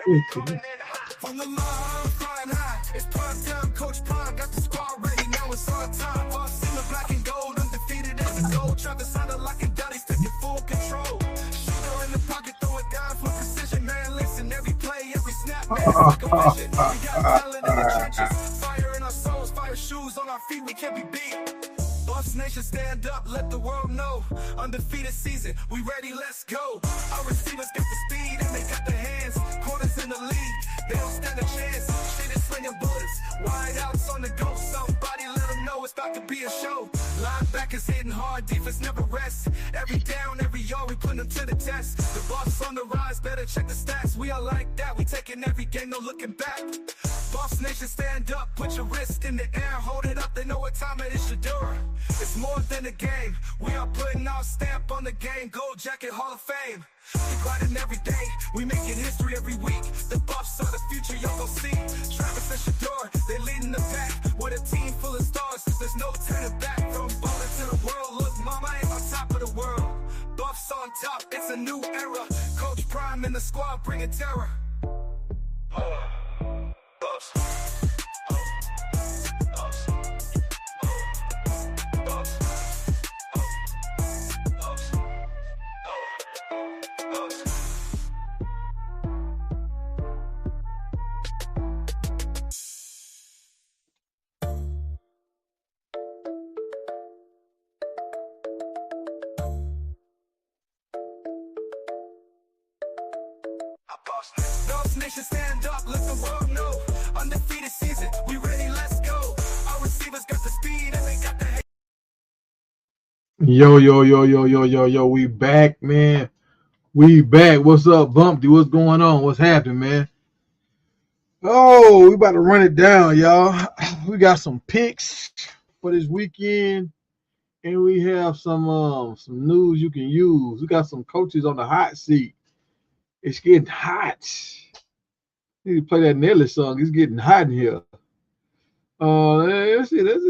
From the line, flying high. It's prime time, Coach Prime got the squad ready. Now it's our time. Boss in the black and gold, undefeated as a gold. Travis Hunter locking down, he's taking full control. Shooter in the pocket, throw it down for precision. Man, listen, every play, every snap, man, it's like a mission. We got talent in the trenches. Fire in our souls, fire shoes on our feet, we can't be beat. Boss Nation, stand up, let the world know. Undefeated season, we ready, let's go. Our receivers got the speed and they got the hands. Corners in the league, they don't stand a chance. Shit is slinging bullets, wide outs on the go. Somebody let them know it's about to be a show. Linebackers hitting hard, defense never rests. Every down, every yard, we put them to the test. The boss on the rise, better check the stats. We are like that, we taking every game, no looking back. Boss Nation, stand up, put your wrist in the air. Hold it up, they know what time it is, Shadura. It's more than a game, we are putting our stamp on the game. Gold jacket, Hall of Fame. We grinding every day, we making history every week. The Buffs are the future, y'all gon' see. Travis and Shador, they leading the pack. With a team full of stars, there's no turning back. From bowling to the world, look mama ain't on top of the world. Buffs on top, it's a new era. Coach Prime in the squad, bringing terror. Buffs. Boss Nation, stand up, let the world know. Undefeated season, we ready, let's go. Our receivers got the speed and they got the Yo, we back, man. We back. What's up, Bumpty? What's going on? What's happening, man? Oh, we about to run it down, y'all. We got some picks for this weekend, and we have some news you can use. We got some coaches on the hot seat. It's getting hot. Need to play that Nelly song. It's getting hot in here. Let's see. Let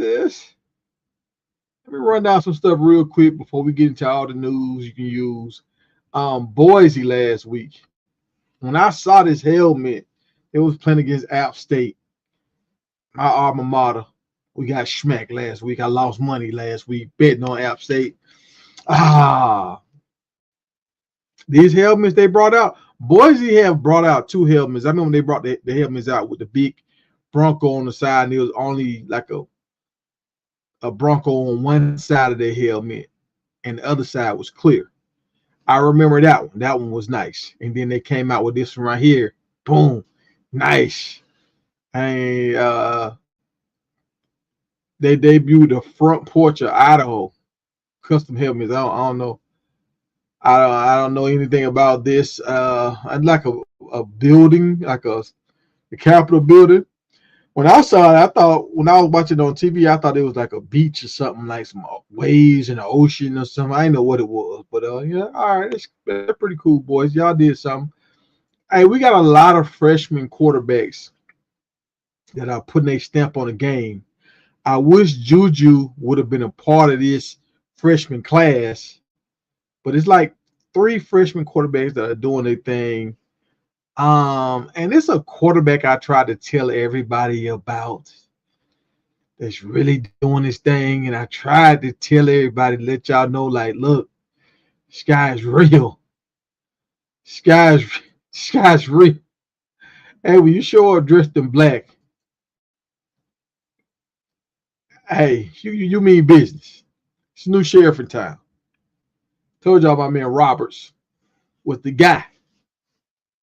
me run down some stuff real quick before we get into all the news you can use. Boise last week. When I saw this helmet, it was playing against App State, my alma mater. We got smacked last week. I lost money last week betting on App State. These helmets they brought out. Boise have brought out two helmets. I remember they brought the helmets out with the big Bronco on the side, and it was only like a Bronco on one side of the helmet, and the other side was clear. I remember that one. That one was nice. And then they came out with this one right here. Boom. Nice. And they debuted the front porch of Idaho custom helmets. I don't know. I don't know anything about this. I'd like a building, like the Capitol building. When I saw it, I thought when I was watching it on TV, I thought it was like a beach or something, like some waves in the ocean or something. I didn't know what it was, but yeah, all right, they're pretty cool, boys. Y'all did something. Hey, we got a lot of freshman quarterbacks that are putting a stamp on the game. I wish Juju would have been a part of this freshman class, but it's like 3 freshman quarterbacks that are doing their thing. And it's a quarterback I tried to tell everybody about that's really doing this thing. And I tried to tell everybody, let y'all know, like, look, this guy's real. This guy's real. Hey, when you show up dressed in black, hey, you mean business. It's a new sheriff in town. Told y'all my man Roberts was the guy.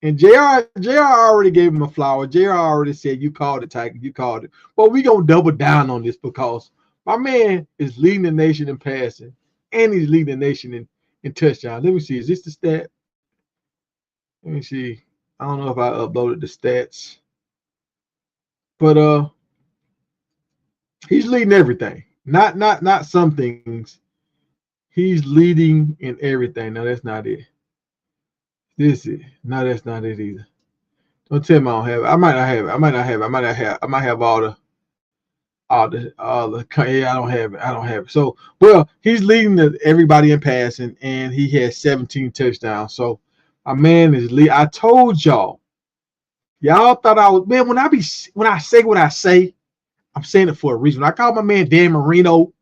And JR already gave him a flower. JR already said, you called it, Tiger. You called it. But we going to double down on this because my man is leading the nation in passing, and he's leading the nation in touchdown. Let me see. Is this the stat? Let me see. I don't know if I uploaded the stats. But he's leading everything. Not some things. He's leading in everything. No, that's not it. This is no, that's not it either. Don't tell me I don't have it. I might not have it. I might have all the yeah, I don't have it. So well, he's leading everybody in passing, and he has 17 touchdowns. So my man is lead. I told y'all Y'all thought I was, man. When I say what I say, I'm saying it for a reason. When I called my man Dan Marino,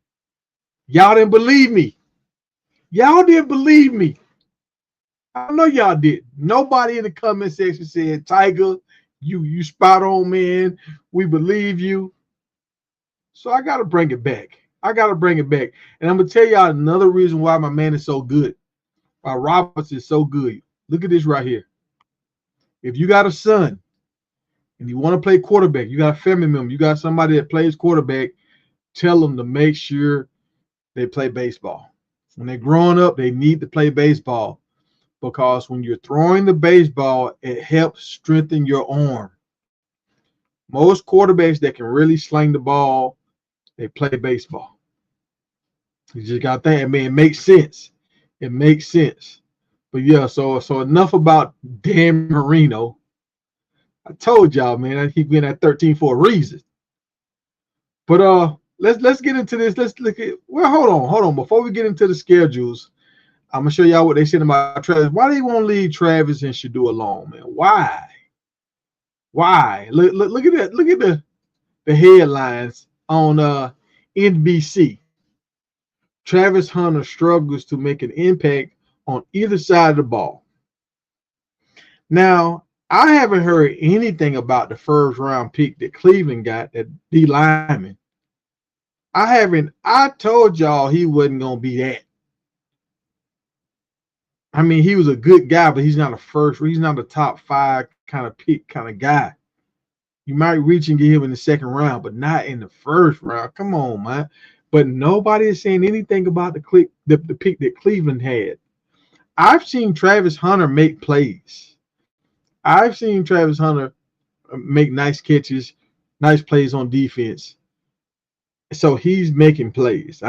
y'all didn't believe me. Y'all didn't believe me. I know y'all did. Nobody in the comment section said, Tiger, you spot on, man. We believe you. So I gotta bring it back. I gotta bring it back. And I'm gonna tell y'all another reason why my man is so good. Why Roberts is so good. Look at this right here. If you got a son and you want to play quarterback, you got a family member, you got somebody that plays quarterback, tell them to make sure they play baseball. When they're growing up, they need to play baseball because when you're throwing the baseball, it helps strengthen your arm. Most quarterbacks that can really sling the ball, they play baseball. You just got to think. I mean, it makes sense. It makes sense. But yeah, so enough about Dan Marino. I told y'all, man, I keep being at 13 for a reason. But let's get into this. Let's look at, well, hold on. Before we get into the schedules, I'm gonna show y'all what they said about Travis. Why they won't leave Travis and Shedeur alone, man? Why? Look at that. Look at the headlines on NBC. Travis Hunter struggles to make an impact on either side of the ball. Now, I haven't heard anything about the first round pick that Cleveland got, that D lineman. I told y'all he wasn't gonna be that. I mean, he was a good guy, but he's not a top 5 kind of pick kind of guy. You might reach and get him in the second round, but not in the first round. Come on, man. But nobody is saying anything about the pick that Cleveland had. I've seen Travis Hunter make plays. I've seen Travis Hunter make nice catches, nice plays on defense. So he's making plays.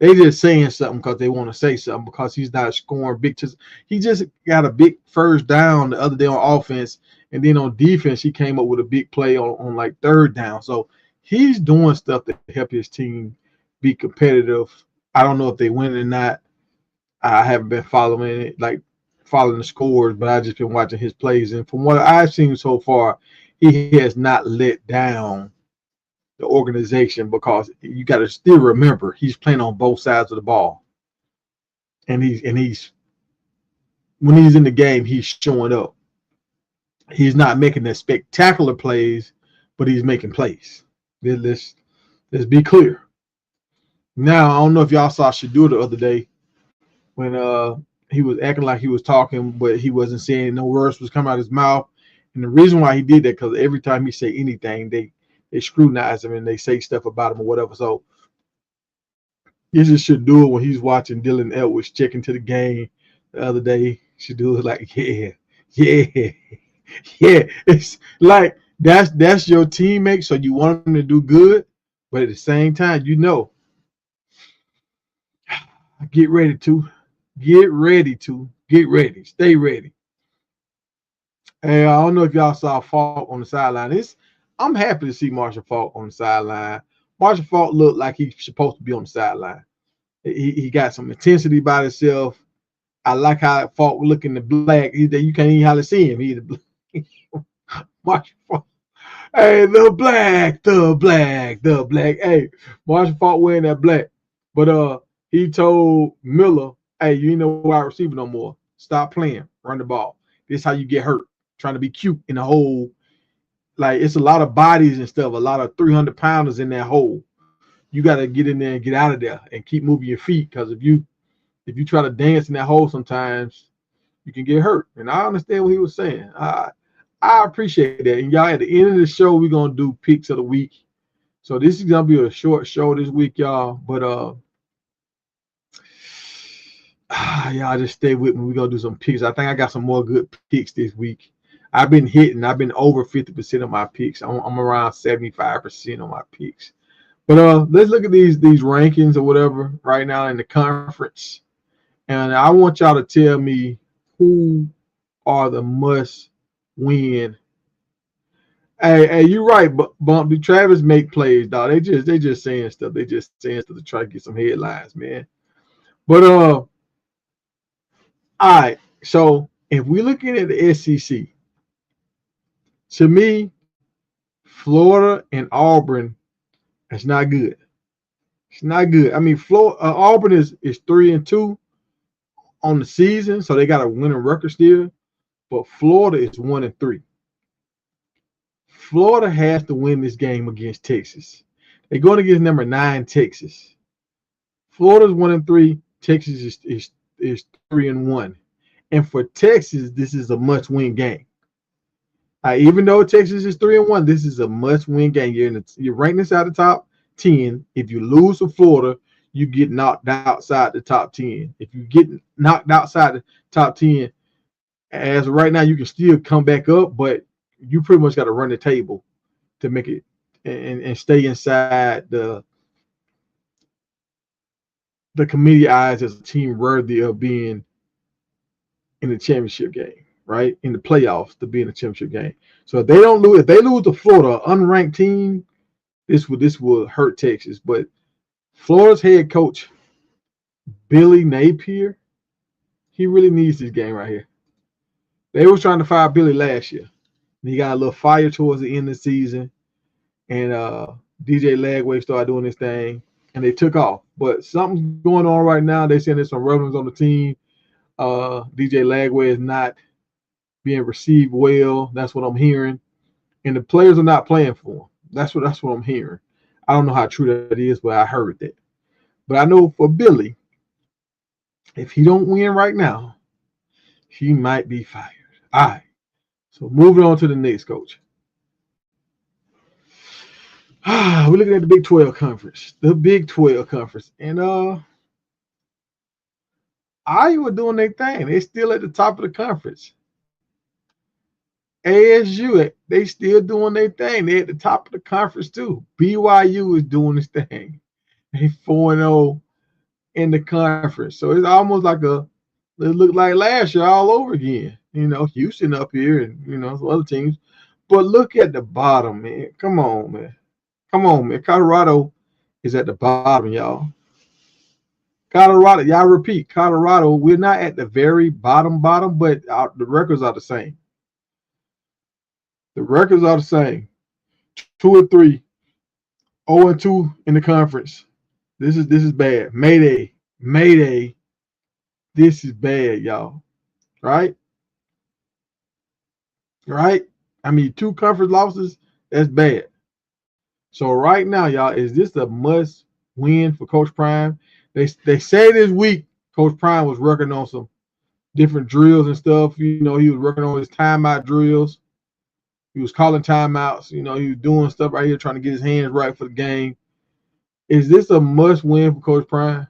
They just saying something because they want to say something because he's not scoring big. He just got a big first down the other day on offense, and then on defense he came up with a big play on like third down. So he's doing stuff to help his team be competitive. I don't know if they win or not. I haven't been following the scores, but I've just been watching his plays. And from what I've seen so far, he has not let down the organization because you got to still remember he's playing on both sides of the ball. And he's when he's in the game, he's showing up. He's not making the spectacular plays, but he's making plays. Let's be clear. Now, I don't know if y'all saw Shedeur the other day when he was acting like he was talking, but he wasn't saying, no words was coming out of his mouth. And the reason why he did that, because every time he say anything, they scrutinize him and they say stuff about him or whatever. So he just should do it when he's watching Dylan Edwards check into the game the other day. Should do it like, yeah. It's like that's your teammate, so you want him to do good, but at the same time, get ready, stay ready. Hey, I don't know if y'all saw Falk on the sideline. I'm happy to see Marshall Falk on the sideline. Marshall Falk looked like he's supposed to be on the sideline. He got some intensity about himself. I like how Falk look in the black. You can't even hardly see him. He's Marshall Falk. Hey, the black. Hey, Marshall Falk wearing that black. But he told Miller, hey, you ain't no wide receiver no more. Stop playing. Run the ball. This is how you get hurt. Trying to be cute in the hole. Like, it's a lot of bodies and stuff, a lot of 300-pounders in that hole. You got to get in there and get out of there and keep moving your feet, because if you try to dance in that hole sometimes, you can get hurt. And I understand what he was saying. I appreciate that. And y'all, at the end of the show, we're going to do picks of the week. So this is going to be a short show this week, y'all. But y'all just stay with me. We're going to do some picks. I think I got some more good picks this week. I've been over 50% of my picks. I'm around 75% on my picks. But let's look at these rankings or whatever right now in the conference. And I want y'all to tell me who are the must win. Hey, you're right, Bump. Do Travis make plays, dog? They just saying stuff. They just saying stuff to try to get some headlines, man. But all right. So if we're looking at the SEC, To me, Florida and Auburn, it's not good. It's not good. I mean, Florida, Auburn is 3-2 on the season, so they got a winning record still. But Florida is 1-3. Florida has to win this game against Texas. They're going against number 9 Texas. Florida's 1-3. Texas is 3-1. And for Texas, this is a must-win game. Even though Texas is 3-1, this is a must-win game. You're ranked inside the top 10. If you lose to Florida, you get knocked outside the top 10. If you get knocked outside the top 10, as of right now, you can still come back up, but you pretty much got to run the table to make it and stay inside the committee eyes as a team worthy of being in the championship game, right? In the playoffs to be in the championship game. So if they lose to Florida, unranked team, this will hurt Texas. But Florida's head coach, Billy Napier, he really needs this game right here. They was trying to fire Billy last year. He got a little fire towards the end of the season, and DJ Lagway started doing this thing, and they took off. But something's going on right now. They saying there's some rumblings on the team. DJ Lagway is not being received well. That's what I'm hearing, and the players are not playing for him. That's what I'm hearing. I don't know how true that is, but I heard that. But I know for Billy, if he don't win right now, he might be fired. All right. So moving on to the next coach. We're looking at the Big 12 Conference. The Big 12 Conference. And Iowa doing their thing. They're still at the top of the conference. ASU, they still doing their thing. They're at the top of the conference too. BYU is doing this thing. They 4-0 in the conference. So it's almost like it looked like last year all over again. You know, Houston up here and, you know, some other teams. But look at the bottom, man. Come on, man. Colorado is at the bottom, y'all. Colorado, y'all repeat, Colorado, we're not at the very bottom, but the records are the same. The records are the same. 2-3, 0-2 in the conference. This is bad. Mayday. This is bad, y'all. Right? I mean, 2 conference losses, that's bad. So right now, y'all, is this a must win for Coach Prime? They say this week Coach Prime was working on some different drills and stuff. You know, he was working on his timeout drills. He was calling timeouts. You know, he was doing stuff right here, trying to get his hands right for the game. Is this a must win for Coach Prime?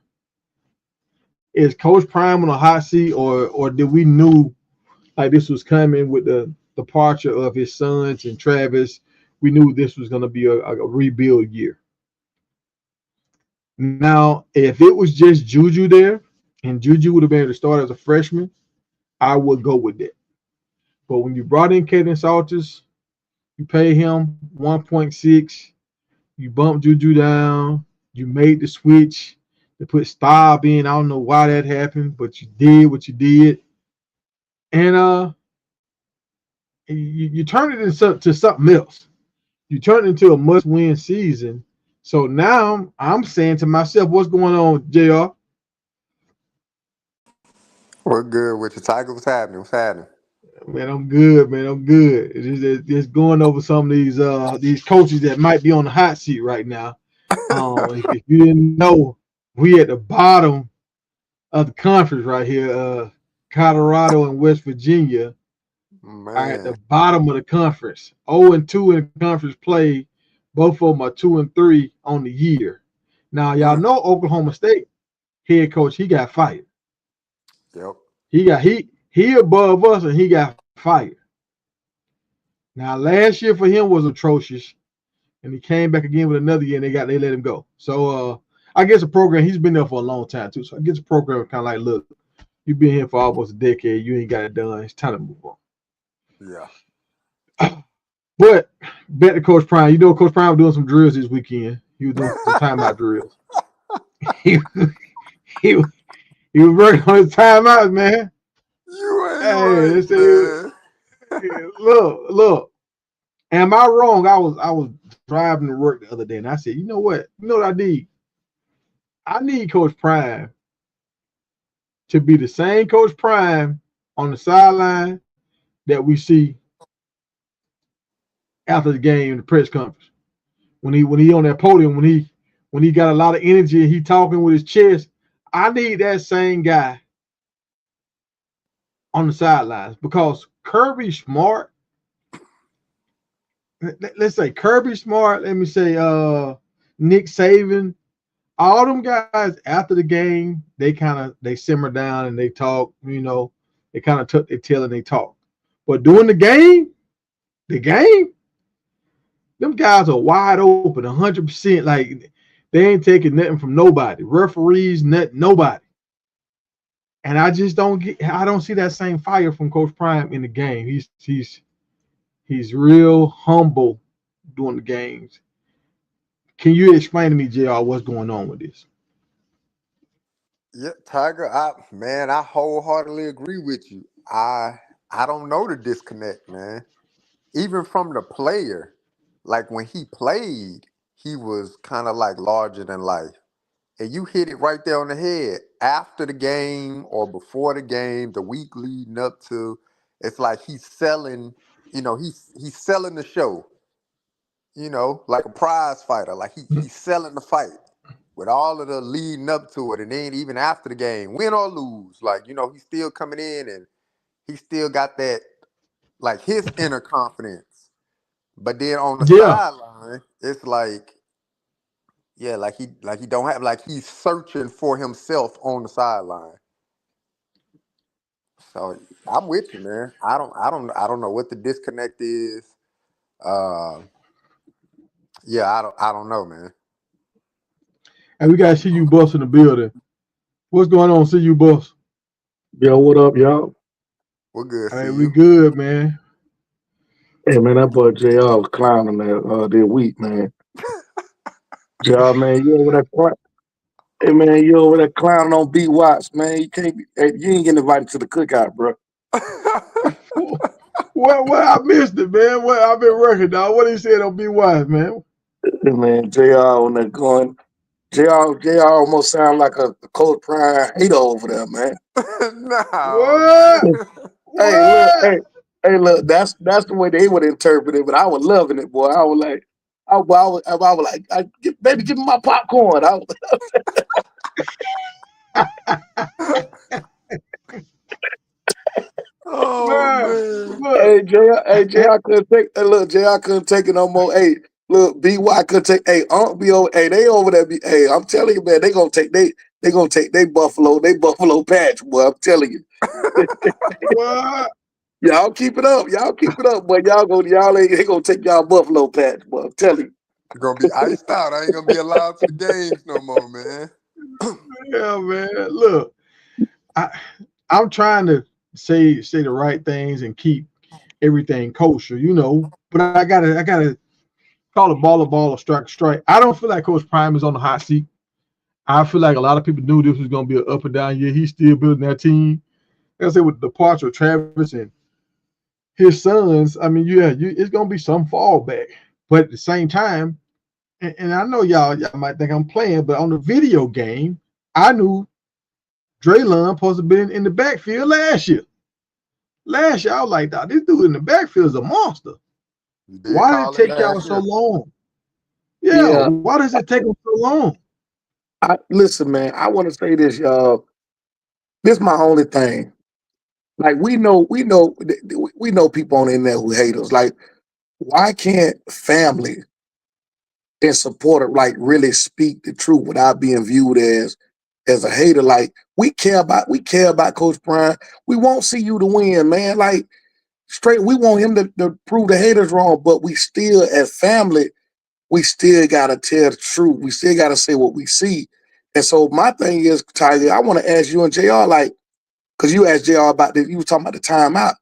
Is Coach Prime on a hot seat, or did we knew like this was coming with the departure of his sons and Travis? We knew this was going to be a rebuild year. Now, if it was just Juju there, and Juju would have been able to start as a freshman, I would go with that. But when you brought in Kaden Salters, you pay him 1.6, you bumped Juju down, you made the switch to put Staub in. I don't know why that happened, but you did what you did. And you turn it into something else. You turn it into a must-win season. So now I'm saying to myself, what's going on, JR? We're good with you, Tiger. What's happening? Man, I'm good, man. I'm good. Just going over some of these coaches that might be on the hot seat right now. If you didn't know, we at the bottom of the conference right here. Colorado and West Virginia are at the bottom of the conference. 0-2 in conference play. Both of them are 2-3 on the year. Now, y'all know Oklahoma State head coach, he got fired. Yep. He above us and he got fired. Now, last year for him was atrocious, and he came back again with another year, and they let him go. So I guess the program, he's been there for a long time too. So I guess the program kind of like, look, you've been here for almost a decade, you ain't got it done. It's time to move on. Yeah. But back to Coach Prime. You know, Coach Prime was doing some drills this weekend. He was doing some timeout drills. He was working on his timeouts, man. You ain't right, man. Look. Am I wrong? I was driving to work the other day, and I said, you know what? You know what I need? I need Coach Prime to be the same Coach Prime on the sideline that we see after the game in the press conference. When he on that podium, when he got a lot of energy and he talking with his chest. I need that same guy on the sidelines because Kirby Smart. Let's say Kirby Smart. Let me say Nick Saban. All them guys after the game, they simmer down and they talk. They kind of tuck their tail and they talk. But during the game, them guys are wide open, 100%. Like they ain't taking nothing from nobody, referees, nobody. And I just I don't see that same fire from Coach Prime in the game. He's real humble during the games. Can you explain to me, JR, what's going on with this? Yeah, Tiger, I wholeheartedly agree with you. I don't know the disconnect, man. Even from the player, like when he played, he was kind of like larger than life. And you hit it right there on the head. After the game or before the game, the week leading up to, it's like he's selling, he's selling the show, like a prize fighter. Like he's selling the fight with all of the leading up to it. And then even after the game, win or lose, like, he's still coming in and he still got that, like his inner confidence. But then on the Yeah, sideline, it's like, yeah, like he don't have, like he's searching for himself on the sideline. So I'm with you, man. I don't know what the disconnect is. Uh, yeah, I don't know, man. and we got CU Bus in the building. What's going on, CU Bus? Yo, what up, y'all? We're good. Hey, See we you. good, man. Hey, man, that boy JR was clowning that week, man. JR, man, you over that clown? Hey, man, you over that clowning on B Watts, man. Hey, you ain't getting invited to the cookout, bro. What I missed it, man. What I've been working, dog. What he said on Be Wise, man. Hey, man, JR on that going. JR almost sound like a Coach Prime hater over there, man. No, What? man. Hey, look, What? look, that's the way they would interpret it, but I was loving it, boy. I was like, I was like, baby, give me my popcorn. Oh Man, man. look. Hey, JR couldn't take look, JR couldn't take it no more. Hey, look, BY couldn't take Unc be over, they over there I'm telling you, man, they gonna take they Buffalo patch, boy. I'm telling you. What? Y'all keep it up. Y'all keep it up, boy. Y'all ain't they gonna take y'all Buffalo patch, boy. I'm telling you. You're gonna be iced out. I ain't gonna be allowed to the games no more, man. Yeah, man. Look, I'm trying to say the right things and keep everything kosher, But I gotta call a ball, strike a strike. I don't feel like Coach Prime is on the hot seat. I feel like a lot of people knew this was gonna be an up and down year. He's still building that team. Like I say, with the departure of Travis and his sons, I mean, it's gonna be some fallback. But at the same time, and I know y'all might think I'm playing, but on the video game, I knew Draylon supposed to be in the backfield last year. Last year, I was like, this dude in the backfield is a monster. You did Why did it call it take y'all last so year. long? Yeah, Yeah. why does it take them so long? Listen, man, I want to say this, y'all. This is my only thing. Like we know people on the internet who hate us. Like, why can't family and supporter like really speak the truth without being viewed as a hater? Like we care about Coach Prime. We won't see you to win, man. Like straight, we want him to prove the haters wrong, but we still, as family, we still gotta tell the truth. We still gotta say what we see. And so my thing is, Tiger, I want to ask you and JR, like, because you asked JR about you were talking about the timeout.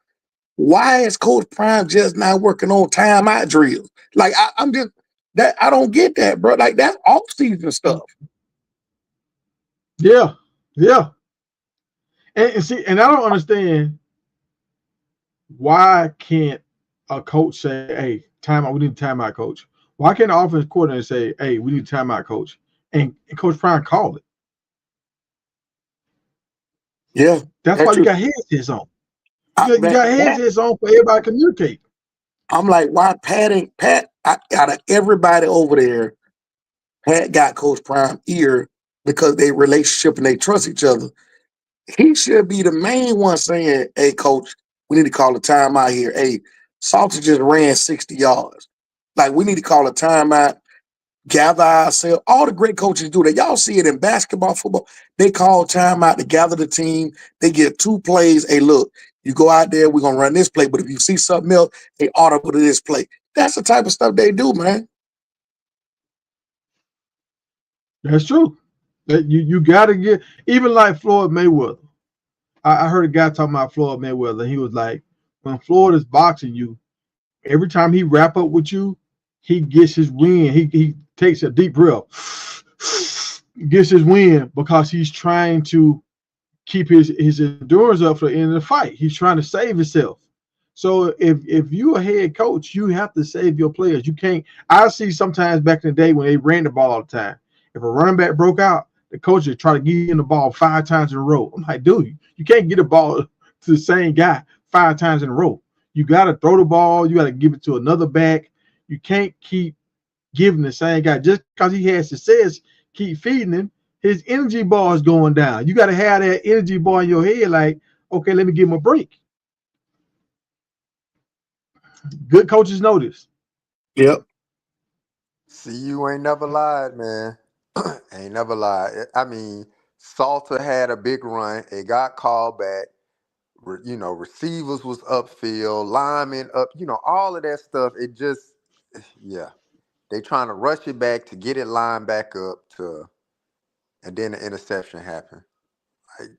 Why is Coach Prime just not working on timeout drills? Like I'm just that I don't get that, bro. Like that's off season stuff. Yeah, yeah. And see, and I don't understand why can't a coach say, "Hey, timeout. We need a timeout, coach." Why can't the offense coordinator say, "Hey, we need a timeout, coach," and Coach Prime call it? Yeah, That's why that's you true. got headsets on. You Man, got headsets on for everybody to communicate. I'm like, why Pat, out of everybody over there, Pat got Coach Prime ear because they relationship and they trust each other. He should be the main one saying, "Hey, coach, we need to call a timeout here. Hey, Salter just ran 60 yards. Like, we need to call a timeout, gather ourselves." All the great coaches do that. Y'all see it in basketball, football. They call timeout to gather the team. They get 2 plays. Hey, look, you go out there, we're going to run this play. But if you see something else, they audible to this play. That's the type of stuff they do, man. That's true. That you got to get, even like Floyd Mayweather. I heard a guy talking about Floyd Mayweather. He was like, when Floyd is boxing you, every time he wrap up with you, he gets his win. He takes a deep breath, gets his win because he's trying to keep his endurance up for the end of the fight. He's trying to save himself. So if you a head coach, you have to save your players. You can't. I see sometimes back in the day when they ran the ball all the time. If a running back broke out, the coach would try to get him the ball 5 times in a row. I'm like, dude, you can't get a ball to the same guy 5 times in a row. You got to throw the ball. You got to give it to another back. You can't keep giving the same guy just because he has success. Keep feeding him. His energy bar is going down. You got to have that energy bar in your head. Like, okay, let me give him a break. Good coaches know this. Yep. See, you ain't never lied, man. Ain't never lied. I mean, Salter had a big run. It got called back. Receivers was upfield, linemen up. All of that stuff. It just, yeah, they trying to rush it back to get it lined back up and then the interception happened. Like,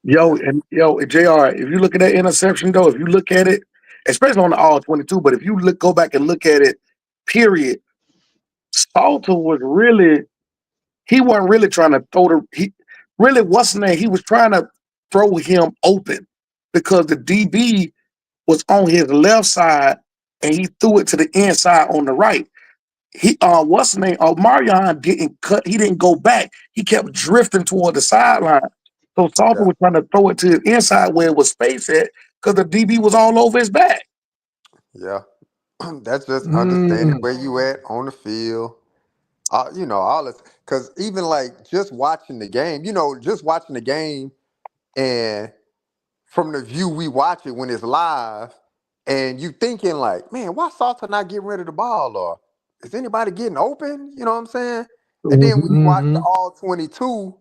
Yo, yeah, and JR, if you look at that interception though, if you look at it, especially on the all 22, but if you go back and look at it, period, Salter he wasn't really trying to what's the name? He was trying to throw him open because the DB was on his left side and he threw it to the inside on the right. What's the name? Marion didn't cut, he didn't go back. He kept drifting toward the sideline. So Salter yeah, was trying to throw it to his inside where it was space at because the DB was all over his back. yeah. That's just understanding Mm. where you at on the field. All this, because even like just watching the game, and from the view we watch it when it's live, and you thinking like, man, why Salter not getting rid of the ball, or is anybody getting open? You know what I'm saying? And then when you watch the Mm-hmm. all 22,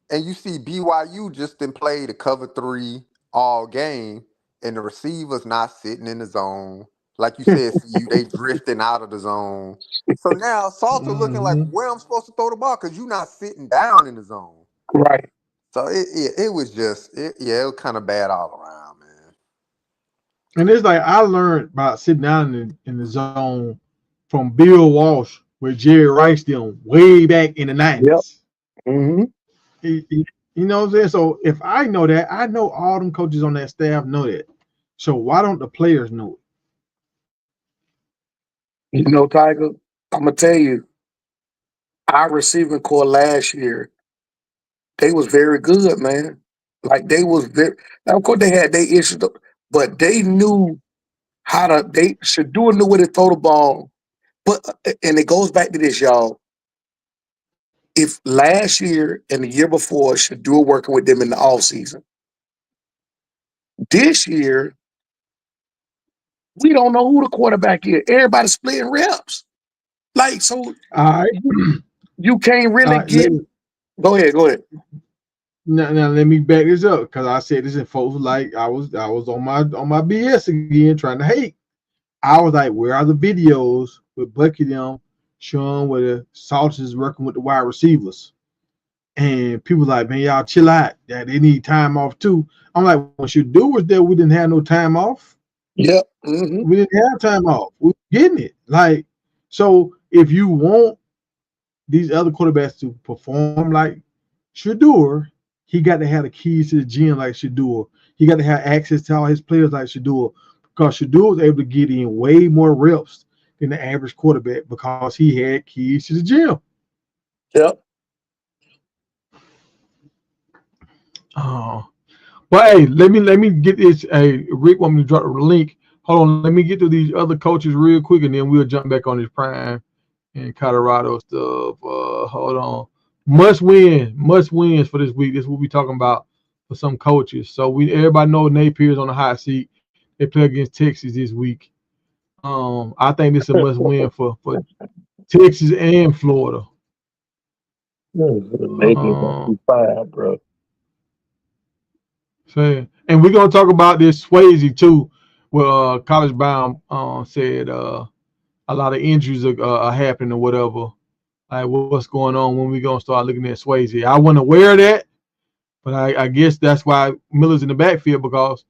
and you see BYU just didn't play the cover 3 all game, and the receivers not sitting in the zone, like you said, they drifting out of the zone. So now Salter looking like, Mm-hmm. where I'm supposed to throw the ball because you're not sitting down in the zone. Right. So it was just it was kind of bad all around, man. And it's like I learned about sitting down in the zone from Bill Walsh with Jerry Rice them way back in the Yep. 90s. Mm-hmm. You know what I'm saying? So if I know that, I know all them coaches on that staff know that. So why don't the players know Tiger, I'm gonna tell you, our receiving core last year, they was very good, man. Like they was very. Now, of course, they had their issues, but they knew how to. They Shadua knew where to throw the ball. But and it goes back to this, y'all. If last year and the year before, Shadua working with them in the off season, this year we don't know who the quarterback is. Everybody's splitting reps. Like so, it? All right. you can't All really right. get. Go ahead. Go ahead. Now let me back this up because I said this and folks like I was on my BS again trying to hate. I was like, where are the videos with Bucky them showing where the Salters is working with the wide receivers? And people like, man, y'all chill out. That they need time off too. I'm like, when Shadua was there, we didn't have no time off. Yep. Mm-hmm. We didn't have time off. We were getting it. Like, so if you want these other quarterbacks to perform like Shadua, he got to have the keys to the gym like Shadua. He got to have access to all his players like Shadua. because Shador was able to get in way more reps than the average quarterback because he had keys to the gym. Yep. Oh, but hey, let me get this. Hey, Rick want me to drop the link. Hold on, let me get to these other coaches real quick, and then we'll jump back on this Prime and Colorado stuff. Hold on. Must wins for this week. This is what we talking about for some coaches. So everybody know Napier's on the hot seat. They play against Texas this week. I think this is a must win for Texas and Florida. Maybe Uh, 5, bro. and we're gonna talk about this Swayze too. Well, College Bound said a lot of injuries are happening or whatever. Like what's going on when we gonna start looking at Swayze? I wasn't aware of that, but I guess that's why Miller's in the backfield because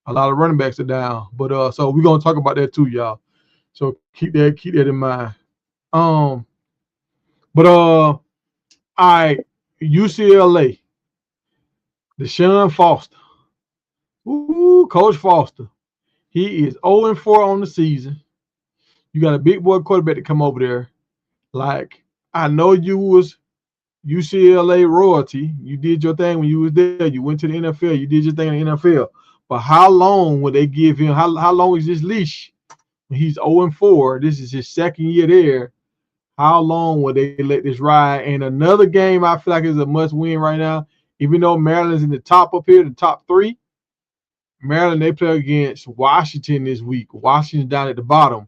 a lot of running backs are down. But so we're gonna talk about that too, y'all. So keep that in mind. But all right, UCLA, Deshaun Foster. Ooh, Coach Foster. He is 0-4 on the season. You got a big boy quarterback to come over there. Like, I know you was UCLA royalty. You did your thing when you was there. You went to the NFL. You did your thing in the NFL. But how long would they give him? How long is this leash? When he's 0-4. This is his second year there. How long would they let this ride? And another game I feel like is a must win right now. Even though Maryland's in the top up here, the top 3. Maryland, they play against Washington this week. Washington's down at the bottom.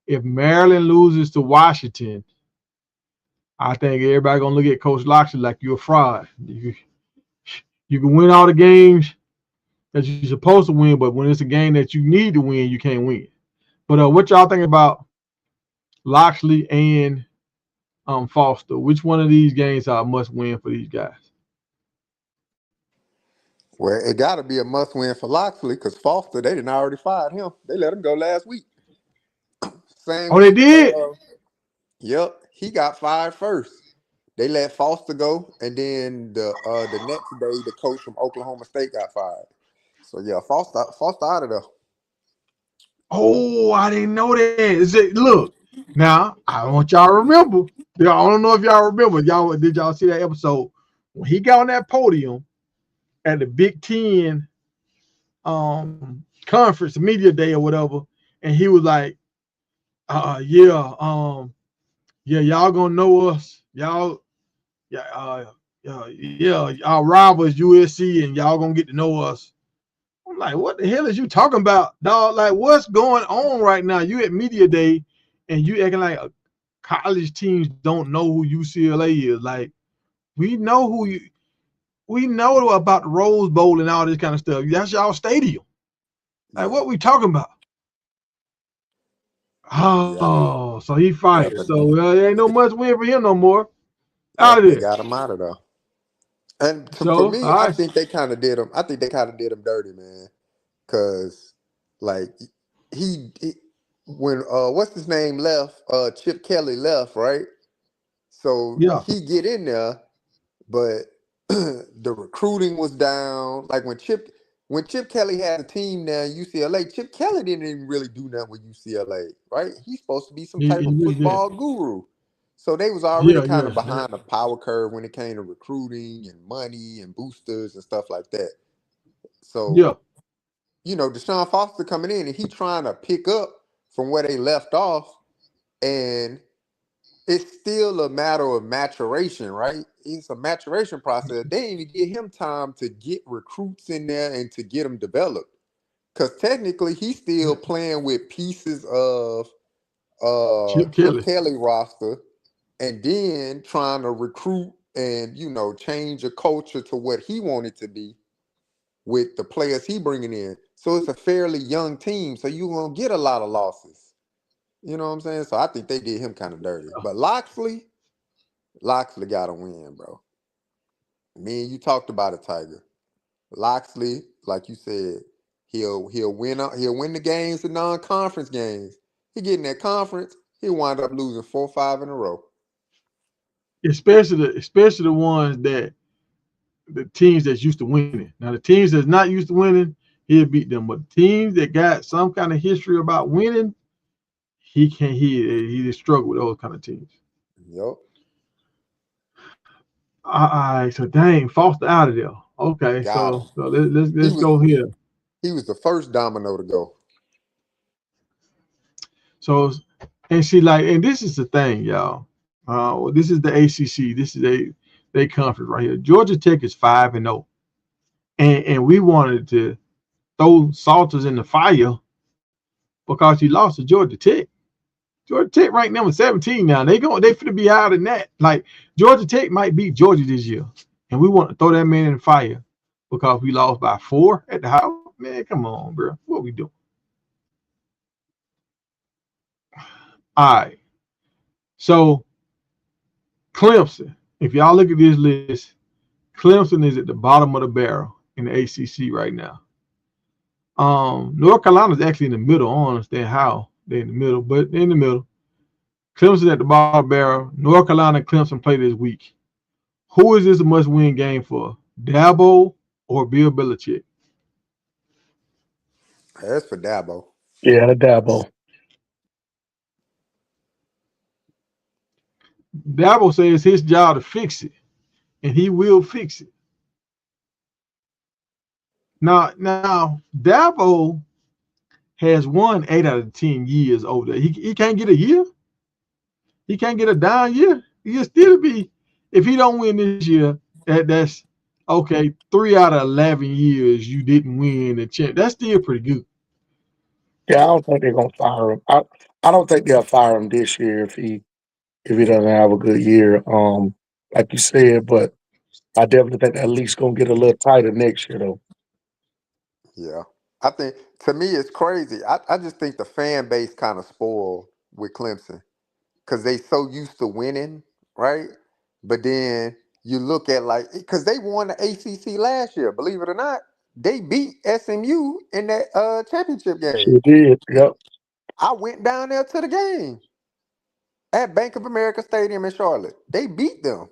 If Maryland loses to Washington, I think everybody gonna look at Coach Locksley like you're a fraud. You can win all the games that you're supposed to win, but when it's a game that you need to win, you can't win. But what y'all think about Locksley and Foster? Which one of these games are a must win for these guys? Well, it got to be a must win for Locksley because Foster, they didn't already fired him. They let him go last week. Same. Oh, they did? Yep, he got fired first. They let Foster go, and then the next day, the coach from Oklahoma State got fired. So yeah, Foster out of there. Oh, I didn't know that. Look, now I want y'all to remember. I don't know if y'all remember. Did y'all see that episode when he got on that podium at the Big Ten conference, media day or whatever, and he was like, y'all gonna know us, y'all, our rivals USC, and y'all gonna get to know us. I'm like, what the hell is you talking about, dog? Like, what's going on right now? You at media day, and you acting like college teams don't know who UCLA is. Like, we know we know about the Rose Bowl and all this kind of stuff. That's y'all stadium. Like, what we talking about? Oh, so he fired. So there ain't no much win for him no more. Out of They there. got him out of there. And So, for me, all I right. think they kind of did him. I think they kind of did him dirty, man. Cause like he when what's his name left, Chip Kelly left, right? So Yeah. he get in there, but the recruiting was down. Like when Chip Kelly had a team there in UCLA, Chip Kelly didn't even really do nothing with UCLA, right? He's supposed to be some type of football guru. So they was already kind of behind the power curve when it came to recruiting and money and boosters and stuff like that. So, you know, Deshaun Foster coming in and he trying to pick up from where they left off, and it's still a matter of maturation, right? It's a maturation process. They didn't even give him time to get recruits in there and to get them developed. Because technically he's still playing with pieces of Chip Kelly roster, and then trying to recruit and, you know, change a culture to what he wanted to be with the players he bringing in. So it's a fairly young team, so you're going to get a lot of losses. You know what I'm saying? So I think they did him kind of dirty. But Locksley got to win, bro. Me and you talked about it, Tiger. Locksley, like you said, he'll win the games, the non-conference games. He get in that conference, he'll wind up losing 4 or 5 in a row. Especially the ones that the teams that's used to winning. Now the teams that's not used to winning, he'll beat them. But teams that got some kind of history about winning, he can't. He just struggle with those kind of teams. Yep. All right, so dang, Foster out of there. Okay, Got him. so let's He let's was go here. he was the first domino to go. So and see, like, and this is the thing, y'all. This is the ACC. This is they conference right here. Georgia Tech is 5-0, and we wanted to throw Salters in the fire because he lost to Georgia Tech. Georgia Tech ranked number 17 now. They finna be higher than that. Like Georgia Tech might beat Georgia this year, and we want to throw that man in the fire because we lost by 4 at the house. Man, come on, bro. What we doing? All right. So Clemson. If y'all look at this list, Clemson is at the bottom of the barrel in the ACC right now. North Carolina is actually in the middle. I don't understand how they're in the middle, but they're in the middle. Clemson at the bottom of the barrel. North Carolina and Clemson play this week. Who is this a must-win game for? Dabo or Bill Belichick? That's for Dabo. Yeah, the Dabo. Dabo says it's his job to fix it, and he will fix it. Now, Dabo has won 8 out of 10 years over there. He can't get a year. He can't get a down year. He'll still be, if he don't win this year, that's okay. 3 out of 11 years you didn't win the champ. That's still pretty good. Yeah, I don't think they're gonna fire him. I don't think they'll fire him this year if he doesn't have a good year. Like you said, but I definitely think at least gonna get a little tighter next year though. Yeah. I think to me it's crazy. I just think the fan base kind of spoiled with Clemson because they so used to winning, right? But then you look at like because they won the ACC last year, believe it or not, they beat SMU in that championship game. Sure did. Yep. I went down there to the game at Bank of America Stadium in Charlotte. They beat them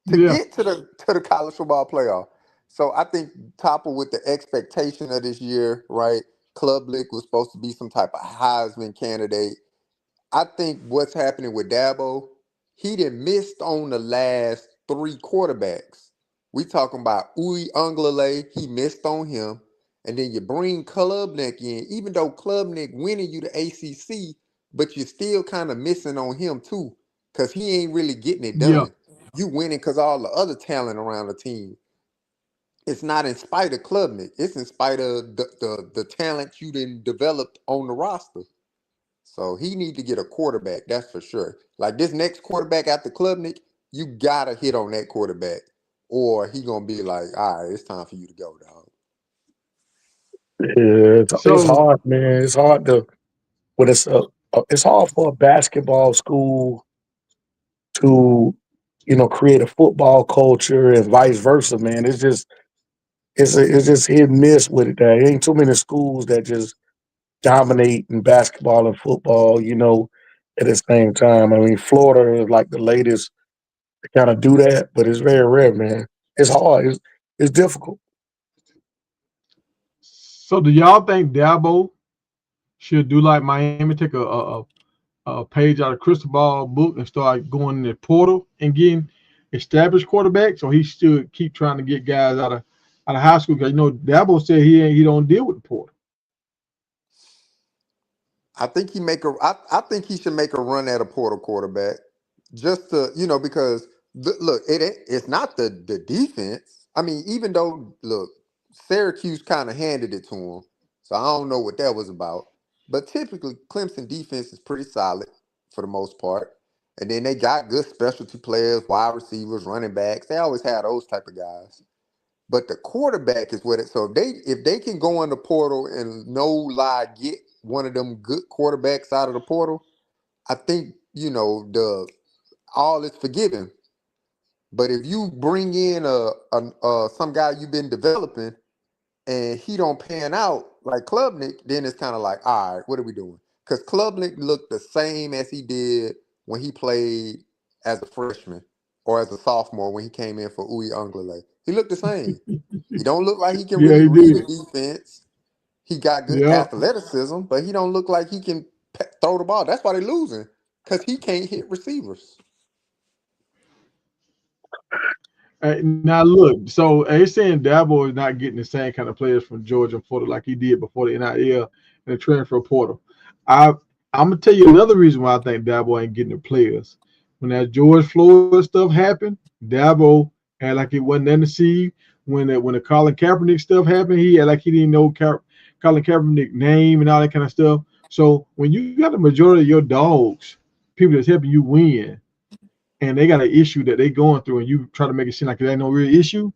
to Yeah. get to the college football playoff. So I think toppled with the expectation of this year, right? Klubnik was supposed to be some type of Heisman candidate. I think what's happening with Dabo, he done missed on the last 3 quarterbacks. We talking about Uwe Unglele, he missed on him. And then you bring Klubnik in, even though Klubnik winning you the ACC, but you're still kind of missing on him too, because he ain't really getting it Yeah. done. You winning because all the other talent around the team. It's not in spite of Klubnik. It's in spite of the talent you done developed on the roster. So he need to get a quarterback, that's for sure. Like this next quarterback after Klubnik, you gotta hit on that quarterback, or he gonna be like, all right, it's time for you to go, dog. Yeah, it's So hard, man. It's hard to when it's hard for a basketball school to create a football culture and vice versa, man. It's just hit and miss with it. There ain't too many schools that just dominate in basketball and football, at the same time. I mean, Florida is like the latest to kind of do that, but it's very rare, man. It's hard. It's difficult. do y'all think Dabo should do like Miami, take a page out of Crystal Ball book and start going in the portal and getting established quarterbacks, or he should keep trying to get guys out of high school? Because Dabo said he don't deal with the portal. I think I think he should make a run at a portal quarterback, just to because look, it's not the defense. I mean, even though look, Syracuse kind of handed it to him, so I don't know what that was about. But typically, Clemson defense is pretty solid for the most part, and then they got good specialty players, wide receivers, running backs. They always have those type of guys. But the quarterback is what it. So if they can go in the portal and no lie get one of them good quarterbacks out of the portal, I think the all is forgiven. But if you bring in some guy you've been developing and he don't pan out like Klubnik, then it's kind of like, all right, what are we doing? Because Klubnik looked the same as he did when he played as a freshman or as a sophomore when he came in for Uwe Unglele. He looked the same. He don't look like he can Yeah, really he read a did. defense. He got good Yeah. athleticism, but he don't look like he can throw the ball. That's why they losing, because he can't hit receivers. Now look, so they saying Dabo is not getting the same kind of players from Georgia and Florida like he did before the NIL and the transfer portal. I I'm gonna tell you another reason why I think Dabo ain't getting the players. When that George Floyd stuff happened, Dabo had like it wasn't nothing to see. When the Colin Kaepernick stuff happened, he had like he didn't know Colin Kaepernick name and all that kind of stuff. So when you got the majority of your dogs, people that's helping you win, and they got an issue that they going through, and you try to make it seem like there ain't no real issue,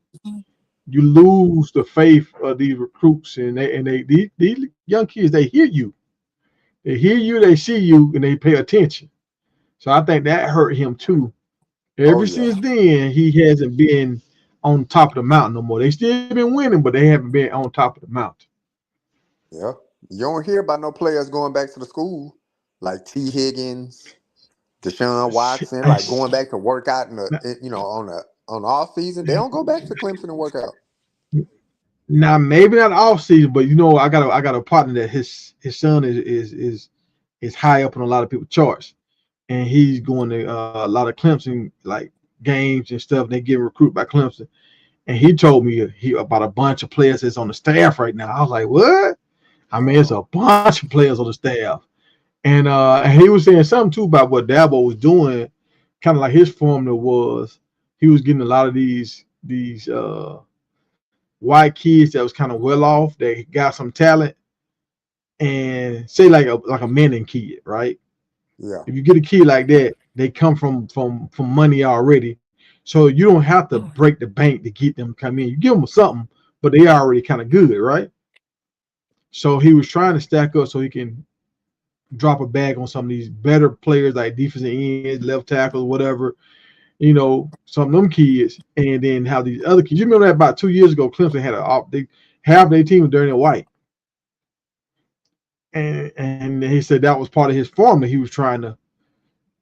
you lose the faith of these recruits, and these young kids, they hear you, they see you, and they pay attention. So I think that hurt him too. Oh Ever yeah, since then, he hasn't been on top of the mountain no more. They still been winning, but they haven't been on top of the mountain. yeah. You don't hear about no players going back to the school like T. Higgins, Deshaun Watson, like going back to work out on the off season. They don't go back to Clemson and work out. Now maybe not off season, but I got a partner that his son is high up on a lot of people's charts, and he's going to a lot of Clemson like games and stuff. They get recruited by Clemson, and he told me he about a bunch of players that's on the staff right now. I was like, what? I mean, it's a bunch of players on the staff, and he was saying something too about what Dabo was doing, kind of like his formula was. He was getting a lot of these white kids that was kind of well off. They got some talent, and say like a Manning kid, right? Yeah, If you get a kid like that, they come from money already, so you don't have to break the bank to get them to come in. You give them something, but they already kind of good, right? So he was trying to stack up so he can drop a bag on some of these better players like defensive ends, left tackles, whatever. Some of them kids, and then how these other kids. You remember that about 2 years ago, Clemson had half their team was dirty and white, and he said that was part of his formula. He was trying to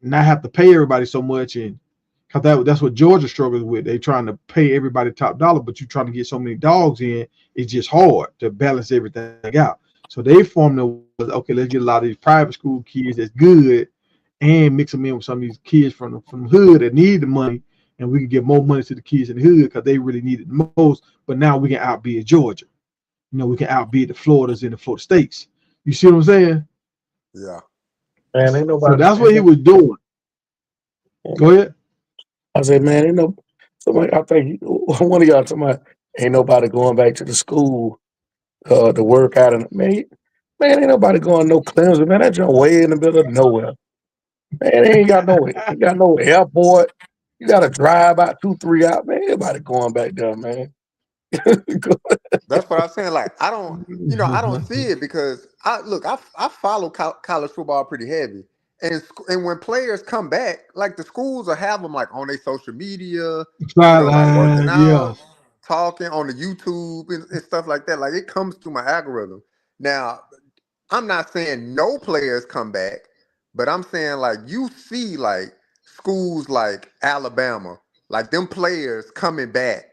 not have to pay everybody so much, and because that's what Georgia struggles with. They trying to pay everybody top dollar, but you're trying to get so many dogs in. It's just hard to balance everything out. So they formula was okay. Let's get a lot of these private school kids that's good, and mix them in with some of these kids from the hood that need the money, and we can get more money to the kids in the hood because they really need it the most. But now we can outbid Georgia. We can outbid the Floridas and the Florida States. You see what I'm saying? yeah. Man, ain't So nobody. that's what he was doing. Go ahead. I said, man, ain't no. Somebody, I think one of y'all talking about ain't nobody going back to the school to work out. And man, ain't nobody going no Clemson. Man, that joint way in the middle of nowhere. Man, they ain't got no airport. You got to drive about 2-3 hours. Man, everybody going back there, man. That's what I'm saying. Like I don't see it because I follow college football pretty heavy, and when players come back, like the schools will have them like on their social media, like working Sideline, out, yes. talking on the YouTube and stuff like that. Like it comes through my algorithm. Now, I'm not saying no players come back, but I'm saying like you see like schools like Alabama, like them players coming back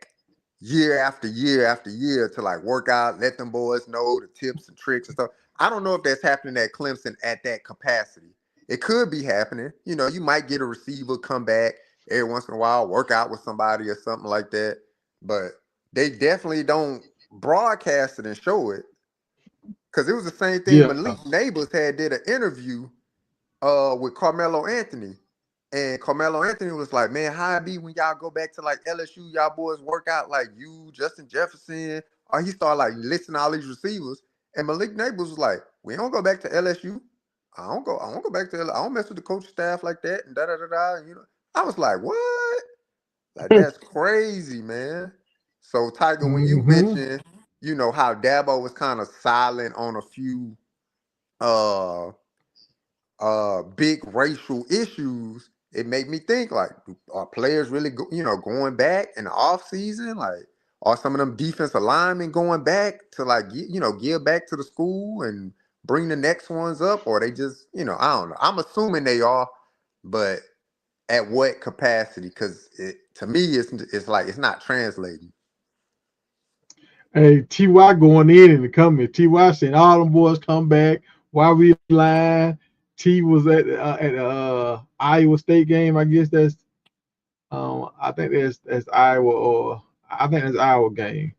year after year after year to like work out, let them boys know the tips and tricks and stuff. I don't know if that's happening at Clemson at that capacity. It could be happening. You might get a receiver come back every once in a while, work out with somebody or something like that. But they definitely don't broadcast it and show it. Because it was the same thing. Yeah. Malik Neighbors did an interview with Carmelo Anthony. And Carmelo Anthony was like, man, how it be when y'all go back to like LSU, y'all boys work out like you, Justin Jefferson. Or he started like listing all these receivers. And Malik Neighbors was like, we don't go back to LSU. I don't go back to I don't mess with the coach staff like that and da da da da. I was like, what? Like that's crazy, man. So Tiger, when you Mm-hmm. mentioned, how Dabo was kind of silent on a few uh big racial issues, it made me think like, are players really going back in the off season? Like, are some of them defensive linemen going back to like give back to the school and bring the next ones up, or they just I don't know. I'm assuming they are, but at what capacity? Because to me, it's like it's not translating. Hey, Ty going in the comment. Ty saying all them boys come back. Why we lying? T was at Iowa State game. I guess that's I think that's Iowa or I think that's Iowa game.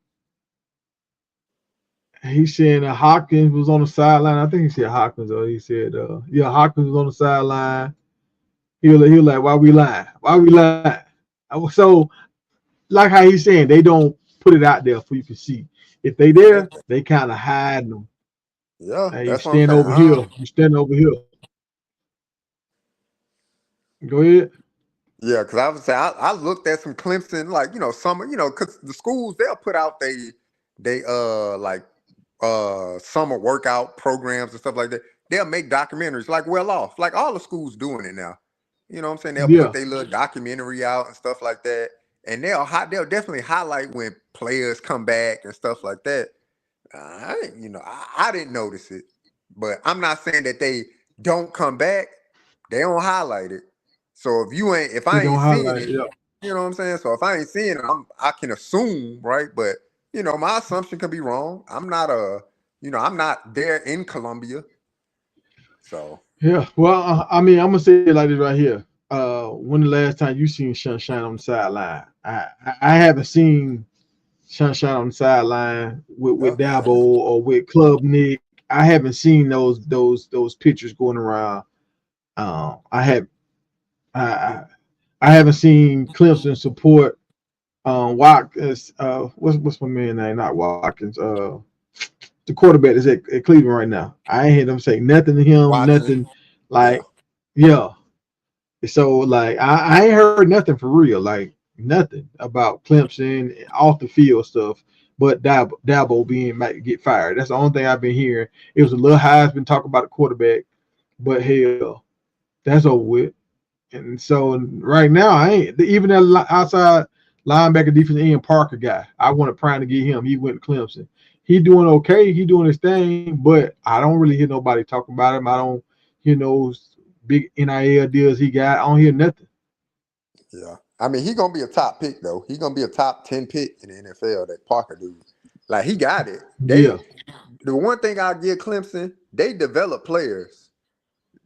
He said Hopkins was on the sideline. I think he said Hopkins or he said yeah, Hopkins was on the sideline. He was like, why we lying? Why we lying? So like how he's saying, they don't put it out there for you to see. If they Yeah, there, they kind of hide them. yeah, Hey, you that's what I'm stand saying. over here. You stand over here. Go ahead. Yeah, because I was saying I looked at some Clemson, like some because the schools they'll put out they like summer workout programs and stuff like that. They'll make documentaries like Well Off, like all the schools doing it now. You know what I'm saying? They'll put Yeah, their little documentary out and stuff like that, and they'll definitely highlight when players come back and stuff like that. I didn't notice it, but I'm not saying that they don't come back. They don't highlight it. So if they I don't ain't seeing highlight it. it, Yeah, you know what I'm saying? So if I ain't seeing it, I can assume, right? But my assumption could be wrong. I'm not there in Columbia. So yeah. Well, I mean, I'm gonna say it like this right here. When the last time you seen Sunshine on the sideline? I haven't seen Sunshine on the sideline yeah, with Dabo or with Club Nick. I haven't seen those pictures going around. I have I I haven't seen Clemson support Watkins. What's my man name? Not Watkins. The quarterback is at Cleveland right now. I ain't hear them say nothing to him. Watson, Nothing yeah, like yeah. So like I ain't heard nothing for real. Like nothing about Clemson off the field stuff. But Dabo being might get fired. That's the only thing I've been hearing. It was a little high. It's been talking about the quarterback, but hell, that's over with. And so right now, I ain't even that outside linebacker defense Ian Parker guy. I wanted Prime to get him. He went to Clemson. He doing okay. He doing his thing, but I don't really hear nobody talking about him. I don't hear those big NIL deals he got. I don't hear nothing. yeah. I mean, he gonna be a top pick though. He gonna be a top 10 pick in the NFL. That Parker dude, like he got it. Yeah, The one thing I'll give Clemson, they develop players.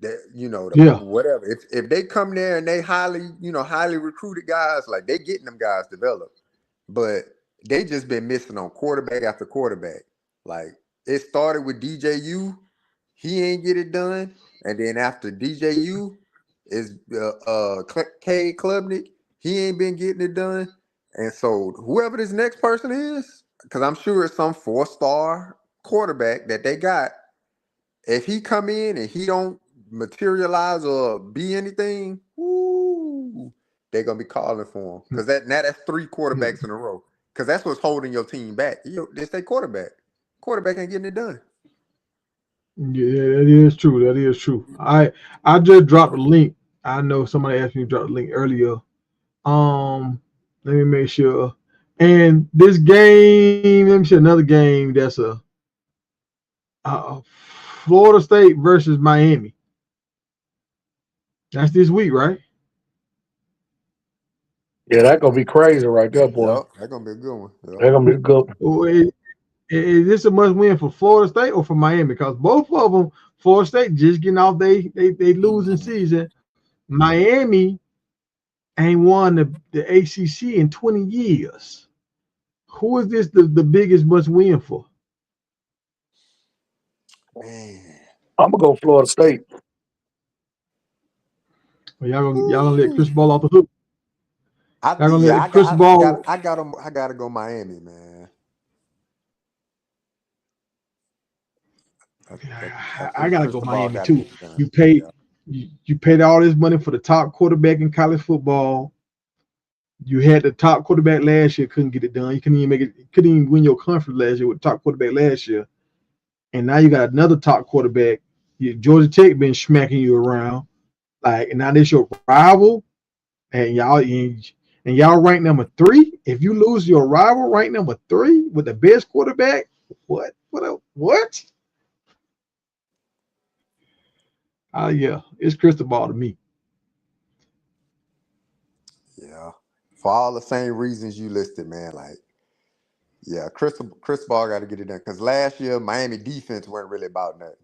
That yeah, whatever. If they come there and they highly recruited guys, like they getting them guys developed, but they just been missing on quarterback after quarterback. Like it started with DJU, he ain't get it done, and then after DJU is K Klubnik, he ain't been getting it done, and so whoever this next person is, because I'm sure it's some 4-star quarterback that they got. If he come in and he don't materialize or be anything, woo, they're gonna be calling for him because that's 3 quarterbacks in a row. Because that's what's holding your team back. It's their quarterback. Quarterback ain't getting it done. yeah. That is true. That is true. I just dropped a link. I know somebody asked me to drop a link earlier. Let me make sure. And this game, let me see another game. That's a Florida State versus Miami. That's this week, right? Yeah, that gonna be crazy right there, boy. Yep, that's gonna be a good one. Yep. That gonna be good. Or is this a must win for Florida State or for Miami? Because both of them, Florida State just getting off they losing season. Miami ain't won the ACC in 20 years. Who is this the biggest must win for? Man. I'm gonna go Florida State. Well, y'all gonna let Chris Ball off the hook? Y'all gonna Yeah, let Chris Ball? I gotta go Miami, man. I I think gotta go Cristobal Miami got to too. get it done. You paid Yeah. you paid all this money for the top quarterback in college football. You had the top quarterback last year, couldn't get it done. You couldn't even make it, couldn't even win your conference last year with the top quarterback last year. And now you got another top quarterback. Georgia Tech been smacking you around. Like, and now this your rival, and y'all rank number 3. If you lose your rival, rank number 3 with the best quarterback, what? What? Yeah, it's crystal ball to me. Yeah. For all the same reasons you listed, man. Like Yeah, Cristobal got to get it done because last year Miami defense weren't really about nothing.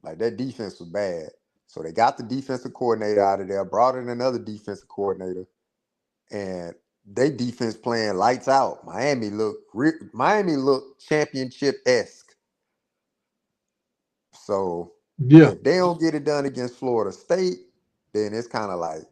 Like that defense was bad, so they got the defensive coordinator out of there, brought in another defensive coordinator, and they defense playing lights out. Miami looked championship-esque. So Yeah. if they don't get it done against Florida State, then it's kind of like,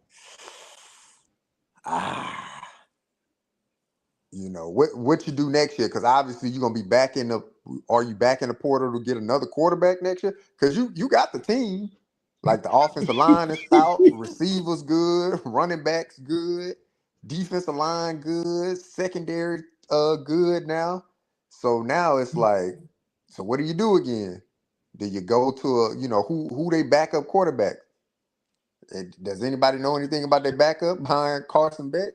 what you do next year? Because obviously you're gonna be back in the. Are you back in the portal to get another quarterback next year? Because you got the team, like the offensive line is stout, receivers good, running backs good, defensive line good, secondary good now. So now it's like, so what do you do again? Do you go to who they backup quarterback? Does anybody know anything about their backup behind Carson Beck?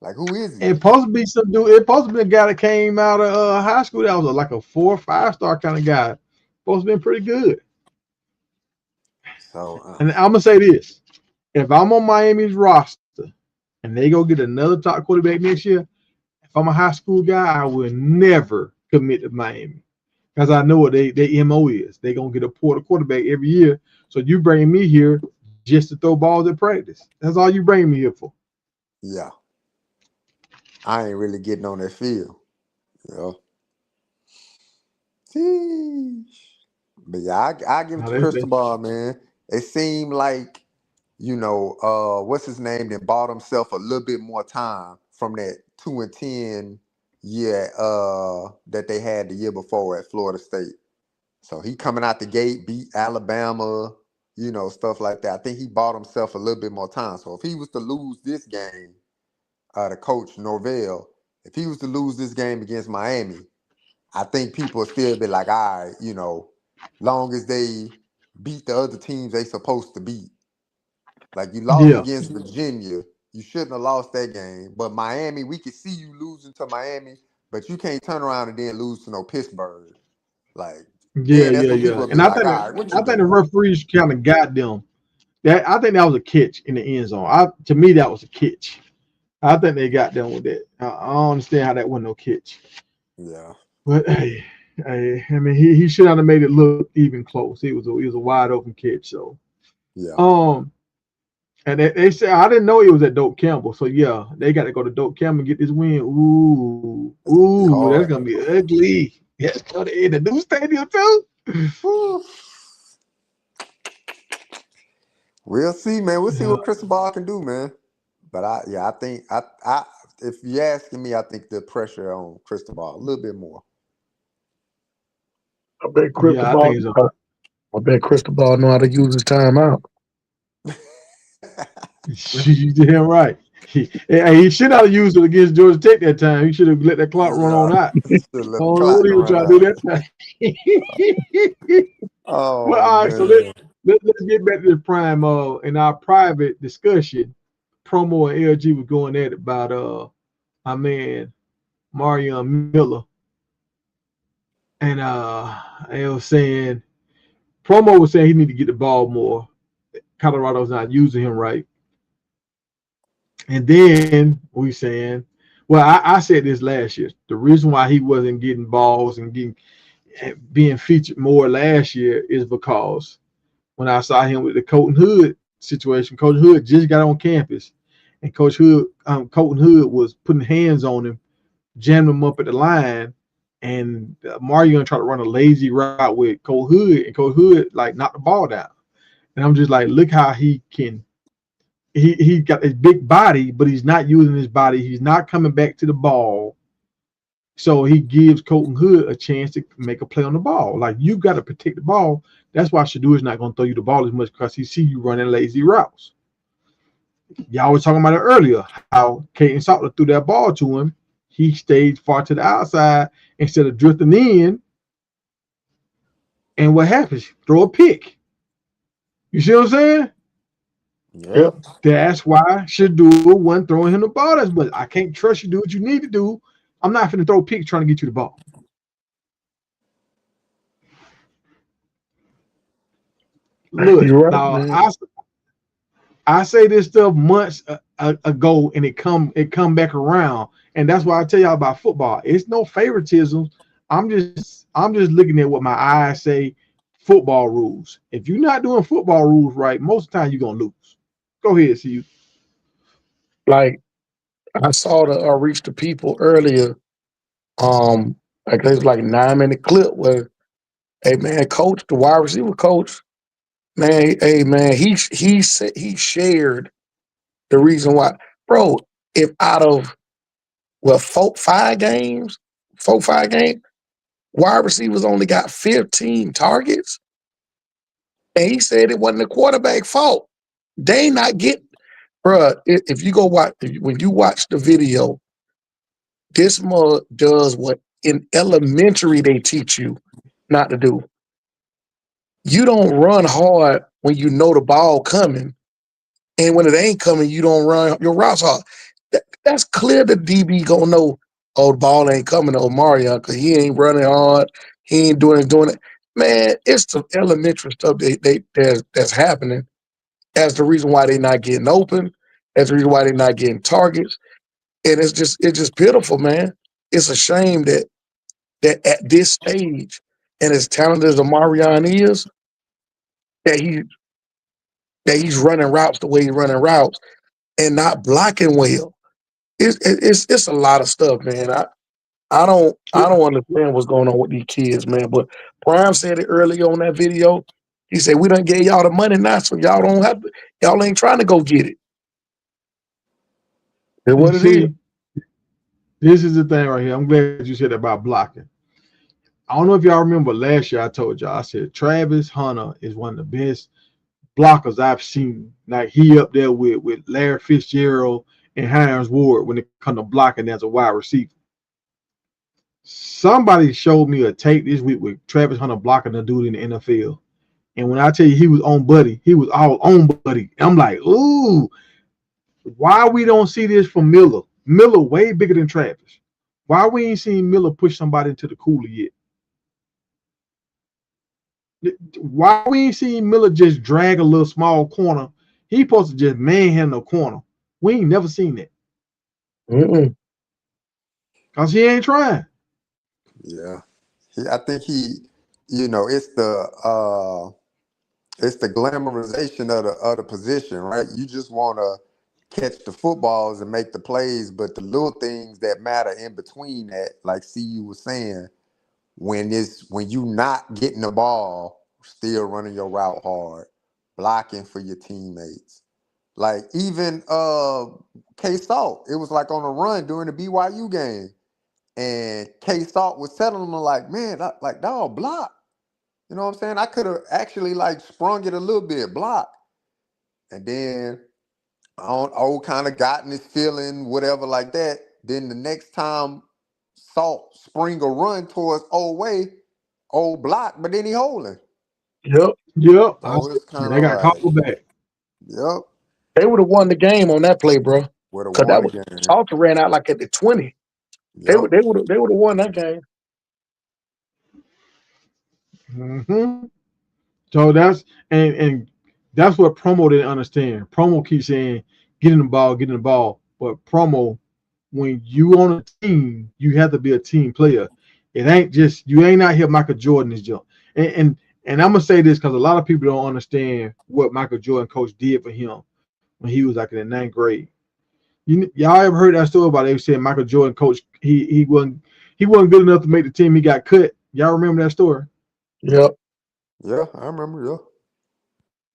Like, who is he? It supposed to be some dude. It supposed to be a guy that came out of high school that was like a 4 or 5 star kind of guy. Supposed to be pretty good. So, and I'm gonna say this: if I'm on Miami's roster and they go get another top quarterback next year, if I'm a high school guy, I will never commit to Miami because I know what their MO is. They're gonna get a portal quarterback every year. So you bring me here just to throw balls at practice. That's all you bring me here for. Yeah. I ain't really getting on that field. Sheesh. But yeah, I give it to Cristobal, man. It seemed like, what's his name that bought himself a little bit more time from that 2-10 year that they had the year before at Florida State. So he coming out the gate, beat Alabama, stuff like that. I think he bought himself a little bit more time. So if he was to lose this game, the coach Norvell, if he was to lose this game against Miami, I think people will still be like, all right, long as they beat the other teams they supposed to beat. Like you lost against Virginia, you shouldn't have lost that game. But Miami, we could see you losing to Miami, but you can't turn around and then lose to no Pittsburgh. Like, that's what people will be And like, all right, what you I think doing? the referees kind of got them. I think that was a catch in the end zone. To me, that was a catch. I think they got them with that. I don't understand how that wasn't no catch. Yeah. But hey, I mean, he should have made it look even close. It was a wide open catch. So yeah. And they said I didn't know he was at Doak Campbell. So yeah, they got to go to Doak Campbell and get this win. Ooh, that's gonna be ugly. Yes, in the new stadium too. We'll see, man. We'll see what Cristobal can do, man. But I think if you're asking me, I think the pressure on Cristobal a little bit more. I bet Cristobal. I bet Cristobal know how to use his timeout. You did him right. He should not have used it against Georgia Tech that time. He should have let that clock run on out. What he was trying to do that time. Oh, well, all right, so let's get back to the prime. In our private discussion, Promo and LG was going at it about my man Marion Miller, and I was saying Promo was saying he need to get the ball more. Colorado's not using him right. And then we saying, well, I said this last year. The reason why he wasn't getting balls and being featured more last year is because when I saw him with the Colton Hood situation, Coach Hood just got on campus, and Colton Hood was putting hands on him, jamming him up at the line, and Mario tried to run a lazy route with Coach Hood, and Coach Hood like knocked the ball down. And I'm just like, look how he can. He got a big body, but he's not using his body. He's not coming back to the ball. So he gives Colton Hood a chance to make a play on the ball. Like, you got to protect the ball. That's why Shedeur is not going to throw you the ball as much, because he see you running lazy routes. Y'all was talking about it earlier, how Caden Salter threw that ball to him. He stayed far to the outside instead of drifting in. And what happens? Throw a pick. You see what I'm saying? Yeah. That's why Shedeur wasn't throwing him the ball as much. I can't trust you. Do what you need to do. I'm not going to throw a pick trying to get you the ball. Look, right, now I say this stuff months ago, and it come back around, and that's why I tell y'all about football. It's no favoritism. I'm just looking at what my eyes say. Football rules. If you're not doing football rules right, most of the time you're gonna lose. Go ahead, see you. Like I saw the reach the people earlier. Like there's like 9 minute clip where, hey man, coach, the wide receiver coach, man, hey man, he said he shared the reason why, bro. If out of well 4 5 games, wide receivers only got 15 targets, and he said it wasn't the quarterback fault. They not get, bro. If you go watch, when you watch the video, this mug does what in elementary they teach you not to do. You don't run hard when you know the ball coming, and when it ain't coming, you don't run your routes hard. That's clear. The DB gonna know. Oh, the ball ain't coming to Omarion because he ain't running hard. He ain't doing it. Man, it's the elementary stuff that's happening. That's the reason why they're not getting open. That's the reason why they're not getting targets. And it's just pitiful, man. It's a shame that at this stage, and as talented as Omarion is, that he that he's running routes the way he's running routes and not blocking well. It's a lot of stuff, man. I don't understand what's going on with these kids, man. But Prime said it earlier on that video. He said we done gave y'all the money now, so y'all don't have to. Y'all ain't trying to go get it. It's You what it is. see, this is the thing right here. I'm glad you said about blocking. I don't know if y'all remember last year I told y'all I said Travis Hunter is one of the best blockers I've seen. Like he up there with Larry Fitzgerald and Hines Ward when it comes to blocking as a wide receiver. Somebody showed me a tape this week with Travis Hunter blocking a dude in the NFL. And when I tell you he was on Buddy, he was all on Buddy. I'm like, ooh, why we don't see this from Miller? Miller way bigger than Travis. Why we ain't seen Miller push somebody into the cooler yet? Why we ain't seen Miller just drag a little small corner? He supposed to just manhandle a corner. We ain't never seen that. Mm-mm. Because he ain't trying. Yeah. I think it's the glamorization of the position, right? You just want to catch the footballs and make the plays, but the little things that matter in between that, like CU was saying, when you not getting the ball, still running your route hard, blocking for your teammates. Like even K-Salt, it was like on a run during the BYU game. And K-Salt was telling them like, man, like dog, block. You know what I'm saying? I could have actually like sprung it a little bit, block. And then old kind of gotten his feeling, whatever like that. Then the next time Salt spring a run towards old way, old block, but then he holding. Yep. Yep. So it's kind They of got like, called back. yep, They would have won the game on that play, bro. would have Cause won that the was game. Salter ran out like at the 20. They Yep. would have won that game. Mm-hmm. So and that's what Promo didn't understand. Promo keeps saying getting the ball, but Promo, when you on a team, you have to be a team player. It ain't just you ain't out here Michael Jordan is jump. And I'm gonna say this because a lot of people don't understand what Michael Jordan coach did for him when he was like in the 9th grade. Y'all ever heard that story about they saying Michael Jordan coach he wasn't good enough to make the team, he got cut. Y'all remember that story? Yep. Yeah, I remember. Yeah.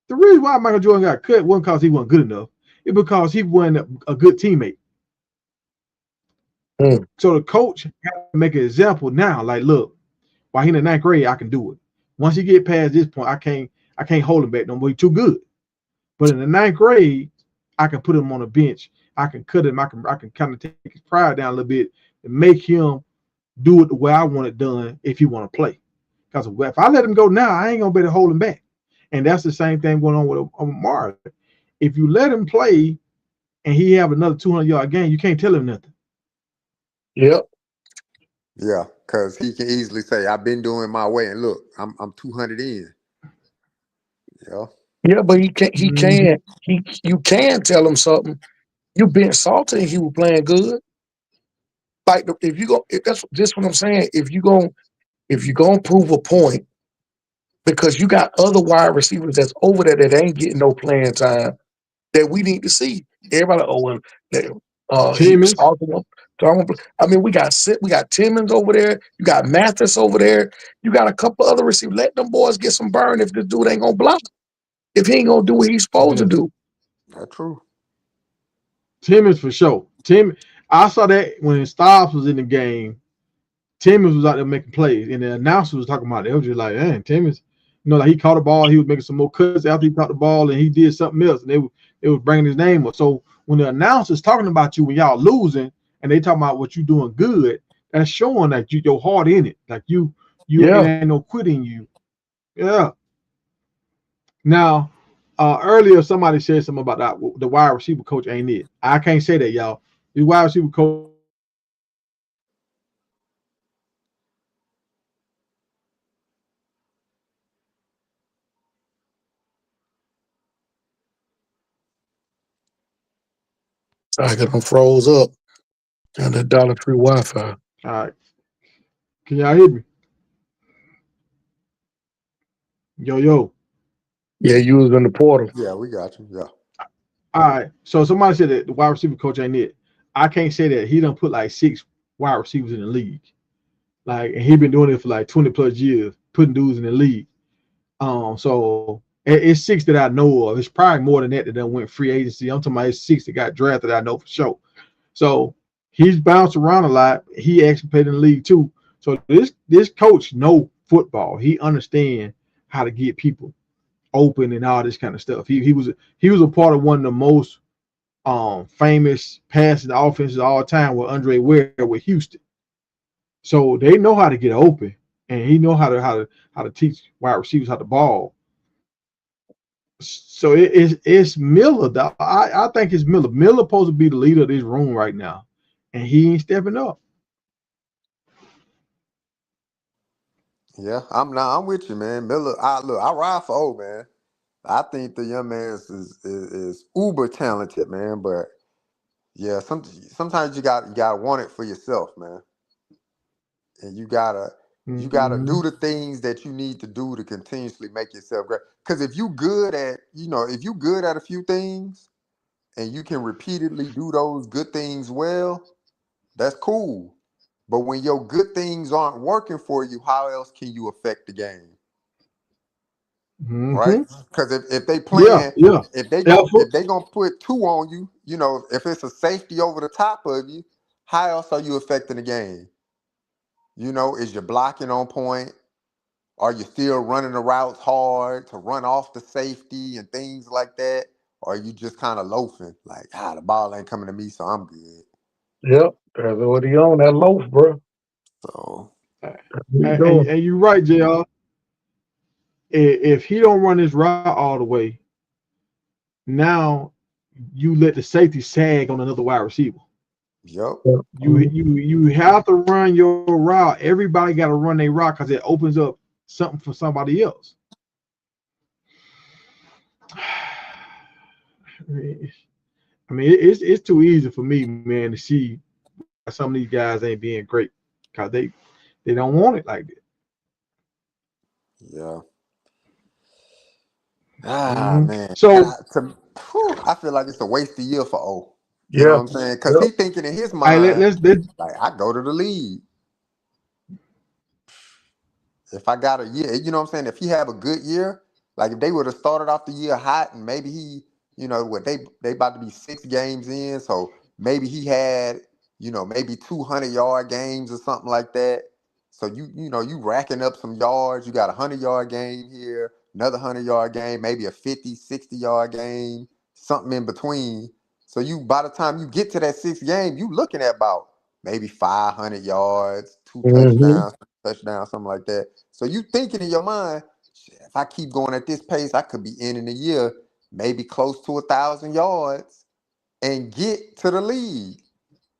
The reason why Michael Jordan got cut wasn't because he wasn't good enough. It's because he wasn't a good teammate. Mm. So the coach had to make an example now. Like, look, while he in the 9th grade, I can do it. Once he get past this point, I can't hold him back no more. He's too good. But in the 9th grade, I can put him on a bench. I can cut him. I can kind of take his pride down a little bit and make him do it the way I want it done if he want to play. Because if I let him go now, I ain't gonna be able to hold him back. And that's the same thing going on with Omar. If you let him play and he have another 200-yard game, you can't tell him nothing. Yep. Yeah, because he can easily say, I've been doing my way, and look, I'm 200 in. Yeah. Yeah, but he can't. He Mhm. can. You can tell him something. You been salty. And he was playing good. Like if you go, if that's just what I'm saying. If you gonna prove a point, because you got other wide receivers that's over there that ain't getting no playing time that we need to see. Everybody, oh well, he was Timmons. talking. I mean, we got Timmons over there. You got Mathis over there. You got a couple other receivers. Let them boys get some burn if the dude ain't gonna block. If he ain't gonna do what he's supposed to Yeah. do. That's true. Timmons for sure. I saw that when Stobbs was in the game. Timmons was out there making plays, and the announcer was talking about it. They was just like, man, Timmons, like he caught the ball, he was making some more cuts after he caught the ball, and he did something else, and they was bringing his name up. So when the announcer's talking about you when y'all losing, and they talking about what you doing good, that's showing that your heart in it, like you it Yeah. ain't no quitting you. Yeah. Now, earlier somebody said something about that the wide receiver coach ain't it. I can't say that, y'all. The wide receiver coach. I got them froze up. And the Dollar Tree Wi-Fi. All right, can y'all hear me? Yo. Yeah, you was in the portal. Yeah, we got you. Yeah. All right. So somebody said that the wide receiver coach ain't it. I can't say that. He done put like 6 wide receivers in the league. Like, and he been doing it for like 20 plus years, putting dudes in the league. So it's 6 that I know of. It's probably more than that done went free agency. I'm talking about it's 6 that got drafted. I know for sure. So he's bounced around a lot. He actually played in the league too. So this coach know football. He understand how to get people open and all this kind of stuff. He was a part of one of the most famous passing offenses all time with Andre Ware with Houston. So they know how to get open, and he know how to teach wide receivers how to ball. So it's Miller. I think it's Miller. Miller supposed to be the leader of this room right now, and he ain't stepping up. Yeah, I'm with you, man. Miller, I ride for O, man. I think the young man is uber talented, man. But yeah, sometimes you gotta want it for yourself, man. And you gotta do Mm-hmm. the things that you need to do to continuously make yourself great. Because if you good at a few things and you can repeatedly do those good things well, that's cool. But when your good things aren't working for you, how else can you affect the game? Right? Mm-hmm. Because if they Yeah, playing, yeah. Effort. if they gonna put 2 on you, if it's a safety over the top of you, how else are you affecting the game? Is your blocking on point? Are you still running the routes hard to run off the safety and things like that? Or are you just kind of loafing, like, the ball ain't coming to me, so I'm good. Yep. That's what he on that loaf, bro. So That's what he And, doing. and you're right, JR. If he don't run his route all the way, now you let the safety sag on another wide receiver. yep. Yep. You have to run your route. Everybody got to run their route because it opens up something for somebody else. I mean, it's too easy for me, man, to see why some of these guys ain't being great because they don't want it like that. Yeah. Mm-hmm. Man. And So I feel like it's a wasted year for O. You know Yeah. what I'm saying? Because Yep. he thinking in his I mind, let's like, I go to the league. If I got a year, you know what I'm saying? If he have a good year, like if they would have started off the year hot and maybe what they about to be 6 games in, so maybe he had, maybe 200-yard games or something like that. So you racking up some yards, you got a 100-yard game here, another 100-yard game, maybe a 50, 60-yard game, something in between. So by the time you get to that 6th game, you looking at about maybe 500 yards, 2 Mm-hmm. touchdowns, something like that. So you thinking in your mind, shit, if I keep going at this pace, I could be ending the year maybe close to 1,000 yards and get to the league.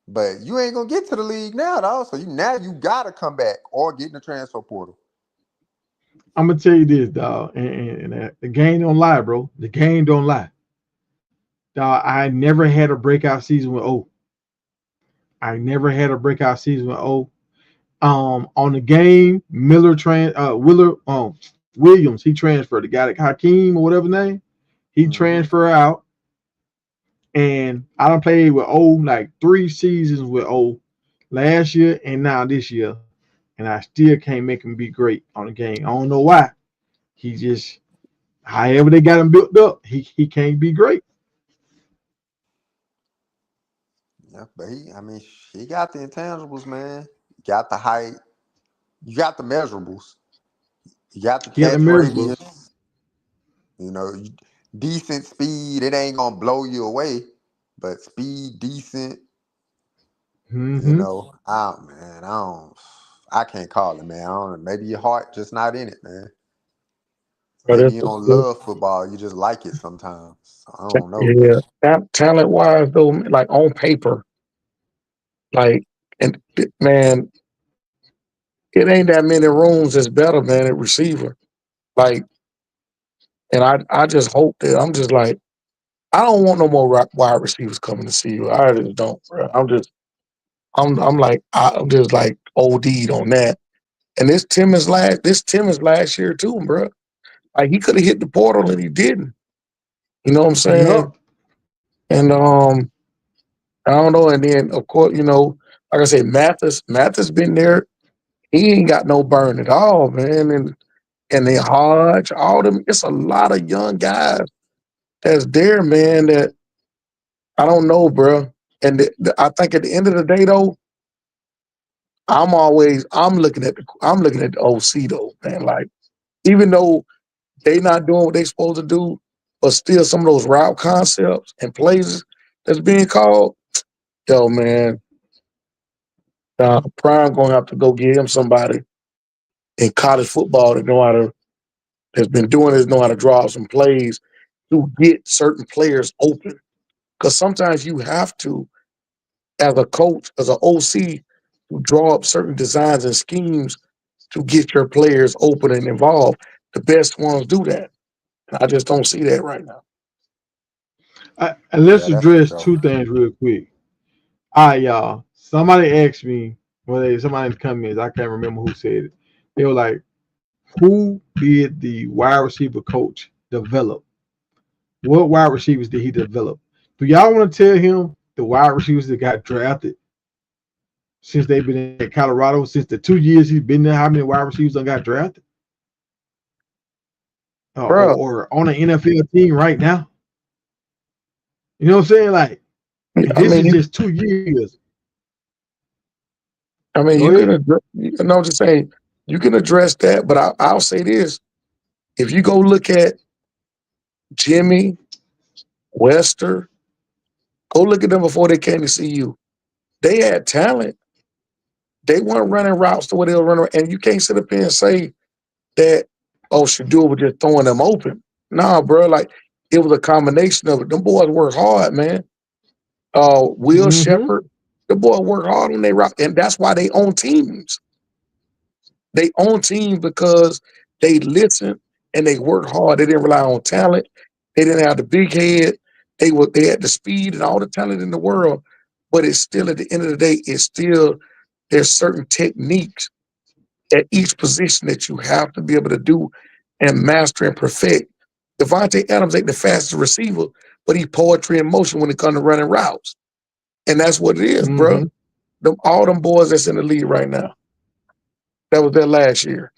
But you ain't gonna get to the league now, though. So now you gotta come back or get in the transfer portal. I'm gonna tell you this, dog, and the game don't lie, bro. The game don't lie, dog. I never had a breakout season with O. I never had a breakout season with O. On the game, Williams, he transferred. The guy like Hakeem or whatever name, he Mm-hmm. transferred out, and I done played with O like 3 seasons with O last year and now this year, and I still can't make him be great on the game. I don't know why. He just however they got him built up, he can't be great. Yeah, but I mean, he got the intangibles, man. You got the height. You got the measurables. You got the He got the catch measurables. radius. You know, decent speed. It ain't gonna blow you away, but speed decent. You Mm-hmm. know, man, I can't call it, man. I don't know. Maybe your heart just not in it, man. But Maybe it's, you don't love football. You just like it sometimes. So I don't know. yeah, talent wise though, like on paper, like and man, it ain't that many rooms that's better, man, at receiver. Like, and I just hope that I'm just like I don't want no more wide receivers coming to see you. I just don't, bro. I'm just like OD'd on that. And this Timmons last year too, bro. Like he could have hit the portal and he didn't. You know what I'm saying? Yup. And I don't know. And then of course, like I said, Mathis been there. He ain't got no burn at all, man. And then Hodge, all them. It's a lot of young guys that's there, man. That I don't know, bro. And I think at the end of the day, though, I'm looking at the OC though, man. Like even though they not doing what they supposed to do, but still some of those route concepts and plays that's being called, yo, man, Prime gonna have to go get him somebody in college football that that's been doing this, know how to draw up some plays to get certain players open. Because sometimes you have to, as a coach, as an OC, to draw up certain designs and schemes to get your players open and involved. The best ones do that. And I just don't see that right now. And let's Yeah, that's for address sure. two things real quick. All right, y'all. Somebody asked me, somebody in the comments, I can't remember who said it. They were like, who did the wide receiver coach develop? What wide receivers did he develop? Do y'all want to tell him the wide receivers that got drafted since they've been in Colorado, since the 2 years he's been there, how many wide receivers done got drafted? Bro, Or on an NFL team right now? You know what I'm saying? Like, I this mean, is just 2 years. Go you can ahead. address, I'm just saying, you can address that, but I'll say this. If you go look at Jimmy, Wester, go look at them before they came to see you. They had talent. They weren't running routes the way they were running. And you can't sit up here and say that, oh, Shadur was just throwing them open. Nah, bro, like it was a combination of it. Them boys work hard, man. Will Mm-hmm. Shepard, the boy work hard on their route. And that's why they own teams. They own teams because they listen and they work hard. They didn't rely on talent. They didn't have the big head. They had the speed and all the talent in the world. But it's still at the end of the day, it's still there's certain techniques at each position that you have to be able to do and master and perfect. Devontae Adams ain't the fastest receiver, but he poetry in motion when it comes to running routes. And that's what it is, bro. Mm-hmm. All them boys that's in the league right now. That was their last year.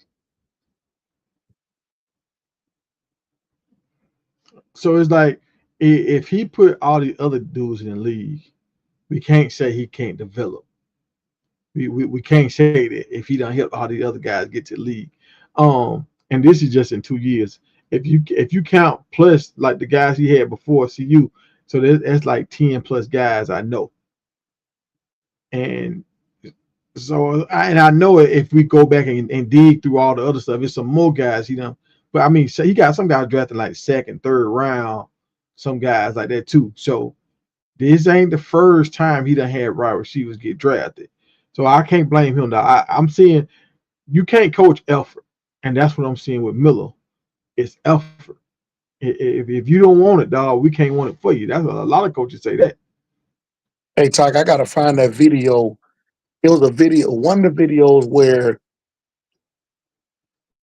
So it's like if he put all the other dudes in the league, we can't say he can't develop. We can't say that if he don't help all the other guys get to the league. And this is just in 2 years. If you count plus like the guys he had before CU, so that's like 10 plus guys I know. And so I know if we go back and dig through all the other stuff, it's some more guys, But I mean, so he got some guys drafted like second, third round, some guys like that too. So this ain't the first time he done had wide receivers get drafted. So I can't blame him. Now I'm saying you can't coach effort. And that's what I'm seeing with Miller. It's effort. If you don't want it, dog, we can't want it for you. That's what a lot of coaches say that. Hey, Talk, I gotta find that video. It was a video, one of the videos where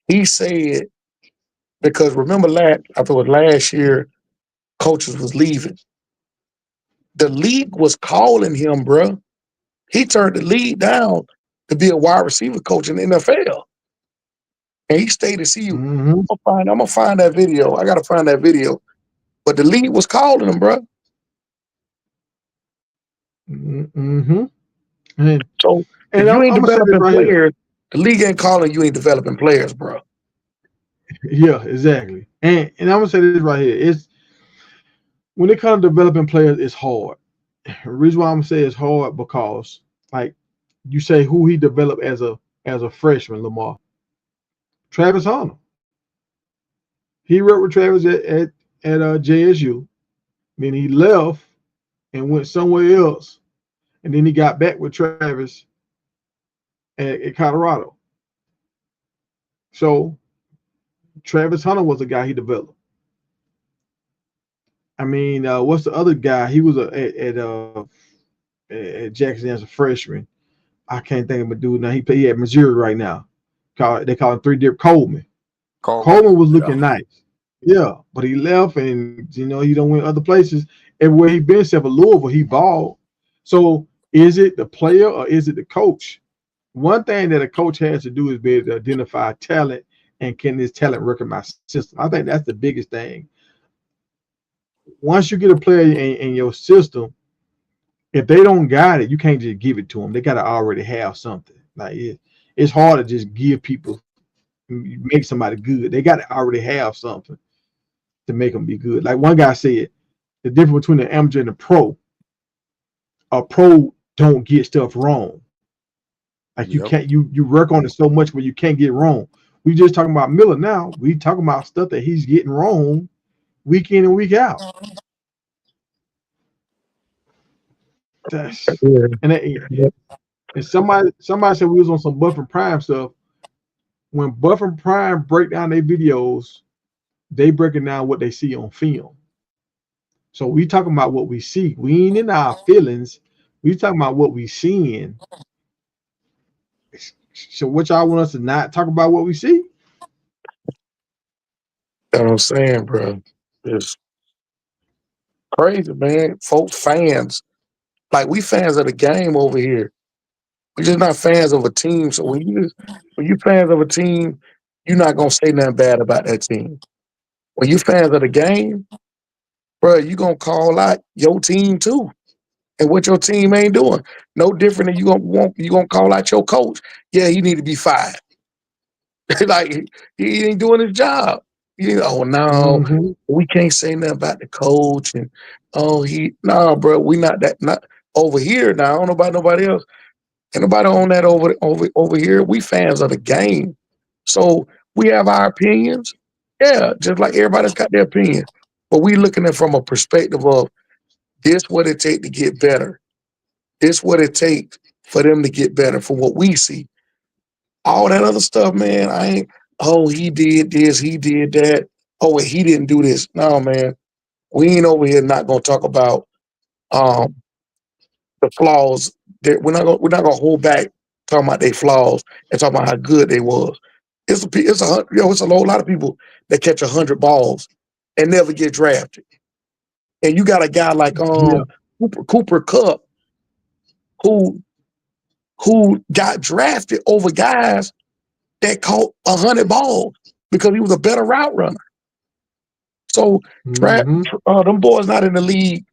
he said, because remember I thought it was last year, coaches was leaving. The league was calling him, bro. He turned the league down to be a wide receiver coach in the NFL. And he stayed to see you. Mm-hmm. I'm gonna find that video. I gotta find that video. But the league was calling him, bro. Mm-hmm. And, So if and you I'm ain't gonna say this developing right here. players, the league ain't calling you ain't developing players, bro. Yeah, exactly. And I'm gonna say this right here. It's when it comes to developing players, it's hard. The reason why I'm gonna say it's hard because, like, you say who he developed as a freshman, Lamar. Travis Hunter. He worked with Travis at JSU. Then he left and went somewhere else, and then he got back with Travis at Colorado. So Travis Hunter was a guy he developed. I mean, what's the other guy? He was at Jackson as a freshman. I can't think of a dude now. He at Missouri right now. They call him 3 Dip Coleman. Coleman was looking nice. Yeah, but he left, and he don't win other places. Everywhere he been, except for Louisville, he balled. So is it the player or is it the coach? One thing that a coach has to do is be able to identify talent, and can this talent work in my system? I think that's the biggest thing. Once you get a player in your system, if they don't got it, you can't just give it to them. They got to already have something. Like it's hard to just give people, make somebody good. They got to already have something to make them be good. Like one guy said, the difference between the amateur and the pro. A pro don't get stuff wrong. Like you can't you work on it so much where you can't get wrong. We just talking about Miller now. We talking about stuff that he's getting wrong week in and week out. That's and somebody said we was on some Buff and Prime stuff. When Buff and Prime break down their videos, they breaking down what they see on film. So we talking about what we see. We ain't in our feelings. We talking about what we seeing. So what y'all want us to not talk about what we see? You know what I'm saying, bro? It's crazy, man. Folks, fans. Like we fans of the game over here. We're just not fans of a team. So when you fans of a team, you're not gonna say nothing bad about that team. When you fans of the game, bro, you gonna call out your team too. And what your team ain't doing. No different than you gonna call out your coach. Yeah, he need to be fired. Like he ain't doing his job. Oh no, we can't say nothing about the coach and bro, we not over here now. I don't know about nobody else. Ain't nobody on that over here. We fans of the game. So we have our opinions. Yeah, just like everybody's got their opinion. But we looking at it from a perspective of this what it take to get better. This what it takes for them to get better from what we see. All that other stuff, man, I ain't, he did this, he did that. Oh, wait, he didn't do this. No, man. We ain't over here not gonna talk about the flaws. We're not gonna hold back talking about their flaws and talking about how good they was. It's a whole lot of people that catch 100 balls and never get drafted. And you got a guy like Cooper Kupp who got drafted over guys that caught 100 balls because he was a better route runner. So them boys not in the league,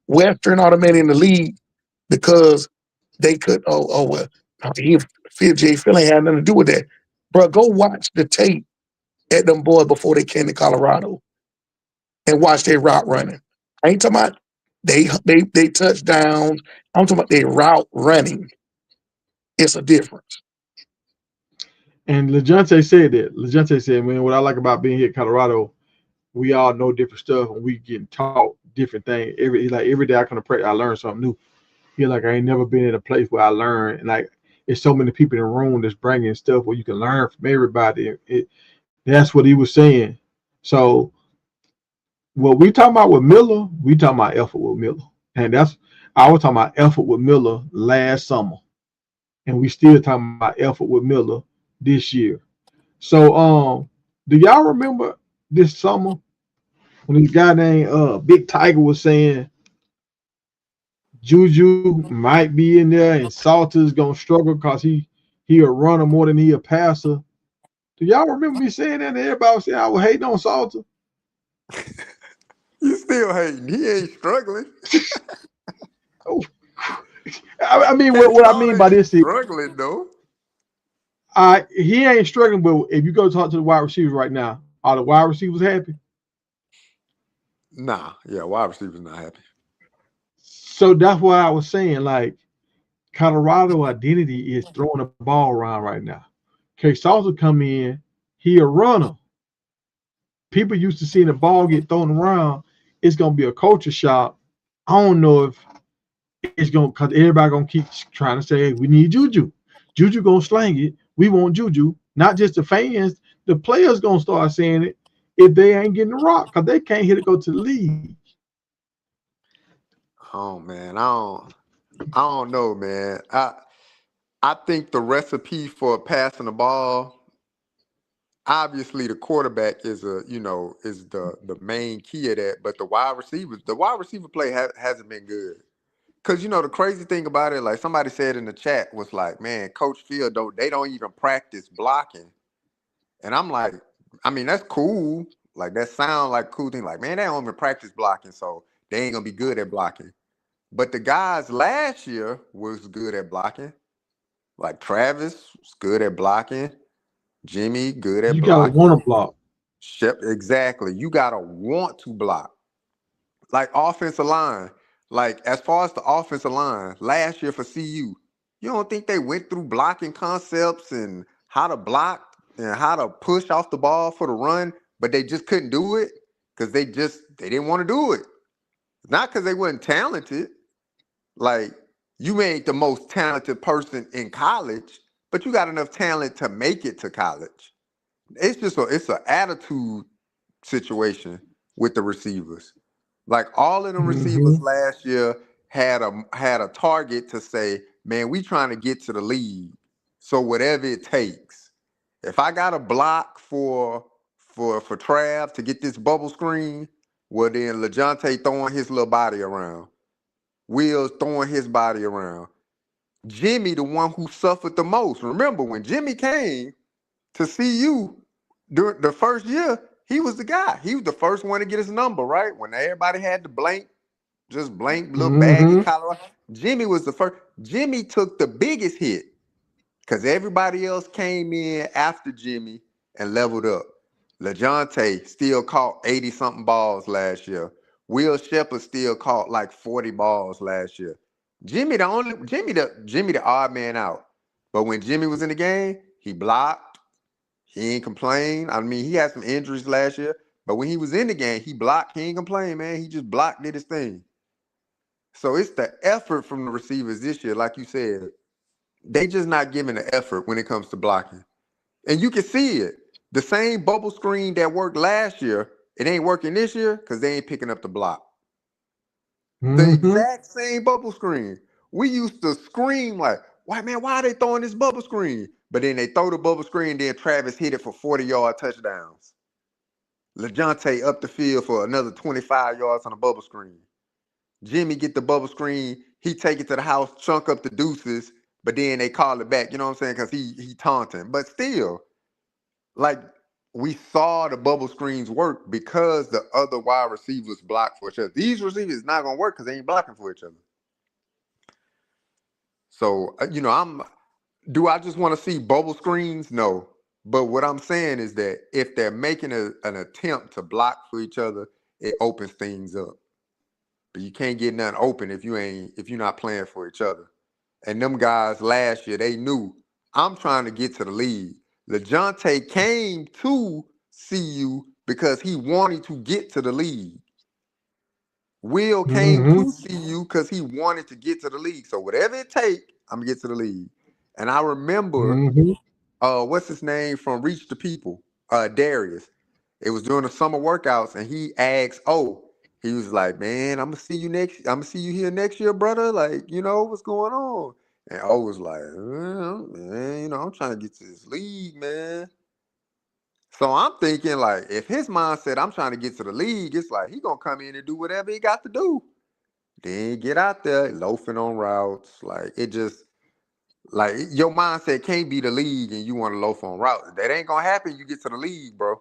Western automated in the league because they could. Phil ain't had nothing to do with that, bro. Go watch the tape at them boys before they came to Colorado and watch their route running. I ain't talking about they touchdowns. I'm talking about their route running. It's a difference. And LeJohntay said that. LeJohntay said, man, what I like about being here in Colorado, we all know different stuff and we getting taught different things. Every day I come to practice, I learn something new. Feel like I ain't never been in a place where I learn. And like, there's so many people in the room that's bringing stuff where you can learn from everybody. That's what he was saying. So what we talking about with Miller, we talking about effort with Miller, and that's I was talking about effort with Miller last summer, and we still talking about effort with Miller this year. So do y'all remember this summer when this guy named Big Tiger was saying Juju might be in there and Salter's gonna struggle because he a runner more than he a passer. Do y'all remember me saying that? And everybody was saying I was hating on Salter. You still hating. He ain't struggling. Oh, I mean, That what I thought mean by ain't this is, struggling though. he ain't struggling. But if you go talk to the wide receivers right now, are the wide receivers happy? Nah, yeah, wide receivers not happy. So that's why I was saying, like, Colorado identity is throwing the ball around right now. Case Salter come in, he a runner. People used to seeing the ball get thrown around. It's gonna be a culture shock. I don't know if it's gonna because everybody gonna keep trying to say, hey, we need Juju. Juju gonna slang it. We want Juju. Not just the fans, the players gonna start saying it if they ain't getting the rock because they can't hit it go to the league. Oh man, I don't know, man. I think the recipe for passing the ball, obviously the quarterback is is the main key of that, but the wide receiver play hasn't been good. Cause the crazy thing about it, like somebody said in the chat, was like, man, Coach Field don't even practice blocking. And I'm like, I mean, that's cool. Like that sound like a cool thing. Like, man, they don't even practice blocking, so they ain't gonna be good at blocking. But the guys last year was good at blocking. Like Travis was good at blocking. Jimmy good at You gotta blocking. want to block. Shep, exactly. You gotta want to block. Like offensive line. Like as far as the offensive line, last year for CU, you don't think they went through blocking concepts and how to block and how to push off the ball for the run, but they just couldn't do it because they didn't want to do it. Not because they wasn't talented. Like you ain't the most talented person in college, but you got enough talent to make it to college. It's an attitude situation with the receivers. Like all of them receivers Mm-hmm. last year had a target to say, man, we trying to get to the league. So whatever it takes. If I got a block for Trav to get this bubble screen, well then LeJontay throwing his little body around. Will's throwing his body around. Jimmy, the one who suffered the most. Remember when Jimmy came to see you during the first year, he was the guy. He was the first one to get his number, right? When everybody had the just blank little baggy Mm-hmm. collar. Jimmy was the first. Jimmy took the biggest hit because everybody else came in after Jimmy and leveled up. LeJontay still caught 80 something balls last year. Will Shepard still caught like 40 balls last year. Jimmy the odd man out. But when Jimmy was in the game, he blocked. He ain't complain. I mean, he had some injuries last year, but when he was in the game, he blocked. He ain't complain, man. He just blocked, did his thing. So it's the effort from the receivers this year, like you said. They just not giving the effort when it comes to blocking. And you can see it. The same bubble screen that worked last year, it ain't working this year because they ain't picking up the block. The Mm-hmm. exact same bubble screen. We used to scream like, why man, why are they throwing this bubble screen? But then they throw the bubble screen, then Travis hit it for 40-yard touchdowns. LeJontay up the field for another 25 yards on a bubble screen. Jimmy get the bubble screen, he take it to the house, chunk up the deuces, but then they call it back. You know what I'm saying? Because he taunting. But still, like we saw the bubble screens work because the other wide receivers block for each other. These receivers not gonna work because they ain't blocking for each other. So do I just want to see bubble screens? No. But what I'm saying is that if they're making an attempt to block for each other, it opens things up. But you can't get nothing open if you're not playing for each other. And them guys last year, they knew I'm trying to get to the league. LeJontay came to CU because he wanted to get to the league. Will came Mm-hmm. to CU because he wanted to get to the league. So whatever it take, I'm gonna get to the league. And I remember Mm-hmm. what's his name from Reach the People? Darius. It was during the summer workouts, and he asked, he was like, "Man, I'm gonna see you here next year, brother. Like, what's going on?" And O was like, "Man, I'm trying to get to this league, man." So I'm thinking, like, if his mindset, I'm trying to get to the league, it's like he gonna come in and do whatever he got to do. Then get out there loafing on routes, like it just. Like your mindset can't be the league and you want to loaf on routes. That ain't gonna happen. You get to the league, bro.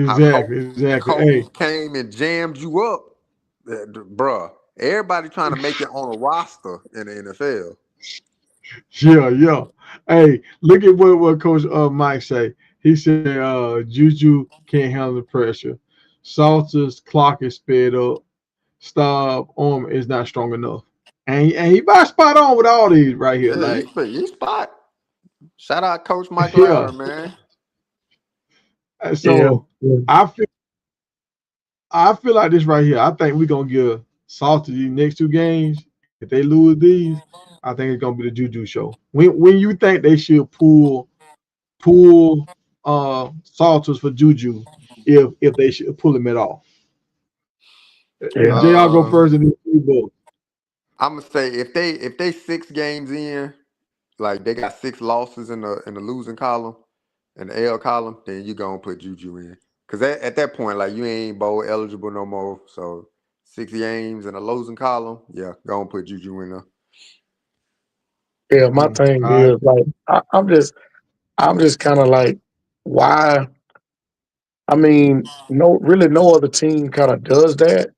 How Exactly. Hey, coach came and jammed you up, bruh. Everybody trying to make it on a roster in the NFL. yeah. Hey, look at what Coach Mike say. He said Juju can't handle the pressure. Salter's clock is sped up. Staub arm is not strong enough. And he about spot on with all these right here. Yeah, Like, he's spot. Shout out Coach Mike yeah. Lara, man. So I feel like this right here. I think we're gonna give Salter these next two games. If they lose these, I think it's gonna be the Juju show. When you think they should pull Salters for Juju, if they should pull him at all. Yeah. JR go first and then you go. I'm gonna say if they 6 games in, like they got 6 losses in the losing column, in the L column, then you gonna put Juju in. Cause at that point, like you ain't bowl eligible no more. So 6 games in the losing column, yeah, gonna put Juju in there. Yeah, my thing All right. is like I'm just kind of like, why? I mean, no other team kind of does that.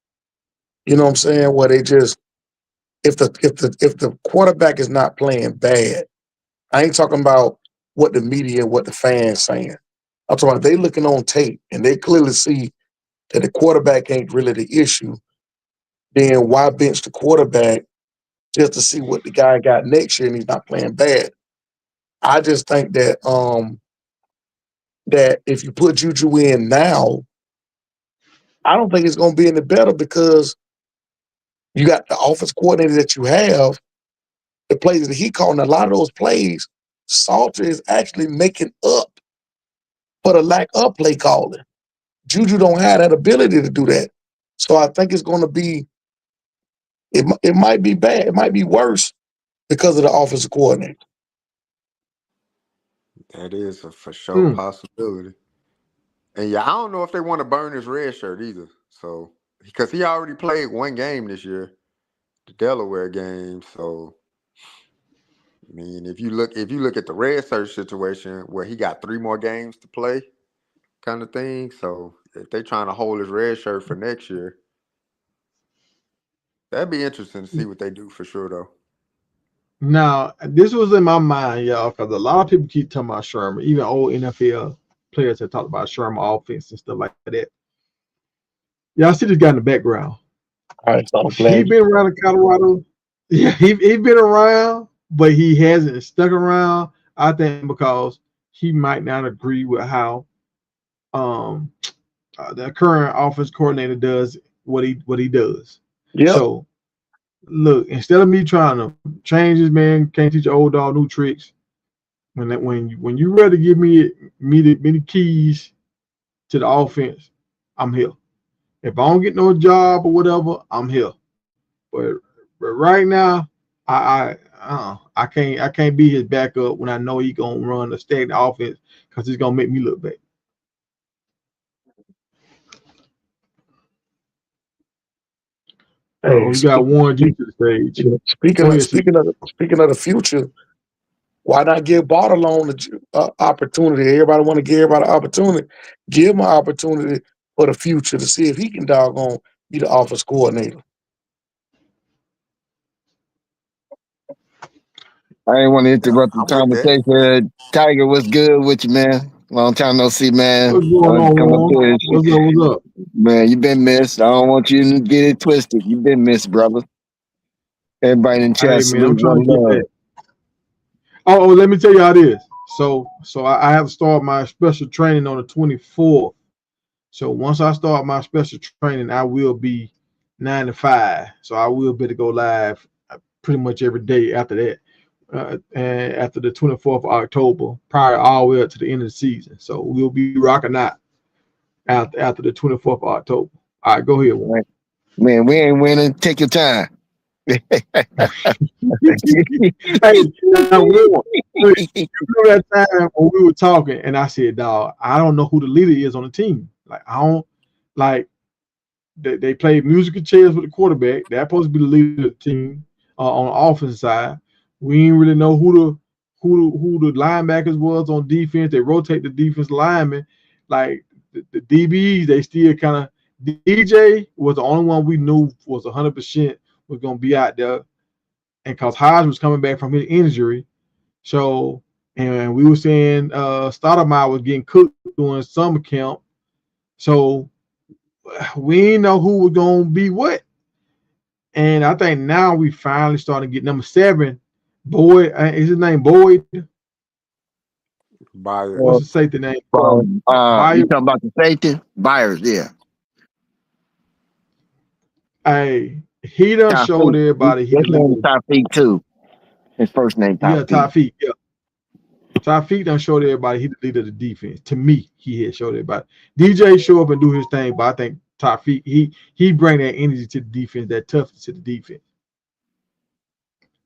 You know what I'm saying? Where they just if the quarterback is not playing bad, I ain't talking about what the media, what the fans saying. I'm talking about they looking on tape and they clearly see that the quarterback ain't really the issue. Then why bench the quarterback just to see what the guy got next year and he's not playing bad? I just think that if you put Juju in now, I don't think it's going to be any better because you got the offense coordinator that you have, the plays that he called, and a lot of those plays, Salter is actually making up for the lack of play calling. Juju don't have that ability to do that. So I think it's going to be, it might be bad. It might be worse because of the offensive coordinator. That is a for sure possibility. And yeah, I don't know if they want to burn his red shirt either. So because he already played 1 game this year, the Delaware game. So I mean, if you look at the red shirt situation where he got 3 more games to play, kind of thing. So if they trying to hold his red shirt for next year, that'd be interesting to see what they do for sure, though. Now, this was in my mind, y'all, because a lot of people keep talking about Sherman. Even old NFL players have talked about Sherman offense and stuff like that. Y'all see this guy in the background. All right, so I'm He glad. been around Colorado. Yeah, he been around, but he hasn't stuck around. I think because he might not agree with how the current offense coordinator does what he does. Yep. So look, instead of me trying to change this man, can't teach an old dog new tricks. When you ready to give me the keys to the offense, I'm here. If I don't get no job or whatever, I'm here. But right now, I can't be his backup when I know he gonna run a stagnant offense because he's gonna make me look bad. Hey, We got Warren G to the stage. speaking of the future, why not give Bartolone the opportunity? Everybody want to give everybody an opportunity. Give him an opportunity for the future to see if he can doggone be the offense coordinator. I didn't want to interrupt the I'm with that. conversation. Tiger, what's good with you, man? Long time no see, man. What's going on, Come up Warren? here. What's up? Man, you been missed. I don't want you to get it twisted. You been missed, brother. Everybody in chat, Hey man, I'm salute, trying one to get love. that. Oh, let me tell you how this. So I have to start my special training on the 24th. So once I start my special training, I will be 9 to 5. So I will be able to go live pretty much every day after that. and after the 24th of October, prior all the way up to the end of the season. So we'll be rocking out after the 24th of October. All right, go ahead. Warren. Man, we ain't winning. Take your time. Hey, now, Warren, you remember that time when we were talking, and I said, "Dog, I don't know who the leader is on the team. Like, I don't like they play musical chairs with the quarterback. That's supposed to be the leader of the team on the offensive side. We didn't really know who the linebackers was on defense. They rotate the defense linemen. Like the DBs, they still kind of. DJ was the only one we knew was 100% was going to be out there, and because Hodge was coming back from his injury, so and we were saying Stoudemire was getting cooked during summer camp, so we didn't know who was going to be what. And I think now we finally starting to get number 7. Boyd, is his name Boyd? Byers. What's the safety name? You talking about the safety? Byers, yeah. Hey, he done showed everybody. His name is Taufeeq too. His first name Taufeeq. Yeah, Taufeeq. Yeah, Taufeeq done showed everybody he the leader of the defense. To me, he had showed everybody. DJ show up and do his thing, but I think Taufeeq he bring that energy to the defense, that toughness to the defense.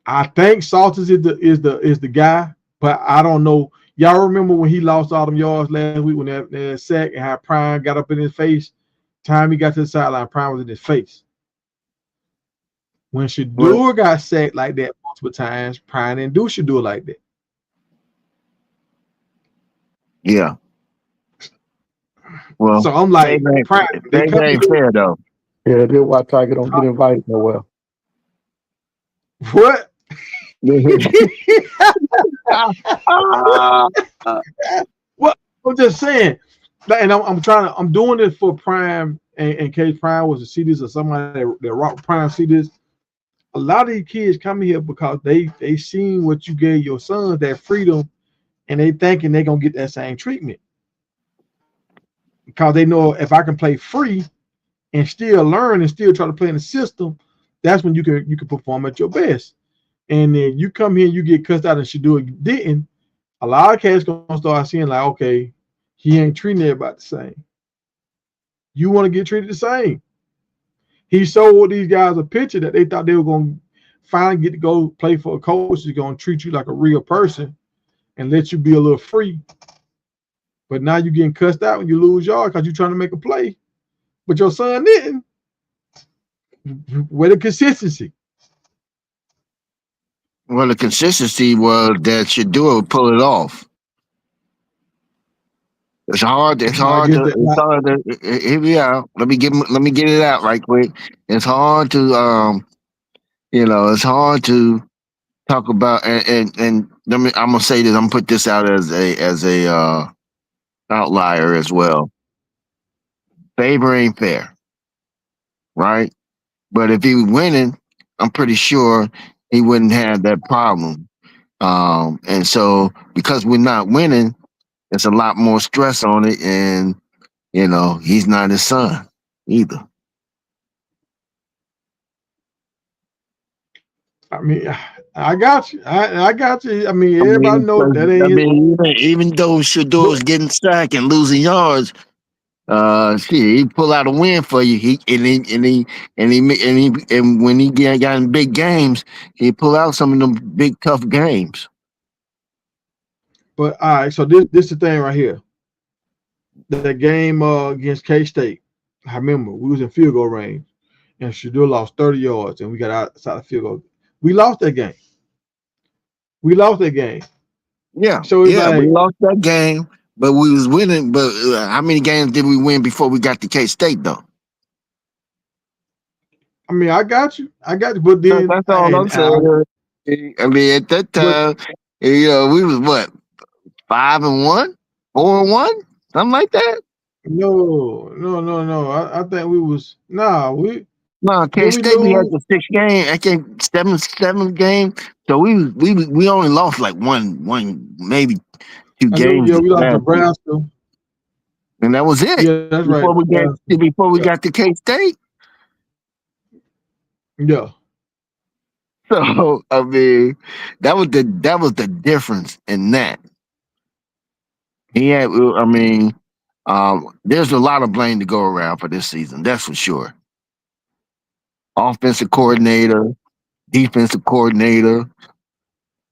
I think Salters is the guy, but I don't know. Y'all remember when he lost all them yards last week when that sack and how Prime got up in his face? Time he got to the sideline, Prime was in his face. When Shedeur got sacked like that multiple times, Prime didn't do Shedeur like that. Yeah. Well, so I'm like, Prime, they ain't fair though. Yeah, that's why Tiger don't get invited nowhere. What? Well, I'm just saying, and I'm doing this for Prime, and in case Prime was to see this or somebody that rock Prime see this. A lot of these kids come here because they seen what you gave your sons, that freedom, and they thinking they're gonna get that same treatment because they know if I can play free and still learn and still try to play in the system, that's when you can perform at your best. And then you come here, you get cussed out and Shedeur didn't. A lot of cats gonna start seeing like, okay, he ain't treating everybody the same. You want to get treated the same. He showed these guys a picture that they thought they were going to finally get to go play for a coach who's going to treat you like a real person and let you be a little free. But now you're getting cussed out when you lose yards because you're trying to make a play. But your son didn't. Where the consistency? Well, the consistency was that Shedeur would pull it off. It's hard. It's hard to. Here we are. Let me get it out right quick. It's hard to. It's hard to talk about. And let me. I'm gonna say this. I'm gonna put this out as a outlier as well. Favor ain't fair, right? But if he was winning, I'm pretty sure he wouldn't have that problem. And so because we're not winning, there's a lot more stress on it, and he's not his son either. I mean, I got you. I got you. I mean, everybody knows that ain't. I mean, even though Shedeur was getting sacked and losing yards, he pull out a win for you. And when he got in big games, he pull out some of them big tough games. But all right, so this is the thing right here. The game against K-State, I remember we was in field goal range, and Shedeur lost 30 yards, and we got outside the field goal. We lost that game. Yeah. So it's like, we lost that game, but we was winning. But how many games did we win before we got to K-State though? I mean, I got you. But then that's all I'm saying. I mean, at that time, we was what, 5-1, 4-1, something like that. No. I think we was K-State we had the 6 game. I can't 7 game. So we only lost like one maybe 2 games. Yeah, we lost Nebraska, and that was it. Yeah, that's before right. Before we got to K-State. Yeah. So I mean, that was the difference in that. He had, I mean, there's a lot of blame to go around for this season. That's for sure. Offensive coordinator, defensive coordinator,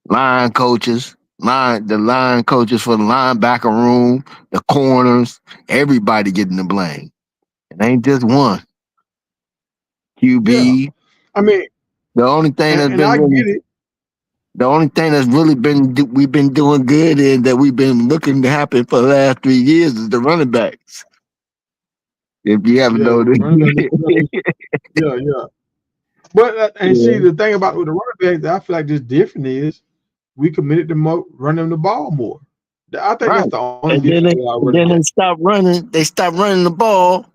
line coaches for the linebacker room, the corners, everybody getting the blame. It ain't just one Yeah, QB. I mean, The only thing that's and been I really get it. The only thing that's really we've been doing good and that we've been looking to happen for the last 3 years is the running backs. If you haven't Yeah, noticed, running back. Yeah, yeah. But and see yeah, the thing about with the running back that I feel like just different is we committed to running the ball more. I think that's right. the only And difference then they with our and running then back. they stop running. They stop running the ball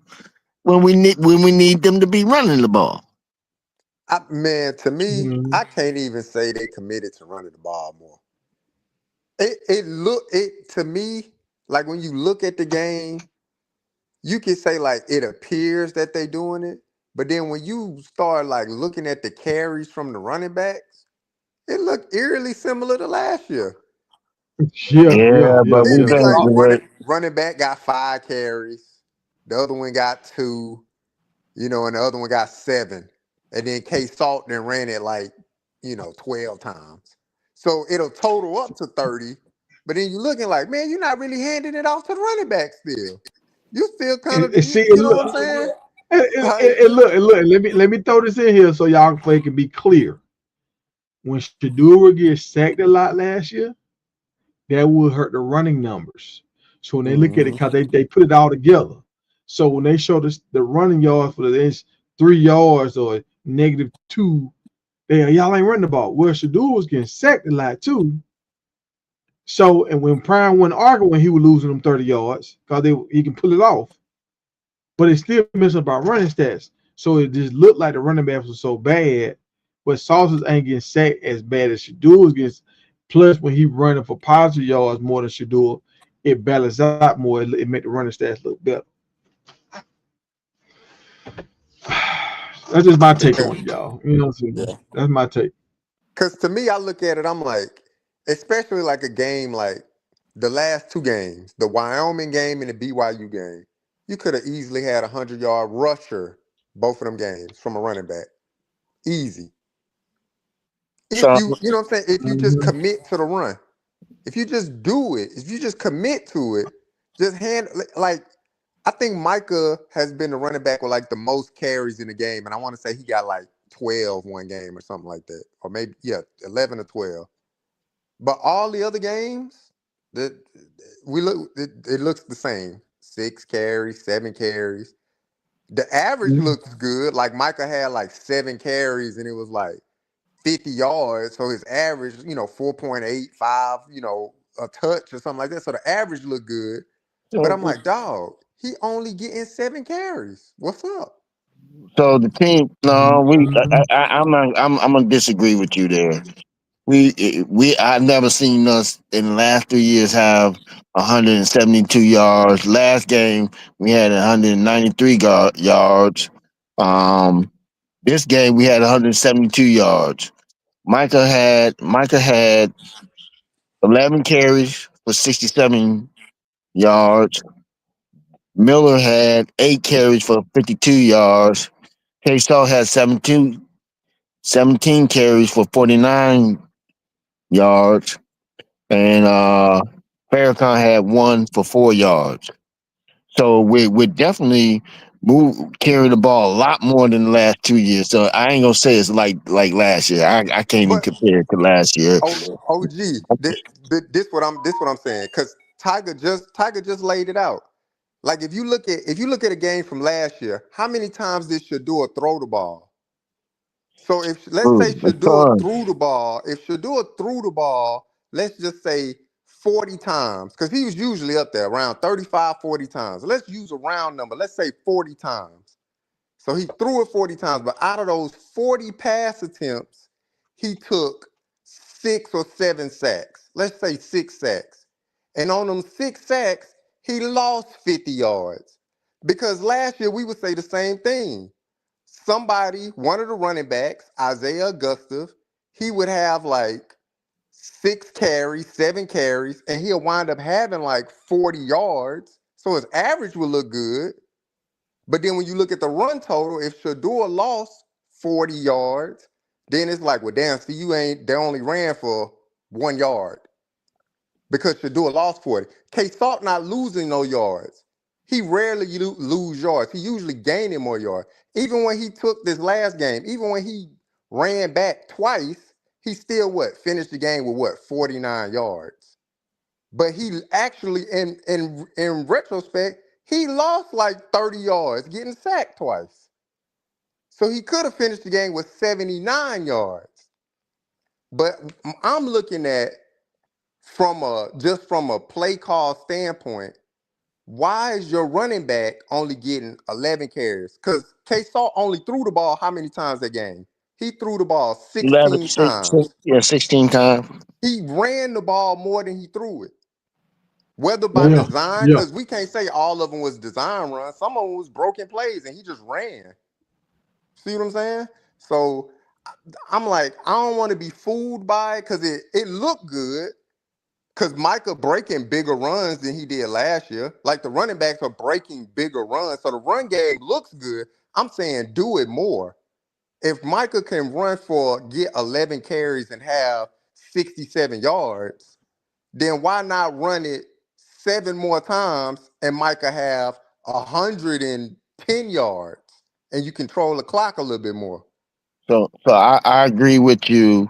when we need them to be running the ball. Man, to me, Mhm. I can't even say they committed to running the ball more. It to me like when you look at the game, you can say like it appears that they doing it, but then when you start like looking at the carries from the running backs, it looked eerily similar to last year. Yeah, yeah, Yeah, yeah, but It'd we've yeah. be been like So, running back got 5 carries, the other one got 2, and the other one got 7. And then K Salt then ran it like, 12 times. So it'll total up to 30. But then you're looking like, man, you're not really handing it off to the running back still. You still kind of, see, you know what I'm saying? Like, and look. Let me throw this in here so y'all so it can be clear. When Shadura gets sacked a lot last year, that would hurt the running numbers. So when they look at it, mhm. because they put it all together. So when they show this the running yards for the 3 yards or -2, y'all ain't running the ball. Well, Shadura was getting sacked a lot too. So and when Prime went arguing, he was losing them 30 yards because he can pull it off, but it's still missing about running stats. So it just looked like the running backs were so bad, but Sauces ain't getting sacked as bad as Shadua gets. Plus, when he running for positive yards more than Shadua, it balances out more. It make the running stats look better. That's just my take Yeah, on it, y'all. You know what I'm saying? yeah. That's my take. Because to me, I look at it, I'm like, especially like a game like the last 2 games, the Wyoming game and the BYU game, you could have easily had a 100-yard rusher both of them games from a running back. Easy. If So you know what I'm saying? If you just Mhm. commit to the run, if you just do it, if you just commit to it, just like I think Micah has been the running back with like the most carries in the game, and I want to say he got like 12 one game or something like that, or maybe 11 or 12. But all the other games, that it looks the same: 6 carries, 7 carries. The average looks good. Like Micah had like 7 carries, and it was like 50 yards. So his average, 4.85, a touch or something like that. So the average looked good. But I'm so like, dog, he only getting 7 carries. What's up? so the team. No, I'm gonna disagree with you there. I never seen us in the last 3 years have 172 yards. Last game we had 193 yards. Um, this game we had 172 yards. Micah had 11 carries for 67 yards. Miller had 8 carries for 52 yards. K Star had 17 carries for 49 yards. And Farrakhan had one for 4 yards. So we're definitely carrying the ball a lot more than the last 2 years. So I ain't gonna say it's like last year. I can't even But compare it to last year. OG, this what I'm saying. Cause Tiger just laid it out. Like if you look at a game from last year, how many times did Shador throw the ball? So if let's say A Shador ton. threw the ball, if Shador threw the ball, let's just say 40 times, because he was usually up there around 35, 40 times. Let's use a round number. Let's say 40 times. So he threw it 40 times, but out of those 40 pass attempts, he took 6 or 7 sacks. Let's say 6 sacks. And on them 6 sacks, he lost 50 yards. Because last year we would say the same thing. One of the running backs, Isaiah Augusta, he would have like 6 carries, 7 carries, and he'll wind up having like 40 yards. So his average would look good. But then when you look at the run total, if Shador lost 40 yards, then it's like, well, damn, see, they only ran for 1 yard because Shador lost 40. K Salt not losing no yards. He rarely lose yards. He usually gaining more yards. Even when he took this last game, even when he ran back twice, he still finished the game with 49 yards. But he actually in retrospect, he lost like 30 yards, getting sacked twice. So he could have finished the game with 79 yards. But I'm looking at from a play call standpoint, why is your running back only getting 11 carries? Because K-Salt only threw the ball how many times that game? He threw the ball 11, 16 times. yeah, 16 times. He ran the ball more than he threw it. Whether by Yeah, design, yeah. because we can't say all of them was design runs. Some of them was broken plays, and he just ran. See what I'm saying? So I'm like, I don't want to be fooled by it because it looked good. Because Micah breaking bigger runs than he did last year. Like the running backs are breaking bigger runs. So the run game looks good. I'm saying do it more. If Micah can get 11 carries and have 67 yards, then why not run it 7 more times and Micah have 110 yards and you control the clock a little bit more? So I agree with you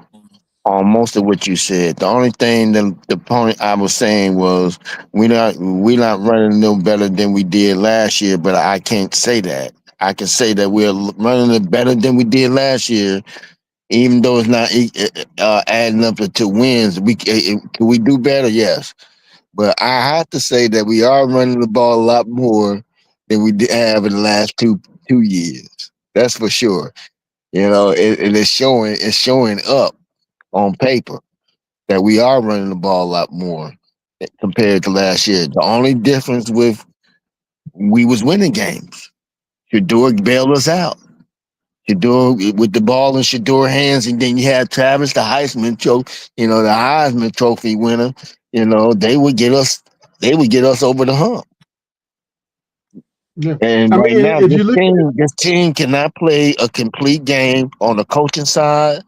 on most of what you said. The only thing, the point I was saying was we not running no better than we did last year, but I can't say that. I can say that we're running it better than we did last year, even though it's not adding up to wins. Can we do better? Yes, but I have to say that we are running the ball a lot more than we have in the last two years. That's for sure. It's showing up on paper that we are running the ball a lot more compared to last year. The only difference we was winning games. Shador bailed us out. Shador with the ball in Shador hands, and then you had Travis, the the Heisman Trophy winner. They would get us over the hump. Yeah. And I right mean, now, if you look at this team cannot play a complete game on the coaching side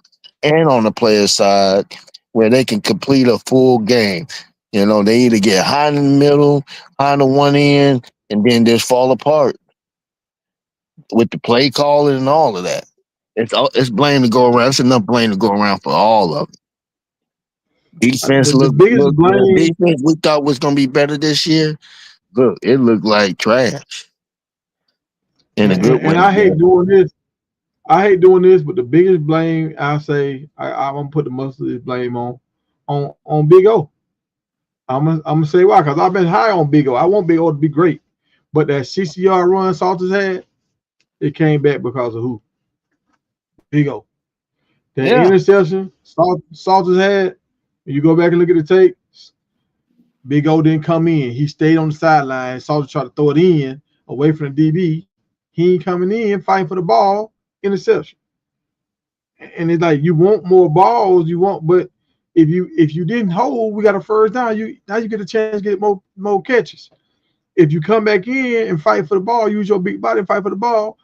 and on the player side where they can complete a full game. They either get hot in the middle, hot on one end, and then just fall apart with the play calling and all of that. It's blame to go around. It's enough blame to go around for all of it. Defense the biggest the blame, defense we thought was gonna be better this year. Look, it looked like trash in a good and way. I Yeah. hate doing this. I hate doing this, but the biggest blame I say I'm gonna put the most of this blame on Big O. I'm gonna say why, because I've been high on Big O. I want Big O to be great, but that 60-yard run Salters had, it came back because of who? Big O. That Yeah. interception Salters had. When you go back and look at the tape, Big O didn't come in. He stayed on the sideline. Salters tried to throw it in away from the DB. He ain't coming in fighting for the ball. Interception. And it's like you want more balls, but if you didn't hold, we got a first down. Now you get a chance to get more catches. If you come back in and fight for the ball, use your big body and fight for the ball,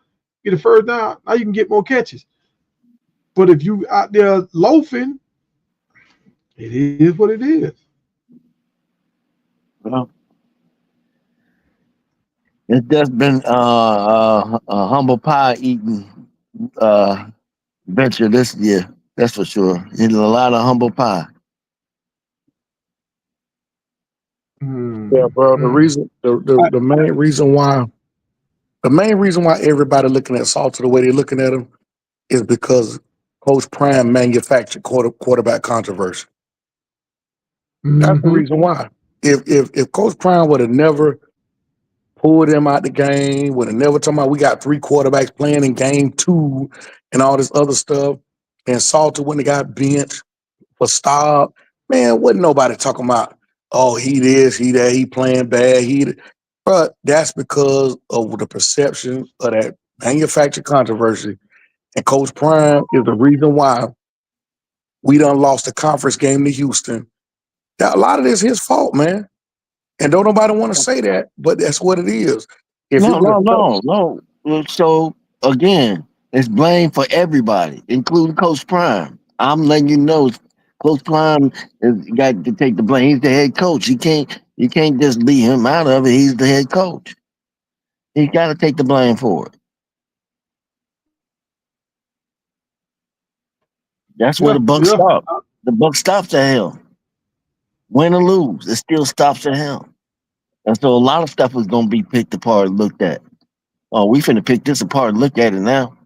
get a first down. Now you can get more catches. But if you out there loafing, it is what it is. Well, it's just been a humble pie eating uh, venture this year. That's for sure. Eating a lot of humble pie. Yeah, bro. The Mm. reason, the main reason why everybody looking at Salter the way they're looking at him is because Coach Prime manufactured quarterback controversy. That's the Mm-hmm. reason why. If Coach Prime would have never pulled him out the game, would have never talking about we got 3 quarterbacks playing in game 2 and all this other stuff, and Salter wouldn't have got benched for stop, man, wasn't nobody talking about, oh, he this, he that, he playing bad, but that's because of the perception of that manufactured controversy. And Coach Prime is the reason why We done lost a conference game to Houston. A lot of this is his fault, man. And don't nobody want to say that, but that's what it is. If it would have No. So again, it's blame for everybody, including Coach Prime. I'm letting you know, Coach Prime has got to take the blame. He's the head coach. You can't just leave him out of it. He's the head coach. He's got to take the blame for it. That's where the buck stops. The buck stops at him. Win or lose, it still stops at him. And so a lot of stuff is going to be picked apart and looked at. Oh, we finna pick this apart and look at it now.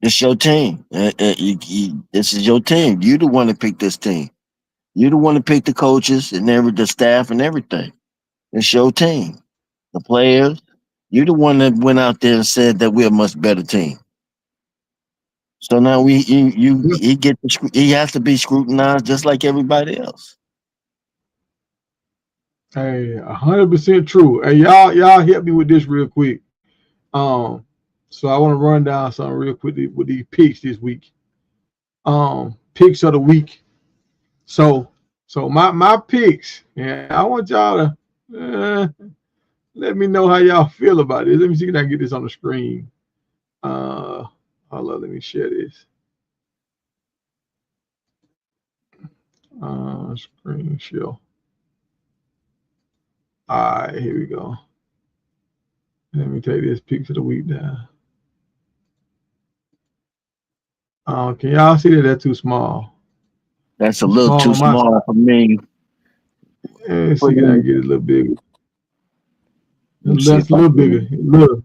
It's your team. This is your team. You the one that picked this team. You the one that picked the coaches and the staff and everything. It's your team. The players. You the one that went out there and said that we're a much better team. So now he has to be scrutinized just like everybody else. Hey, 100% true. Hey, y'all help me with this real quick. So I want to run down something real quick with these picks this week. Picks of the week. So my picks. Yeah, I want y'all to let me know how y'all feel about this. Let me see if I can get this on the screen. Hold on, let me share this. Screen share. All right, here we go. Let me take this picks of the week down. Can y'all see that that's too small? That's a little too small for me. Let's see if I can get it a little bigger. That's a little bigger. Look.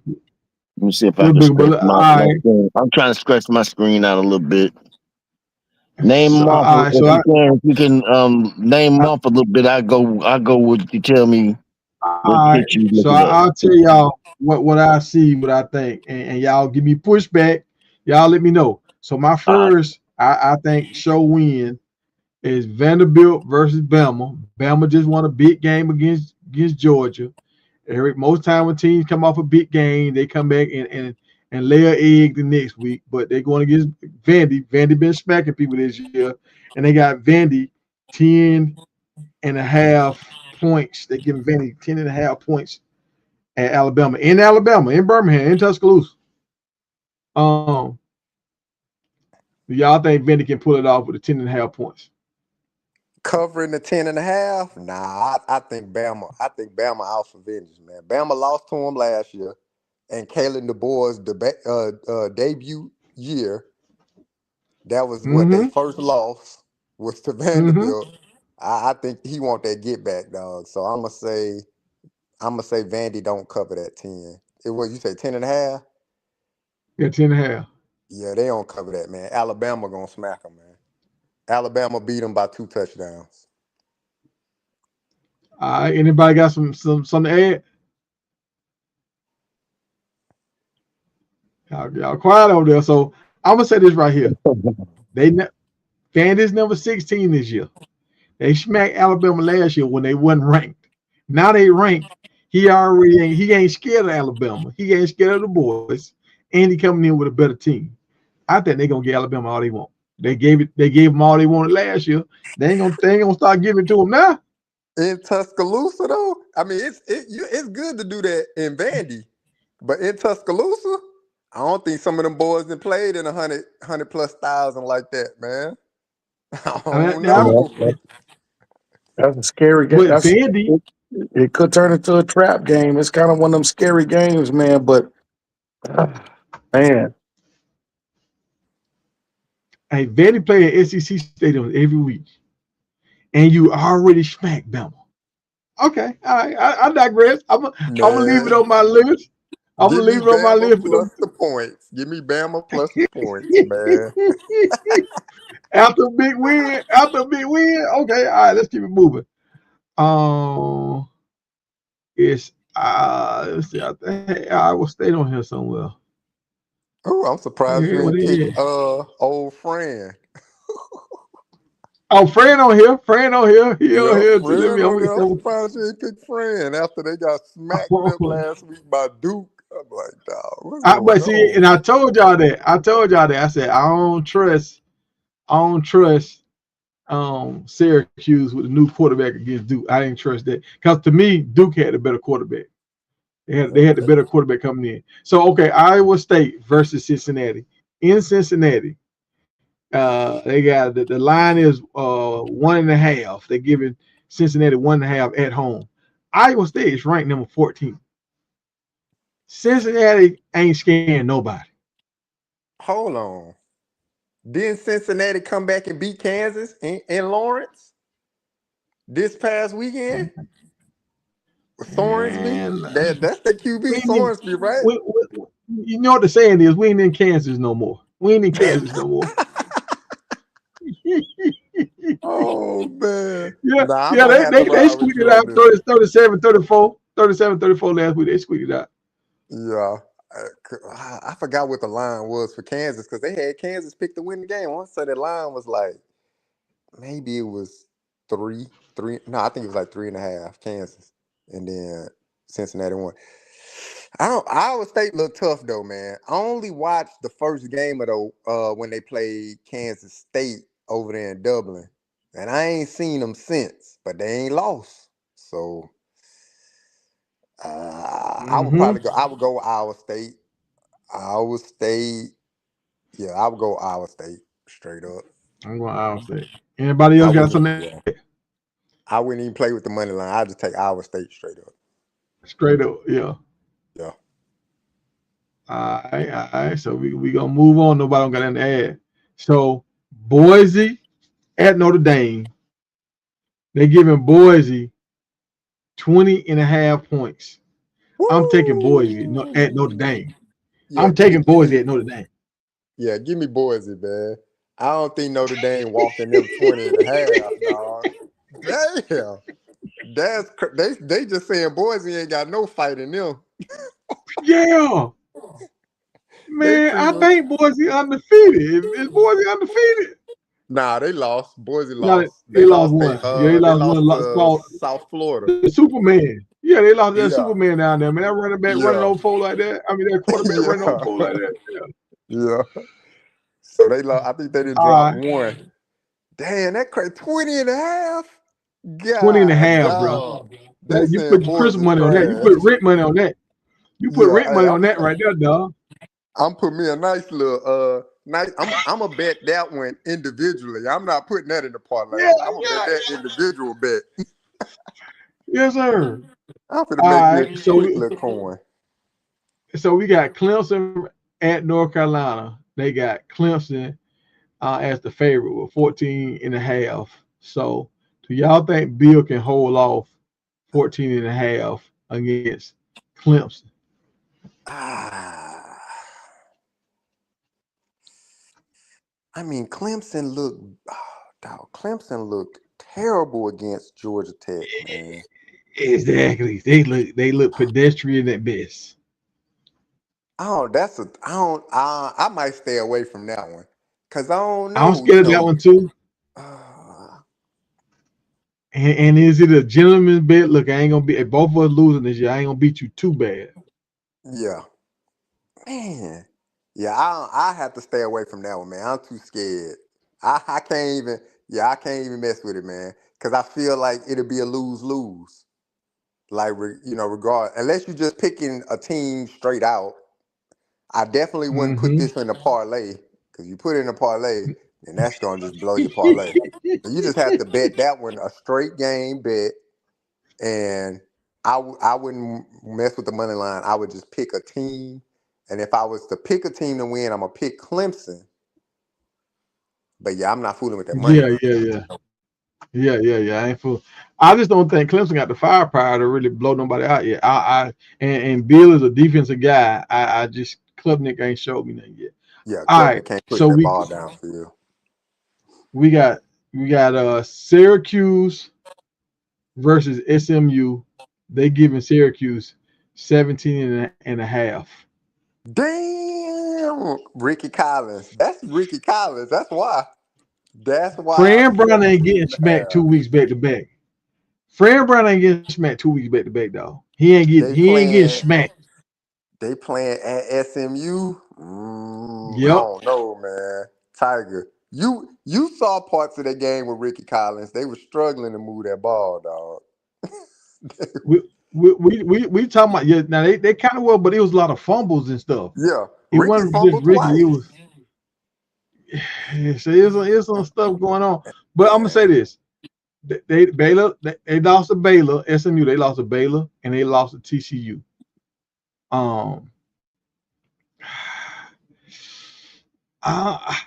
Let me see if I can stretch my screen. I'm trying to stretch my screen out a little bit. Name them off. If you can name them off a little bit, I go with you. Tell me. All right. So I'll tell y'all what I see, what I think, and y'all give me pushback. Y'all let me know. So my first, I think, show win is Vanderbilt versus Bama. Bama just won a big game against Georgia. Most time when teams come off a big game, they come back and lay an egg the next week. But they're going against Vandy. Vandy been smacking people this year, and they got Vandy 10.5 points. They give Vandy 10.5 points at Alabama, in Birmingham, in Tuscaloosa. Do y'all think Vandy can pull it off with the 10.5 points? Covering the 10.5? Nah, I think Bama out for vengeance, man. Bama lost to them last year, and Kalen DeBoer's debut year. That was what their first loss was to Vanderbilt. I think he want that get back, dog. So I'm gonna say Vandy don't cover that 10. It was, you say 10.5? Yeah, 10.5. Yeah, they don't cover that, man. Alabama gonna smack them, man. Alabama beat them by 2 touchdowns. Anybody got some to add? Y'all quiet over there. So I'm gonna say this right here. Vandy's number 16 this year. They smacked Alabama last year when they wasn't ranked. Now they ranked. He ain't scared of Alabama. He ain't scared of the boys, and he coming in with a better team. I think they're gonna give Alabama all they want. They gave them all they wanted last year. They ain't gonna start giving it to them now. In Tuscaloosa, though, I mean, it's good to do that in Vandy, but in Tuscaloosa, I don't think some of them boys that played in 100,000+ like that, man. I don't know. That's a scary game. Vandy, it could turn into a trap game. It's kind of one of them scary games, man. But man. Hey, Vandy play at SEC Stadium every week, and you already smacked Bama. Okay, all right. I digress. I'm gonna leave it on my list. I'm gonna leave it on my list. Plus the points. Give me Bama plus the points, man. After a big win. Okay, all right. Let's keep it moving. It's let's see. I think Iowa State on here somewhere. Oh, I'm surprised you didn't pick old Fran. Oh, Fran on here. He on here. I'm surprised you didn't pick Fran after they got smacked up last week by Duke. I'm like, dog. But see, and I told y'all that. I said I don't trust I don't trust Syracuse with the new quarterback against Duke. I didn't trust that because to me, Duke had the better quarterback. They had the better quarterback coming in. So okay, Iowa State versus Cincinnati. In Cincinnati, they got the line is 1.5. They're giving Cincinnati 1.5 at home. Iowa State is ranked number 14. Cincinnati ain't scaring nobody. Hold on. Didn't Cincinnati come back and beat Kansas in Lawrence this past weekend? Thornsby? That's the QB, Thornsby, right? You know what the saying is? We ain't in Kansas no more. We ain't in Kansas no more. Oh, man. Yeah, nah, they squeaked it out 37-34. 37-34 last week. They squeaked it out. Yeah. I forgot what the line was for Kansas because they had Kansas pick to win the game. I want to say the line was like, maybe it was 3. No, I think it was like 3.5 Kansas. And then Cincinnati won. Iowa State looked tough though, man. I only watched the first game of when they played Kansas State over there in Dublin. And I ain't seen them since, but they ain't lost. So I would probably go. I would go Iowa State. Iowa State. Yeah, I would go Iowa State straight up. I'm going Iowa State. Anybody else got something? Yeah. I wouldn't even play with the money line. I'd just take Iowa State straight up. Straight up, yeah. Yeah. All right. So we gonna move on. Nobody don't got anything to add. So Boise at Notre Dame. They're giving Boise 20.5 points. Woo! I'm taking Boise at Notre Dame. Yeah, I'm taking Boise at Notre Dame. Yeah, give me Boise, man. I don't think Notre Dame walking them 20.5, dog. Damn. They just saying Boise ain't got no fight in them. Yeah. Man, I think Boise undefeated. Is Boise undefeated? Nah, they lost. Boise lost. No, they lost one. They lost to South Florida. The Superman. Yeah, they lost that Superman down there. Man, that running back running over four like that. I mean, that quarterback running over four like that. Yeah. So they lost. I think they didn't drop one. Damn, that crazy. 20.5? God, 20.5, bro. You put Chris money on that. You put Rick money on that. You put Rick money on that right there, dog. I'm putting me a nice little I'm gonna bet that one individually. I'm not putting that in the parlay. I'm gonna bet that individual bet. Yes, sir. I'm gonna make this quick little coin. So we got Clemson at North Carolina. They got Clemson as the favorite with 14.5. So do y'all think Bill can hold off 14.5 against Clemson? I mean, Clemson looked terrible against Georgia Tech, man. Exactly. They look pedestrian at best. I might stay away from that one. Cause I don't know. I'm scared of that one too. And is it a gentleman's bet? Look, I ain't gonna be. If both of us losing this year, I ain't gonna beat you too bad. Yeah, man. Yeah, I have to stay away from that one, man. I'm too scared. I can't even. Yeah, I can't even mess with it, man. Cause I feel like it'll be a lose-lose. Like unless you're just picking a team straight out. I definitely wouldn't put this in a parlay. Cause you put it in a parlay, and that's gonna just blow your parlay. You just have to bet that one a straight game bet, and I wouldn't mess with the money line. I would just pick a team, and if I was to pick a team to win, I'm gonna pick Clemson. But yeah, I'm not fooling with that money. Yeah. I ain't fool. I just don't think Clemson got the firepower to really blow nobody out yet. And Bill is a defensive guy. I just Klubnik ain't showed me nothing yet. Yeah, Klubnik can't put that ball down for you. We got Syracuse versus SMU. They giving Syracuse 17.5. Damn, Ricky Collins. That's Ricky Collins. That's why. Fran Brown ain't getting smacked 2 weeks back to back. Fran Brown ain't getting smacked 2 weeks back to back, though. He ain't getting smacked. They playing at SMU. Yep. I don't know, man. Tiger. You saw parts of that game with Ricky Collins. They were struggling to move that ball, dog. We talking about, yeah. Now they kind of were, but it was a lot of fumbles and stuff. Yeah, It Ricky wasn't just fumbled Ricky. It twice. was so it's some stuff going on. But I'm gonna say this: they lost to Baylor, SMU. They lost to Baylor, and they lost to TCU. I,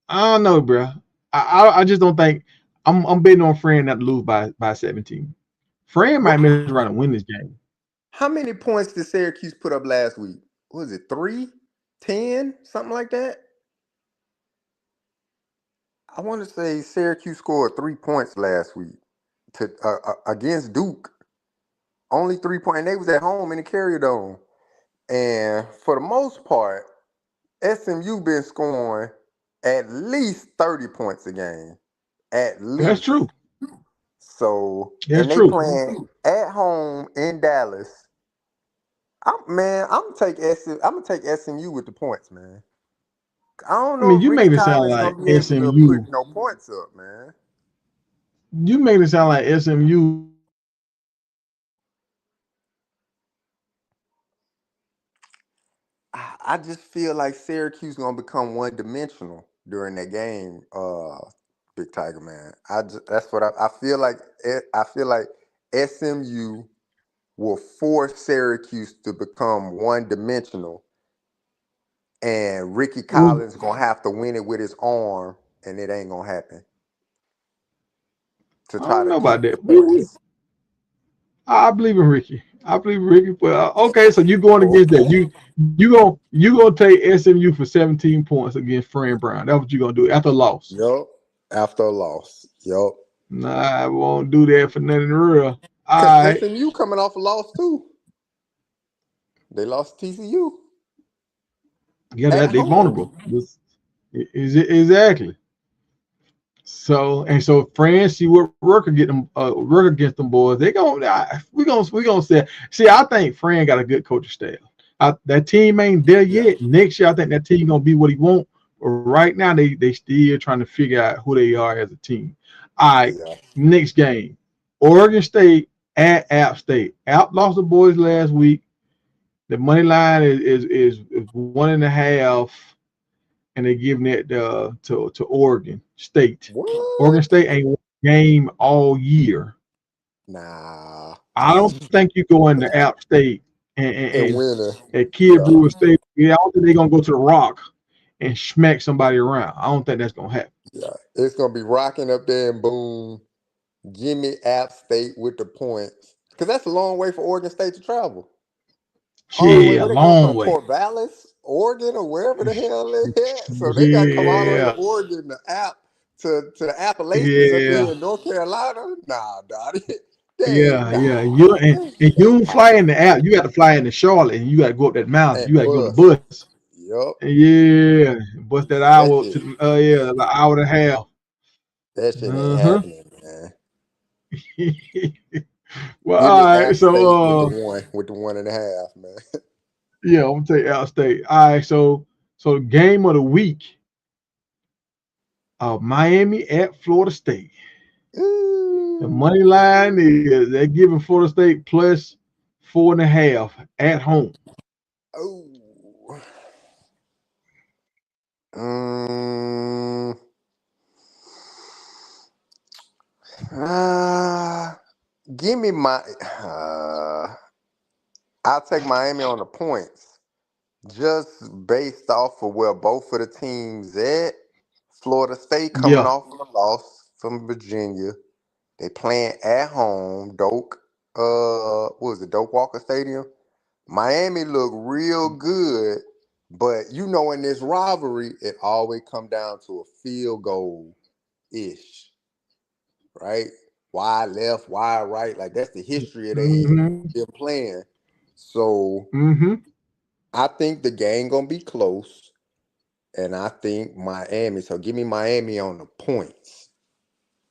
I don't know, bro. I just don't think I'm betting on Fran not to lose by 17. Fran might mess around and win this game. How many points did Syracuse put up last week? What was it 3, 10, something like that? I want to say Syracuse scored 3 points last week to against Duke. Only 3 points, and they was at home in the Carrier Dome. And for the most part, SMU been scoring at least 30 points a game. At least. That's true. So, That's and they true. playing at home in Dallas. I'm gonna take SMU with the points, man. I don't know if You Ricky make it sound Collins like gonna be able to SMU. put no points up, man. You make it sound like SMU. I just feel like Syracuse gonna become one dimensional during that game, Big Tiger, man. That's what I feel like. I feel like SMU will force Syracuse to become one dimensional, and Ricky Collins gonna have to win it with his arm, and it ain't gonna happen. To I try don't to know about keep that. the points. I believe in Ricky. I believe Ricky. But okay, so you going against that? You gonna take SMU for 17 points against Fran Brown? That's what you gonna do after a loss? Yup. After a loss. Yup. Nah, I won't do that for nothing real. All Because right. SMU coming off a loss too. They lost TCU. Yeah, At they home. vulnerable. Is it exactly? So Fran, see what work against them boys. We gonna say. See, I think Fran got a good coaching staff. That team ain't there yet. Next year, I think that team gonna be what he want. But right now, they still trying to figure out who they are as a team. All right, next game, Oregon State at App State. App lost the boys last week. The money line is 1.5. And they're giving it to Oregon State. What? Oregon State ain't won a game all year. Nah. I don't think you go into App State and win at Kid Brewer State. Yeah, I don't think they're gonna go to the Rock and smack somebody around. I don't think that's gonna happen. Yeah, it's gonna be rocking up there and boom. Give me App State with the points. Because that's a long way for Oregon State to travel. Yeah, a long way. Corvallis, Oregon, or wherever the hell they at. So they got to come all the way to Oregon to the Appalachians up here in North Carolina. Nah, dog. Yeah. You don't fly in the App. You got to fly into Charlotte, and you got to go up that mountain. You got to go to the bus. Yup. Yeah, bust that hour to an hour and a half. That shit ain't happening, man. Well, all right. So with the 1.5, man. Yeah, I'm gonna take App State. All right. So game of the week. Miami at Florida State. Ooh. The money line is they're giving Florida State plus 4.5 at home. Oh. Give me my. I'll take Miami on the points, just based off of where both of the teams at. Florida State coming off of a loss from Virginia. They playing at home. Doak Walker Stadium? Miami look real good, but in this rivalry, it always come down to a field goal-ish. Right? Wide left, wide right. Like that's the history of them playing. So I think the game gonna be close. And I think Miami. So give me Miami on the points.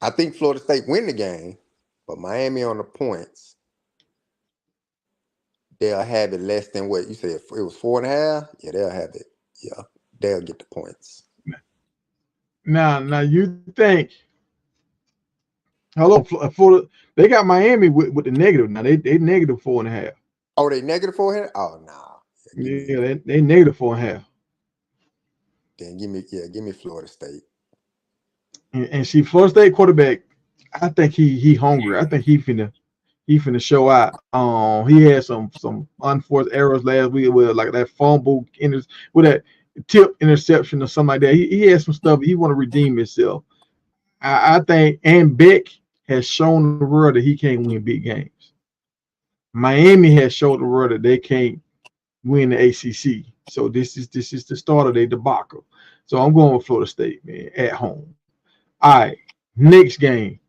I think Florida State win the game, but Miami on the points. They'll have it less than what you said. It was 4.5. Yeah, they'll have it. Yeah, they'll get the points. Now you think, hello, Florida, they got Miami with the negative. Now they negative 4.5. Oh, they negative 4 here? Oh, nah. Yeah, they negative 4.5. Then give me Florida State. And see, Florida State quarterback, I think he hungry. I think he finna show out. He had some unforced errors last week with like that fumble with that tip interception or something like that. He had some stuff. He want to redeem himself. I think, and Beck has shown the world that he can't win big games. Miami has showed the world that they can't win the ACC. So this is the start of their debacle. So I'm going with Florida State, man, at home. All right, next game,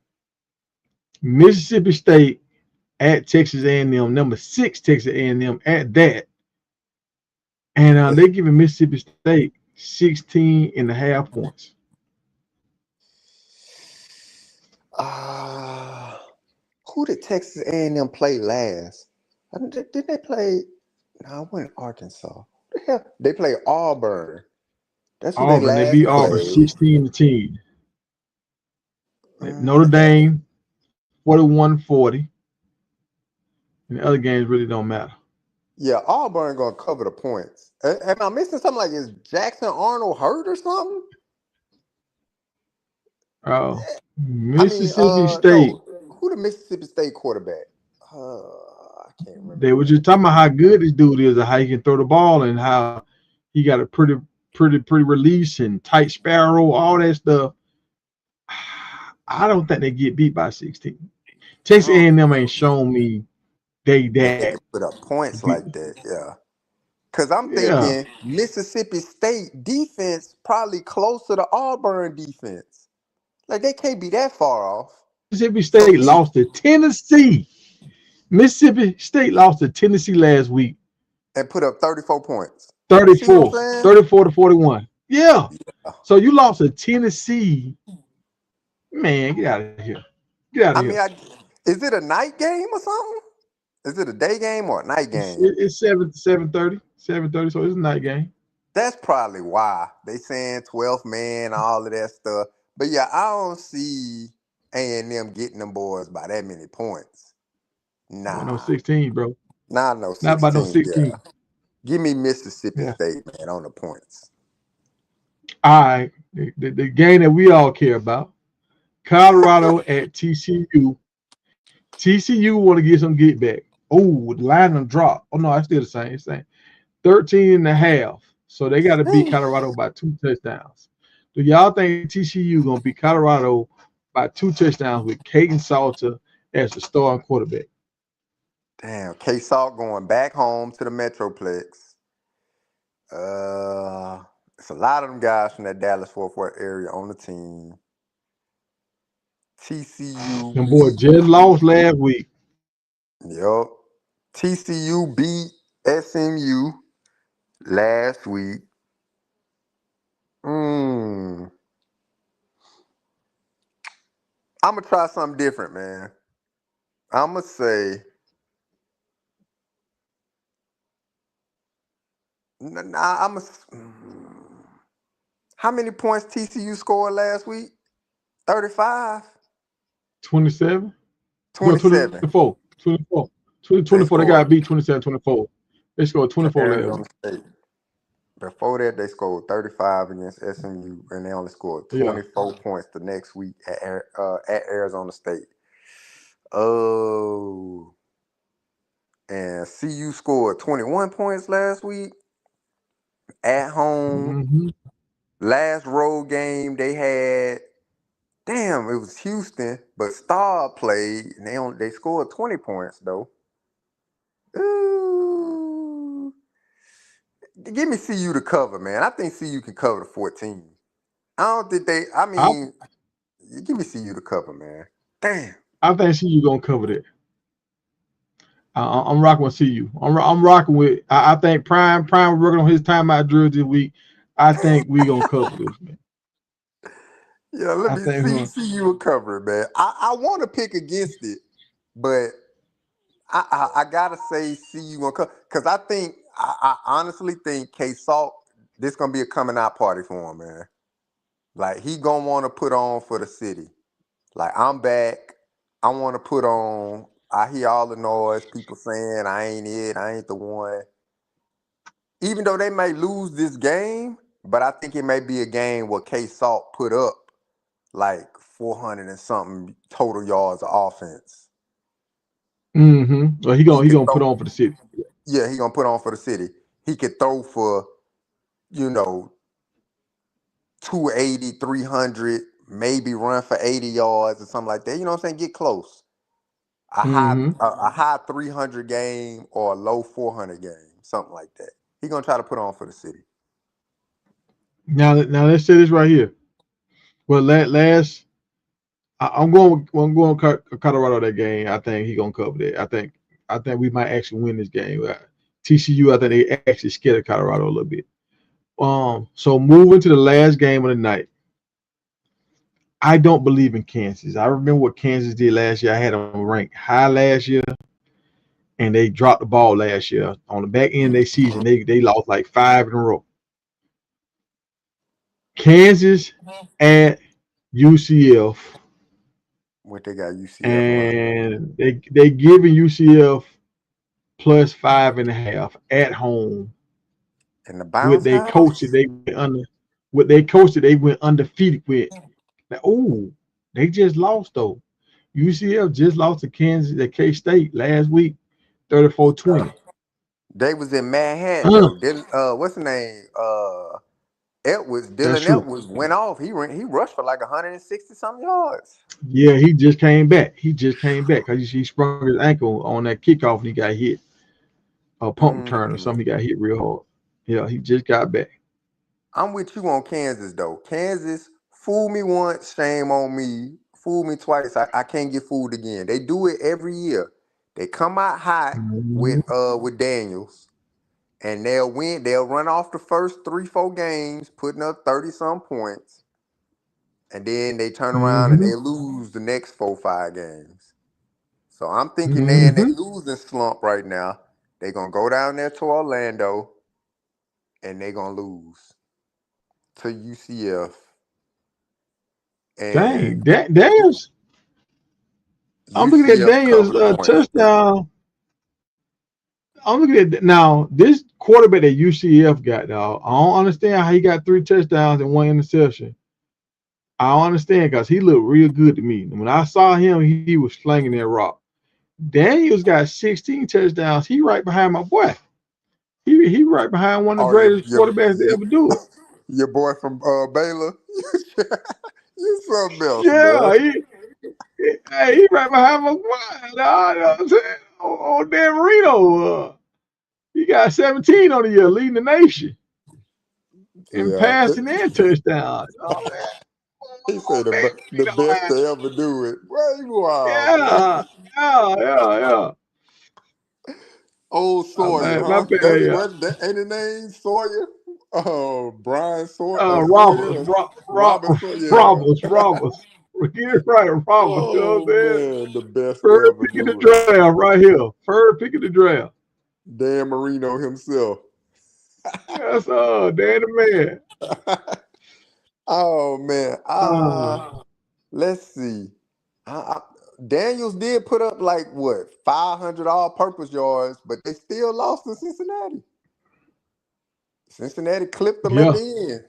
Mississippi State at Texas A&M, number 6 Texas A&M at that, and they're giving Mississippi State 16.5 points. Who did Texas A&M play last? Did they play? No, I went Arkansas. What the hell? They play Auburn. That's who they Auburn, they last beat Auburn played. 16-10. Notre Dame 41-40. And the other games really don't matter. Yeah, Auburn gonna cover the points. Am I missing something? Like, is Jackson Arnold hurt or something? Mississippi State. No. Who the Mississippi State quarterback? I can't remember. They were just talking about how good this dude is and how he can throw the ball and how he got a pretty release and tight sparrow, all that stuff. I don't think they get beat by 16. Texas A&M ain't shown me they put up points like that, yeah. Because I'm thinking Mississippi State defense probably closer to Auburn defense. Like, they can't be that far off. Mississippi State lost to Tennessee. Mississippi State lost to Tennessee last week. And put up 34 points. 34 to 41. Yeah. So you lost to Tennessee. Man, get out of here. Get out of here. Is it a night game or something? Is it a day game or a night game? It's 7:30. 7:30, so it's a night game. That's probably why. They saying 12th man, all of that stuff. But yeah, I don't see A&M getting them boys by that many points. Nah. No 16, bro. Nah, no 16. Not by no 16. Yeah. Give me Mississippi State, man, on the points. All right. The game that we all care about. Colorado at TCU. TCU want to get some get back. Oh, the line done dropped. Oh, no, it's still the same. 13.5. So they got to beat Colorado by 2 touchdowns. Do y'all think TCU going to beat Colorado by 2 touchdowns with Caden Salter as the starting quarterback? Damn, K-Salt going back home to the Metroplex. It's a lot of them guys from that Dallas-Fort Worth area on the team. TCU. Them boy just lost last week. Yup. TCU beat SMU last week. I'm going to try something different, man. I'm going to say, how many points TCU scored last week? 35? 27? 27. 24. 24. They got to beat 27-24. They scored 24 last week. Before that, they scored 35 against SMU, and they only scored 24 points the next week at Arizona State. Oh. And CU scored 21 points last week at home. Mm-hmm. Last road game they had, it was Houston, but Star played, and they scored 20 points, though. Ooh. Give me CU to cover, man. I think CU can cover the 14. I don't think give me CU to cover, man. Damn. I think CU going to cover that. I'm rocking with CU. I'm rocking with, I think Prime working on his timeout drill this week. I think we going to cover this, man. Yeah, let me see you a cover, man. I want to pick against it, but I gotta say CU gonna cover because I honestly think K-Salt, this gonna be a coming out party for him, man. Like he gonna want to put on for the city. Like I'm back. I want to put on. I hear all the noise, people saying I ain't it, I ain't the one. Even though they may lose this game, but I think it may be a game where K Salt put up like 400 and something total yards of offense. Well, he gonna put on for the city. Yeah, he gonna put on for the city. He could throw for, 280, 300, maybe run for 80 yards or something like that. You know what I'm saying? Get close. A high 300 game or a low 400 game, something like that. He gonna try to put on for the city. Now let's say this right here. Well, last I'm going Colorado that game. I think he gonna cover that. I think we might actually win this game. TCU, I think they actually scared of Colorado a little bit. So moving to the last game of the night. I don't believe in Kansas. I remember what Kansas did last year. I had them ranked high last year, and they dropped the ball last year. On the back end of their season, they lost like 5 in a row. Kansas at UCF. What they got UCF and they giving UCF plus 5.5 at home. And the bounce With they coach it, they went under. With they coached it, they went undefeated with. Oh, they just lost though. UCF just lost to Kansas at K-State last week, 34-20. They was in Manhattan though. What's the name? Edwards, Dylan Edwards went off. He rushed for like 160 something yards. Yeah, he just came back. Because he sprung his ankle on that kickoff and he got hit. A pump turn or something. He got hit real hard. Yeah, he just got back. I'm with you on Kansas though. Kansas fooled me once, shame on me. Fooled me twice. I can't get fooled again. They do it every year. They come out hot with Daniels. And they'll win. They'll run off the first 3-4 games, putting up 30-some points. And then they turn around and they lose the next 4-5 games. So I'm thinking they in a losing slump right now. They're going to go down there to Orlando and they're going to lose to UCF. And Daniels. I'm looking at Daniels' touchdown. I'm looking at now this quarterback that UCF got, dog. I don't understand how he got 3 touchdowns and 1 interception. I don't understand because he looked real good to me. When I saw him, he was slinging that rock. Daniels got 16 touchdowns. He right behind my boy. He right behind one of the greatest quarterbacks to ever do it. Your boy from Baylor. You something else, man. He right behind my boy. You know what I'm saying? On Dan Marino. He got 17 on the year, leading the nation in passing and touchdowns. Oh, man. He said the best to ever do it. Wow. Yeah. Old Sawyer, huh? Ain't his name Sawyer? Brian Sawyer. Roberts. Get it right, Roberts. You know what I'm saying? The best Third pick of the draft right here. Third pick of the draft. Dan Marino himself. That's Dan the man. Oh man. Let's see. Daniels did put up like 500 all-purpose yards, but they still lost to Cincinnati. Cincinnati clipped them at the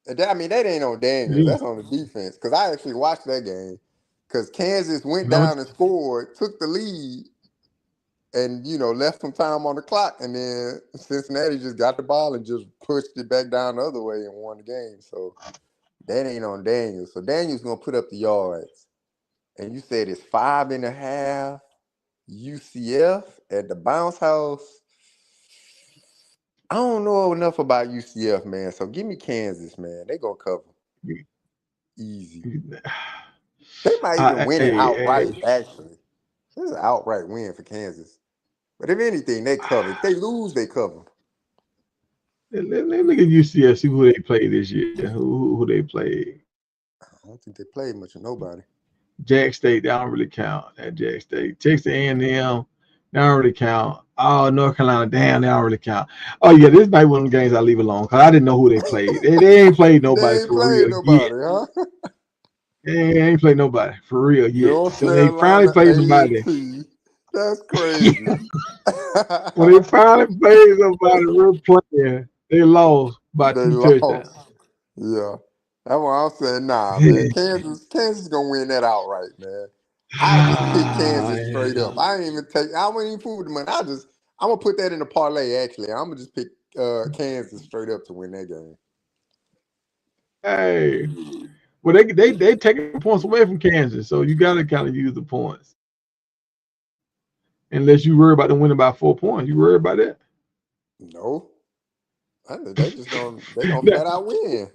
end. I mean, that ain't on Daniels. That's on the defense. Because I actually watched that game. Because Kansas went down and scored, took the lead, and, left some time on the clock. And then Cincinnati just got the ball and just pushed it back down the other way and won the game. So that ain't on Daniels. So Daniels going to put up the yards. And you said it's 5.5 UCF at the bounce house. I don't know enough about UCF, man. So give me Kansas, man. They gonna cover easy. They might even win it outright. Actually, this is an outright win for Kansas. But if anything, they cover. If they lose, they cover. Let me look at UCF. See who they played this year. Who they played? I don't think they played much of nobody. Jack State. They don't really count at Jack State. Texas A&M They don't really count. Oh, North Carolina, damn, they don't really count. Oh yeah, this might be one of the games I leave alone because I didn't know who they played. They ain't played They nobody ain't for played real yet. nobody, huh? They ain't played nobody for real yet. North So when they finally Carolina played somebody, A&T. That's crazy. when they finally played somebody real player, they lost by They 2 touchdowns. lost. Yeah. That's what I'm saying. Nah, man. Kansas gonna win that outright, man. I just pick Ah, Kansas straight up. I ain't even take. I wouldn't even fool with the money. I'm gonna put that in the parlay. Actually, I'm gonna just pick Kansas straight up to win that game. hey, well they taking points away from Kansas, so you got to kind of use the points. Unless you worry about them winning by 4 points, you worry about that. No, I think they gonna Now, flat out win.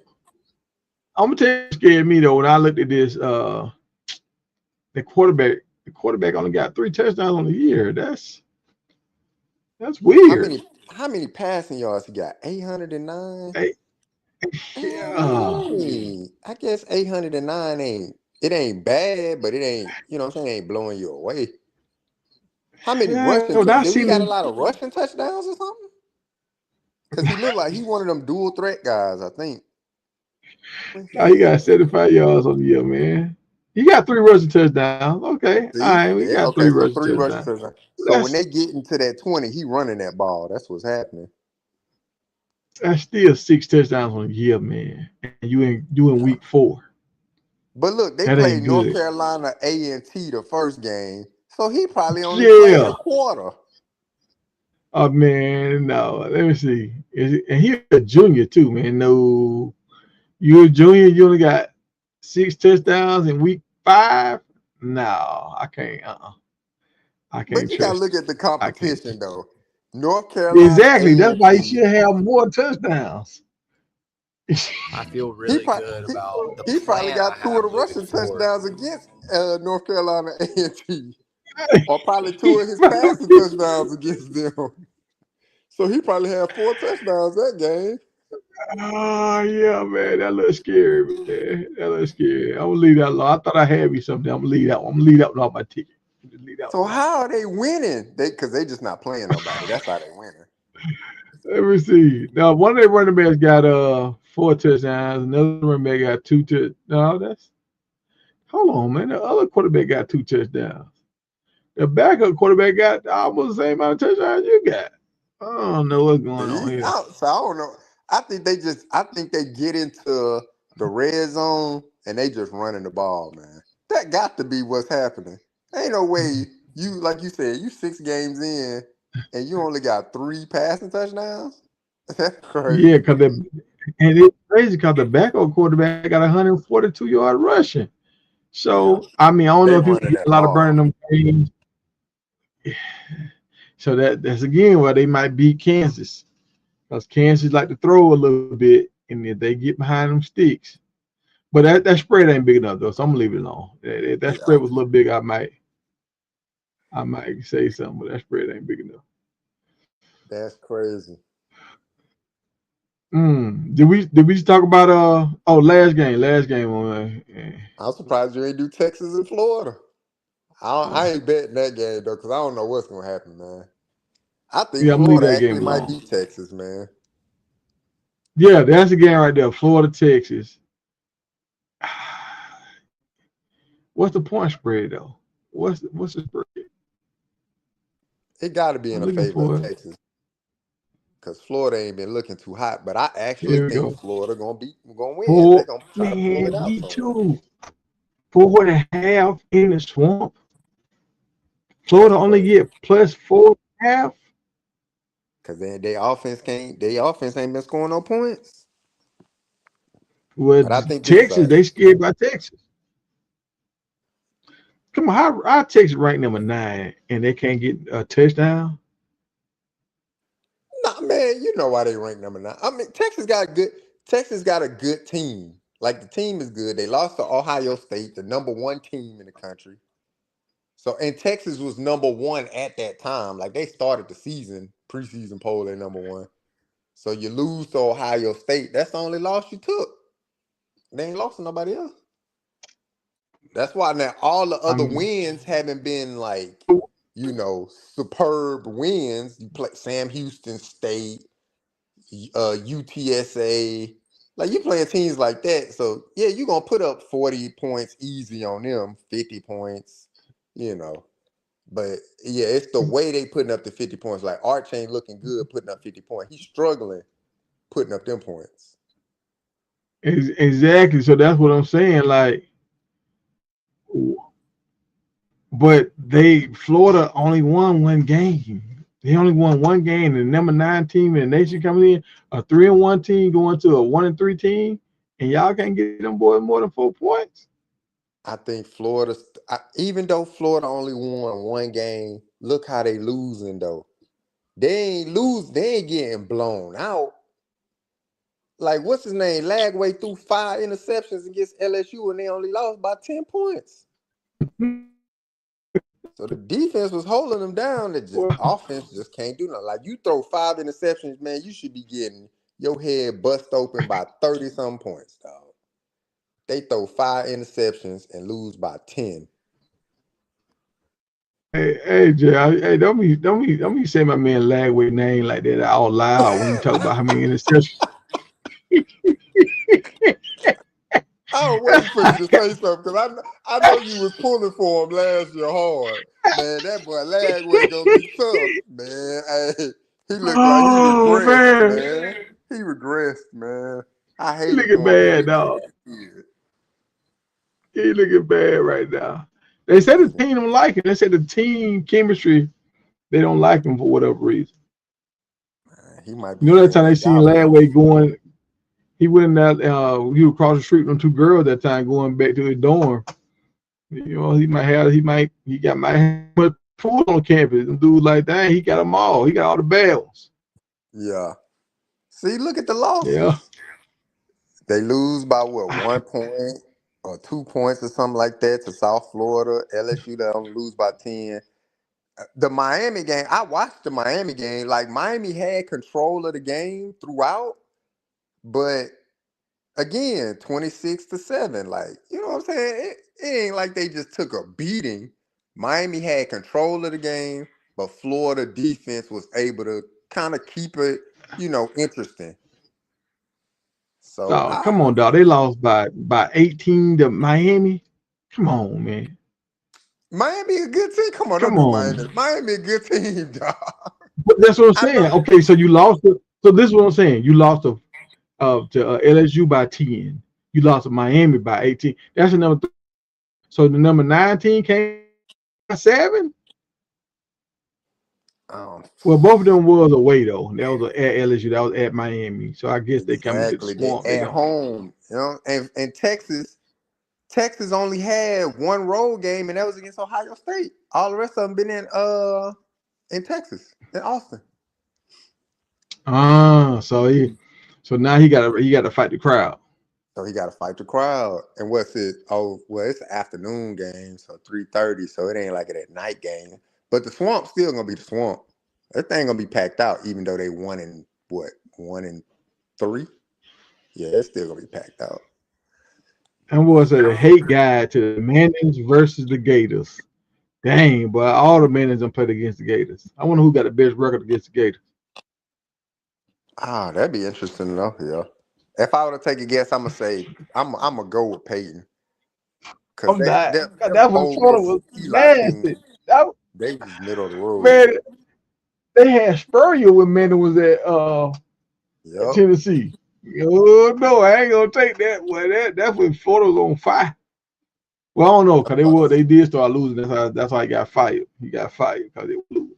I'm gonna tell you what scared me though when I looked at this. The quarterback only got 3 touchdowns on the year. That's How weird. many passing yards he got? 809. Hey, yeah, I guess 809 ain't bad, but it ain't, what I'm saying, ain't blowing you away. How many rushing? hell, I Do he seen got a him. lot of rushing touchdowns or something? Because he looked like he one of them dual threat guys, I think. Let's Now he got see. 75 yards on the year, man. He got 3 rushing touchdowns. Okay, all See? right, we Yeah, got okay, three so rushing 3 rushing touchdowns. touchdowns. So when That's they get into that 20, he running that ball. That's what's happening. that's still 6 touchdowns on the year, man. And you in week 4. But look, they That ain't played North good. Carolina A&T the first game, so he probably only played Yeah. a quarter. Oh man, no. Let me see. And he a junior too, man. No, you a junior. You only got 6 touchdowns in week 5. No, I can't. I But can't you gotta trust look it. at the I can't. competition though. North Carolina Exactly. That's why he A&T. should have more touchdowns. I feel He really probably good about the he probably plan I got 2 of have the moving rushing forward. touchdowns against North Carolina A&T, or probably 2 of his passing touchdowns against them. So he probably had 4 touchdowns that game. Oh yeah, man, that looks scary, man. That looks scary. I'm gonna leave that alone. I thought I had me something. I'm gonna leave that one. I'm gonna leave that one off my ticket. Just leave that So one alone. how are they winning? Because they just not playing nobody. That's how they winning. Let me see. Now one of their running backs got 4 touchdowns. Another running back got 2 touchdowns. No, that's hold on, man. The other quarterback got 2 touchdowns. The backup quarterback got almost the same amount of touchdowns you got. I don't know what's going on See? here. So I don't know. I think they get into the red zone and they just running the ball, man. That got to be what's happening. Ain't no way you, like you said, you 6 games in and you only got 3 passing touchdowns. That's Yeah, crazy. and it's crazy because the backup quarterback got 142-yard rushing. Yeah, So I mean, I don't know they if he was running getting a that lot of burning ball. them games. So that's again why they might beat Kansas. Because Kansas like to throw a little bit, and if they get behind them sticks. But that spread ain't big enough though, so I'm gonna leave it alone. If that Yeah, spread was a little big, I might say something, but that spread ain't big enough. that's crazy. Did we just talk about last game on I'm surprised you ain't do Texas and Florida. I ain't betting that game though, because I don't know what's gonna happen, man. I think yeah, I'm gonna leave Florida that actually game might alone. beat Texas, man. Yeah, that's the game right there. Florida, Texas. What's the point spread though? What's the spread? It got to be in I'm the looking favor of for it. Texas because Florida ain't been looking too hot. But I actually Here we think go. Florida gonna win. They're Four gonna try to pull it man, out me somewhere. too. 4.5 in the swamp. That's Florida only crazy. get plus 4.5. Cause then their offense ain't been scoring no points. Well, But I think this Texas, side. they scared by Texas. Come on, how Texas ranked number 9 and they can't get a touchdown? Nah, man, you know why they rank number 9. I mean, Texas got a good team. Like the team is good. They lost to Ohio State, the number 1 team in the country. So and Texas was number 1 at that time. Like they started the season, preseason poll, they number 1. So you lose to Ohio State. That's the only loss you took. They ain't lost to nobody else. That's why now all the other I'm wins haven't been like superb wins. You play Sam Houston State, UTSA. Like you playing teams like that. So yeah, you're gonna put up 40 points easy on them, 50 points, But yeah, it's the way they putting up the 50 points. Like Arch ain't looking good putting up 50 points. He's struggling putting up them points. Exactly. So that's what I'm saying. Like, but Florida only won one game. They only won one game. The number 9 team in the nation coming in, a 3-1 team going to a 1-3 team, and y'all can't get them boys more than 4 points. I think Florida, even though Florida only won one game, look how they losing though. They ain't getting blown out. Like what's his name? Lagway threw 5 interceptions against LSU and they only lost by 10 points. So the defense was holding them down. The offense just can't do nothing. Like you throw 5 interceptions, man, you should be getting your head bust open by 30-some points, dog. They throw 5 interceptions and lose by 10. Hey, Jay, don't be saying my man Lagway name like that out loud when you talk about how many interceptions. I was waiting for you to say something because I know you was pulling for him last year hard. Man, that boy Lagway gonna be tough, man. Hey, he looked like he regressed, man. He regressed, man. I hate He looking bad, dog. Yeah. He looking bad right now. They said the team don't like him. They said the team chemistry, they don't like him for whatever reason. He might be. That time they seen Lagway going, he went out, he was across the street from 2 girls that time going back to his dorm. He might have food on campus. And dudes like that, he got them all. He got all the bad ones. Yeah. See, look at the losses. Yeah. They lose by what, 1 point or 2 points or something like that to South Florida. LSU, they only lose by 10. The Miami game, I watched the Miami game. Like Miami had control of the game throughout, but again, 26-7. Like, you know what I'm saying? It ain't like they just took a beating. Miami had control of the game, but Florida defense was able to kind of keep it, interesting. So come on, dog. They lost by 18 to Miami. Come on, man. Miami a good team. Come on. Miami a good team, dog. But that's what I'm saying. Okay, so you lost it. So this is what I'm saying. You lost to LSU by 10. You lost to Miami by 18. That's the number 3. So the number 19 came by 7. Well, both of them was away though. That was at LSU. That was at Miami. So I guess they come to the swamp. At home, and Texas only had 1 road game, and that was against Ohio State. All the rest of them been in Texas, in Austin. So now he got to fight the crowd. So he got to fight the crowd. And what's it? Oh, well, it's an afternoon game, so 3:30. So it ain't like it at night game. But the Swamp's still gonna be the Swamp. That thing gonna be packed out, even though they 1-3. Yeah, it's still gonna be packed out. And was a hate guide to the Mannings versus the Gators. Dang, but all the Mannings done played against the Gators. I wonder who got the best record against the Gators. That'd be interesting to know. Yeah. If I were to take a guess, I'm gonna say I'm gonna go with Peyton. Because that was Florida was nasty. They was middle of the road. Man, they had Spurrier when Manning was at Tennessee. Oh no, I ain't gonna take that one. That's when Florida was on fire. Well, I don't know, because they did start losing. That's how he got fired. He got fired because they were losing.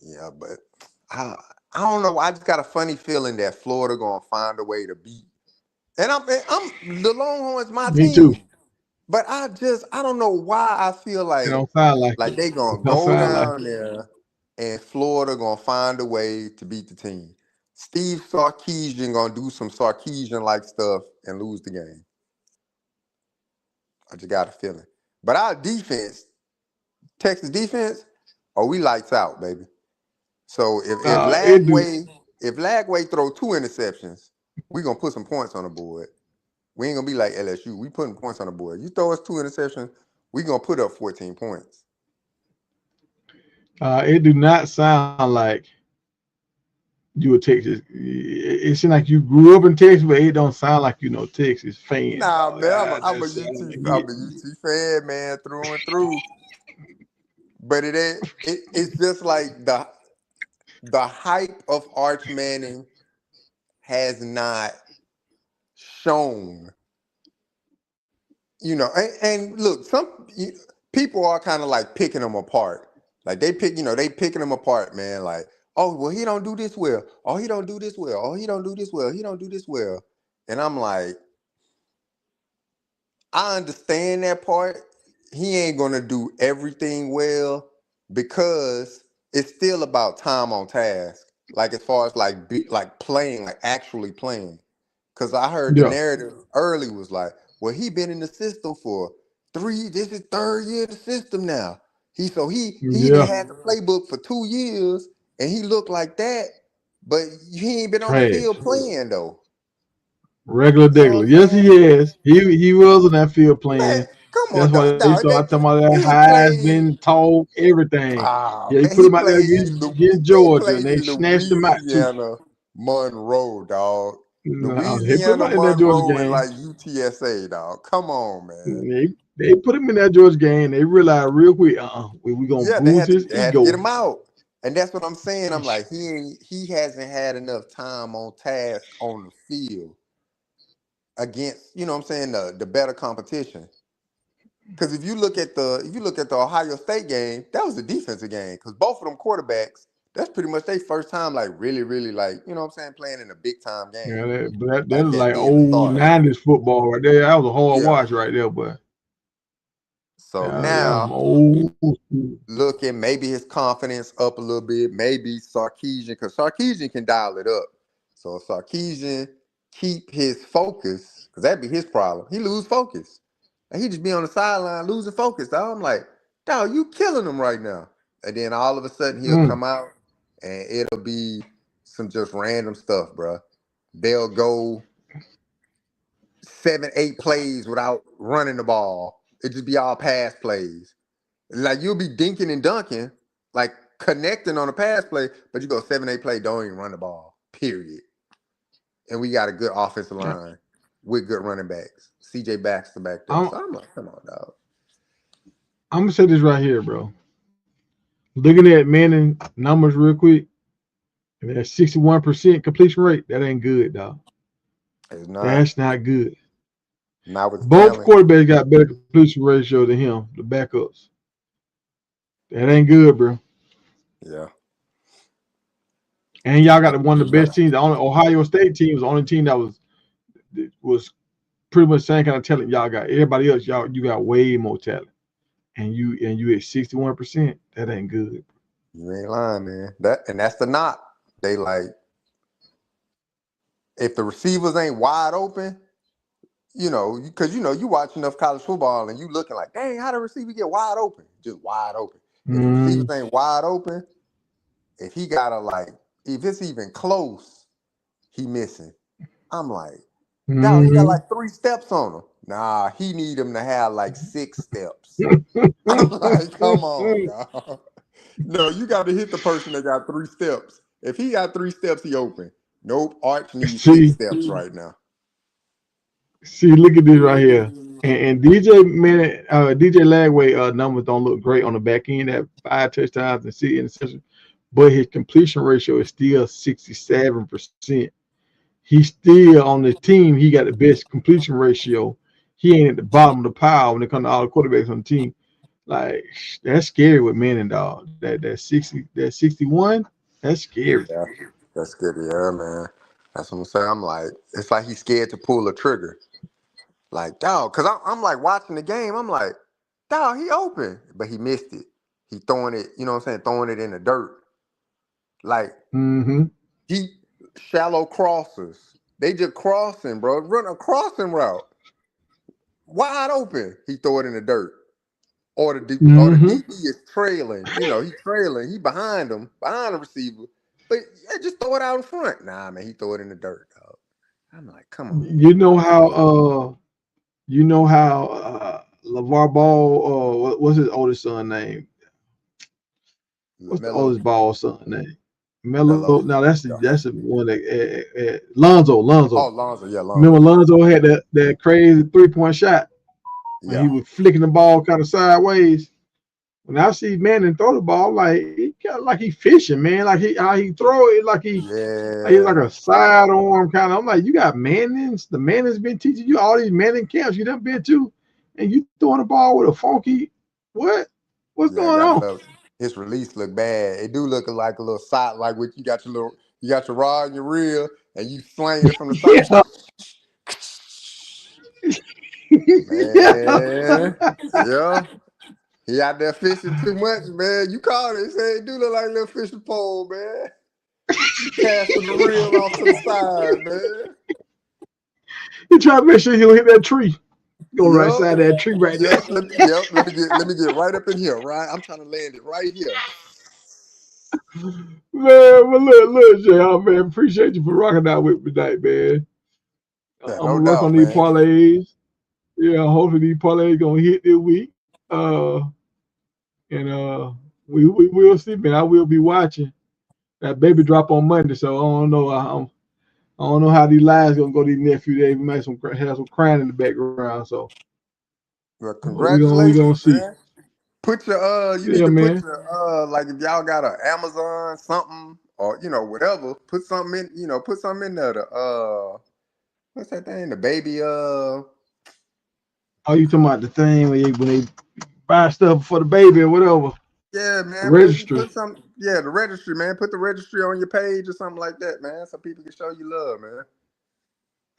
Yeah, but I don't know. I just got a funny feeling that Florida gonna find a way to beat. And I'm the Longhorns, my team. Me too. But I don't know why I feel like it don't sound like they gonna go down there and Florida gonna find a way to beat the team. Steve Sarkisian gonna do some Sarkisian-like stuff and lose the game. I just got a feeling. But our defense, Texas defense, we lights out, baby. So if Lagway throw 2 interceptions, we gonna put some points on the board. We ain't gonna be like LSU. We putting points on the board. You throw us 2 interceptions, we gonna put up 14 points. It do not sound like you a Texas. It seems like you grew up in Texas, but it don't sound like you know Texas fan, Nah, dog. man, I'm a That sound UT, like I'm a UT fan, man, through and through. But it ain't. It's just like the hype of Arch Manning has not shown. And look, people are kind of like picking them apart. Like they picking them apart, man. Like, oh, well, he don't do this well. Oh, he don't do this well. Oh, he don't do this well. He don't do this well. And I'm like, I understand that part. He ain't gonna do everything well because it's still about time on task. Like as far as like playing, like actually playing. Cause I heard the yeah, narrative early was like, well, he been in the system for this is third year of the system now. He done yeah, had the playbook for 2 years and he looked like that, but he ain't been on the field trash. playing though. Regular You know degular. what I'm Yes, he saying? is. He was in that field Man, playing. come That's on, why dog. they Dog, started talking about that he played. Heisman talk, everything. Ah, Yeah, he man, put him out there against They Georgia, and played they in snatched him out too. Louisiana Monroe, dog. No, they put him Louisiana out in that Georgia Monroe is game. like UTSA, dog. Come on, man. They put him in that Georgia game. They realized real quick, we gonna Yeah, bruise his they had to get ego. him out. And that's what I'm saying. I'm like, he hasn't had enough time on task on the field against, you know what I'm saying, the better competition. Because if you look at the Ohio State game, that was a defensive game. Because both of them quarterbacks, that's pretty much their first time, like really, really, like you know what I'm saying, playing in a big time Yeah, game, that like was that like being a old starter. 90s football right there. That was a hard Yeah. watch right there, but So that was now old. looking, maybe his confidence up a little bit. Maybe Sarkisian, because Sarkisian can dial it up. So if Sarkisian keep his focus, because that'd be his problem. He lose focus. And he just be on the sideline losing focus. Dog. I'm like, dog, you killing him right now. And then all of a sudden he'll Mm. come out and it'll be some just random stuff, bro. They'll go 7, 8 plays without running the ball. It just be all pass plays. Like you'll be dinking and dunking, like connecting on a pass play, but you go 7, 8 play, don't even run the ball. Period. And we got a good offensive line with good running backs. CJ Baxter back there. I'm, So I'm like, come on, dog. I'm gonna say this right here, bro. Looking at Manning numbers real quick, and that 61% completion rate, that ain't good, dog. It's not. That's not good. Not with the Both talent. quarterbacks got better completion ratio than him, the backups. That ain't good, bro. Yeah. And y'all got one of the best teams. The only Ohio State team was the only team that was pretty much the same kind of talent y'all got. Everybody else, you got way more talent. And you at 61%. That ain't good. You ain't lying, man. That's the knock. They like, if the receivers ain't wide open, because you watch enough college football and you looking like, dang, how the receiver get wide open? Just wide open. If the receivers ain't wide open, if he if it's even close, he missing. I'm like, dog, he got like 3 steps on him. Nah, he need him to have like 6 steps. I'm like, come on, dog. No, you got to hit the person that got 3 steps. If he got 3 steps, he open. Nope, Arch needs 6 steps right now. See, look at this right here. And DJ Lagway numbers don't look great on the back end at 5 touchdowns and 6 interceptions, but his completion ratio is still 67%. He's still on the team. He got the best completion ratio. He ain't at the bottom of the pile when it comes to all the quarterbacks on the team. Like that's scary with Manning, dog. That 61, that's scary. Yeah, that's good. Yeah, man. That's what I'm saying. I'm like, it's like he's scared to pull a trigger. Like, dog, because I'm like watching the game. I'm like, dog, he open, but he missed it. He throwing it, you know what I'm saying, throwing it in the dirt. Like, he shallow crossers. They just crossing, bro. Run a crossing route. Wide open. He throw it in the dirt. Or the DB is trailing. He trailing. He behind him, behind the receiver. But yeah, just throw it out in front. Nah, man, he throw it in the dirt, dog. I'm like, come on. You know how LeVar Ball, what's his oldest son name? What's the LaMelo. oldest ball son name? Melo. Melo. Now that's Yeah. the one that Lonzo. Oh, Lonzo. Yeah, Lonzo. Remember Lonzo had that crazy 3-point shot when Yeah. he was flicking the ball kind of sideways. When I see Manning throw the ball, like he got like he fishing, man. Like how he throw it, like he's like a sidearm kind of. I'm like, you got Mannings. The Manning's been teaching you all these Manning camps you done been to, and you throwing the ball with a funky what? What's going on? His release look bad. It do look like a little side, like what you got your rod and your reel, and you slang it from the side. Man, yeah. He out there fishing too much, man. You called it. He said it do look like a little fishing pole, man. Casting the reel off to the side, man. He trying to make sure he'll hit that tree. Go right side of that tree right there. Let me get right up in here, right? I'm trying to land it right here. Man, well, look, Jay, man, appreciate you for rocking out with me tonight, man. Yeah, I'm gonna work on these parlays. Yeah, hopefully these parlays gonna hit this week. We will see, man. I will be watching that baby drop on Monday, so I don't know. I don't know how these lives gonna go these next few days. We might have some crying in the background. So, well, congratulations, we gonna see. Man. Put your you need to put your like if y'all got an Amazon something or whatever, put something in put something in there. What's that thing? The baby Oh, you talking about the thing when they buy stuff for the baby or whatever? Yeah, man. The registry. Put some, the registry, man. Put the registry on your page or something like that, man, so people can show you love, man.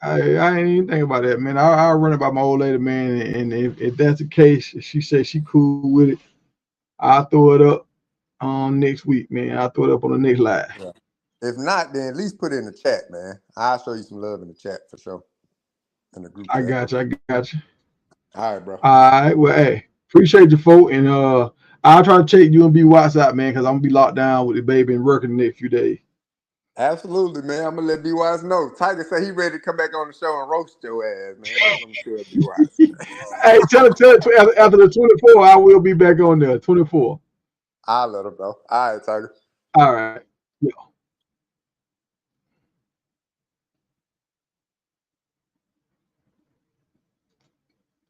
I ain't even think about that, man. I'll run it by my old lady, man, and if that's the case, she says she cool with it, I'll throw it up next week, man. I'll throw it up on the next live. Yeah. If not, then at least put it in the chat, man. I'll show you some love in the chat for sure. In the group chat. I got you. All right, bro. All right, well, hey, appreciate you, folk, and I'll try to check UMB Watts out, man, because I'm gonna be locked down with the baby and working the next few days. Absolutely, man. I'm gonna let B Wise know. Tiger said he ready to come back on the show and roast your ass, man. That's what I'm sure B Wise. Hey, tell it after the 24, I will be back on there. 24. I'll let him know. All right, Tiger. All right. Yeah.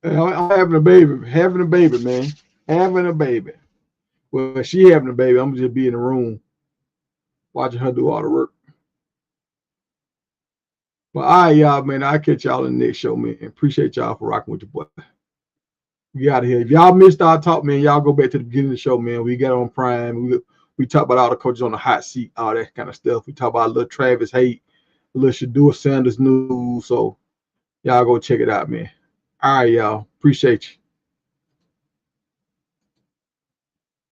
I'm having a baby, man. Having a baby. Well, she having a baby. I'm just be in the room watching her do all the work. But all right, y'all, man. I'll catch y'all in the next show, man. Appreciate y'all for rocking with your boy. We out of here. If y'all missed our talk, man, y'all go back to the beginning of the show, man. We got on Prime. We talk about all the coaches on the hot seat, all that kind of stuff. We talk about a little Travis hate, a little Shedeur Sanders news. So y'all go check it out, man. All right, y'all. Appreciate you.